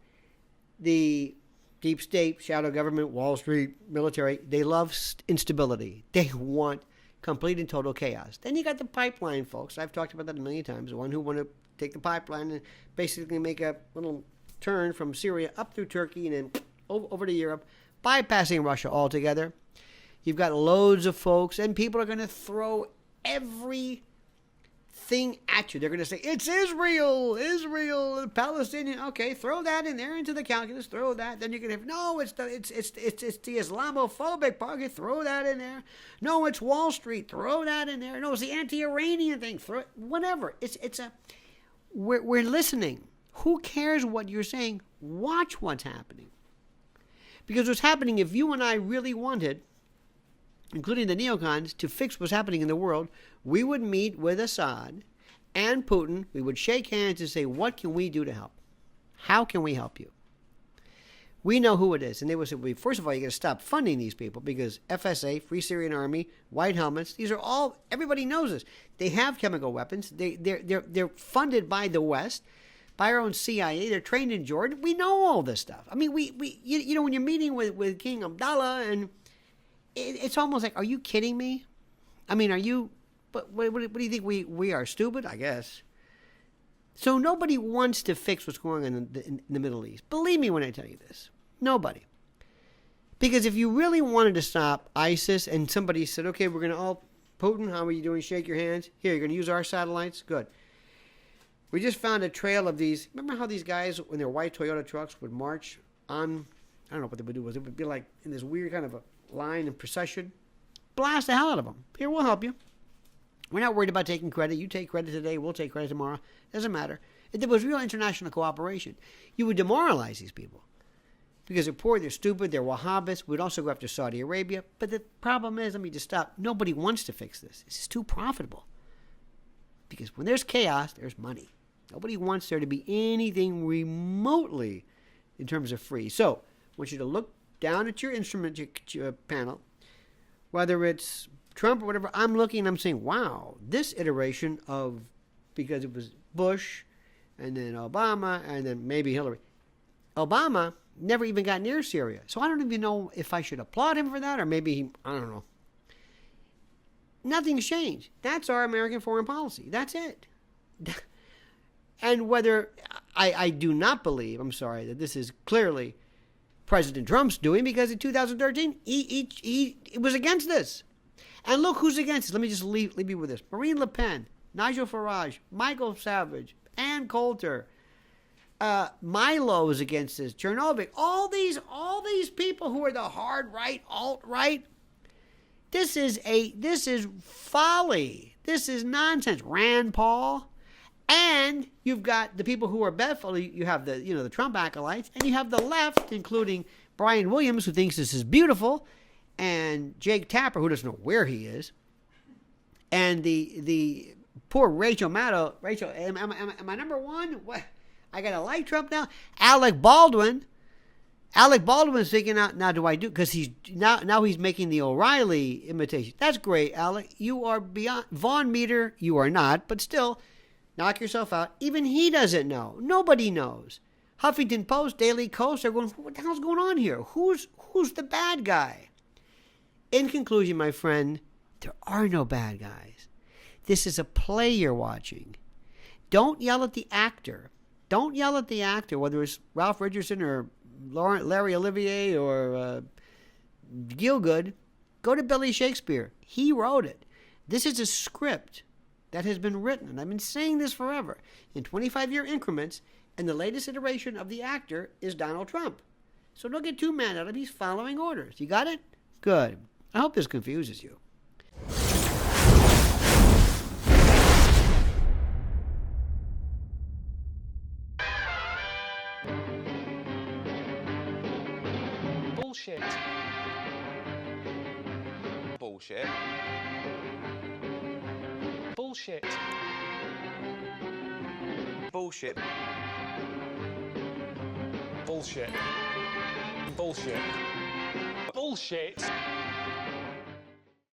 S7: the deep state, shadow government, Wall Street, military, they love instability. They want complete and total chaos. Then you got the pipeline folks. I've talked about that a million times. The one who want to take the pipeline and basically make a little turn from Syria up through Turkey and then over to Europe, bypassing Russia altogether. You've got loads of folks, and people are going to throw everything at you. They're going to say, it's Israel, Palestinian. Okay, throw that in there into the calculus. Throw that. Then you're going to have, no, it's the Islamophobic part. Okay, throw that in there. No, it's Wall Street. Throw that in there. No, it's the anti-Iranian thing. Throw it, whatever. We're listening. Who cares what you're saying? Watch what's happening. Because what's happening, if you and I really wanted including the neocons, to fix what's happening in the world, we would meet with Assad and Putin. We would shake hands and say, what can we do to help? How can we help you? We know who it is. And they would say, well, first of all, you got to stop funding these people because FSA, Free Syrian Army, White Helmets, these are all, everybody knows this. They have chemical weapons. They're funded by the West, by our own CIA. They're trained in Jordan. We know all this stuff. I mean, you know, when you're meeting with King Abdullah, and it's almost like, are you kidding me? I mean, are you, what do you think, we are stupid? I guess. So nobody wants to fix what's going on in the Middle East. Believe me when I tell you this. Nobody. Because if you really wanted to stop ISIS and somebody said, okay, we're going to Putin, how are you doing? Shake your hands. Here, you're going to use our satellites? Good. We just found a trail of these. Remember how these guys, when their white Toyota trucks would march on, I don't know what they would do. It would be like in this weird kind of a line and procession. Blast the hell out of them. Here, we'll help you. We're not worried about taking credit. You take credit today, we'll take credit tomorrow. Doesn't matter. If there was real international cooperation, you would demoralize these people. Because they're poor, they're stupid, they're Wahhabis. We'd also go after Saudi Arabia. But the problem is, let me just stop. Nobody wants to fix this. This is too profitable. Because when there's chaos, there's money. Nobody wants there to be anything remotely in terms of free. So, I want you to look down at your instrument panel, whether it's Trump or whatever. I'm looking, I'm saying, wow, this iteration of, because it was Bush, and then Obama, and then maybe Hillary. Obama never even got near Syria. So I don't even know if I should applaud him for that, or maybe, I don't know. Nothing's changed. That's our American foreign policy. That's it. And whether, I do not believe, I'm sorry, that this is clearly President Trump's doing, because in 2013, he was against this. And look who's against it. Let me just leave you with this. Marine Le Pen, Nigel Farage, Michael Savage, Ann Coulter, Milo is against this, Chernobyl, all these people who are the hard right, alt-right. This is folly. This is nonsense. Rand Paul. And you've got the people who are bedful. You have the Trump acolytes, and you have the left, including Brian Williams, who thinks this is beautiful, and Jake Tapper, who doesn't know where he is, and the poor Rachel Maddow. Rachel, am I number one? What? I gotta like Trump now. Alec Baldwin's thinking out, now do I do, because he's now he's making the O'Reilly imitation. That's great, Alec. You are beyond Von Meter. You are not, but still, knock yourself out. Even he doesn't know. Nobody knows. Huffington Post, Daily Kos are going, what the hell's going on here? Who's the bad guy? In conclusion, my friend, there are no bad guys. This is a play you're watching. Don't yell at the actor. Don't yell at the actor, whether it's Ralph Richardson or Larry Olivier or Gielgud. Go to Billy Shakespeare. He wrote it. This is a script that has been written, and I've been saying this forever, in 25-year increments, and the latest iteration of the actor is Donald Trump. So don't get too mad at him. He's following orders. You got it? Good. I hope this confuses you.
S12: Bullshit. Bullshit. Bullshit. Bullshit. Bullshit. Bullshit. Bullshit.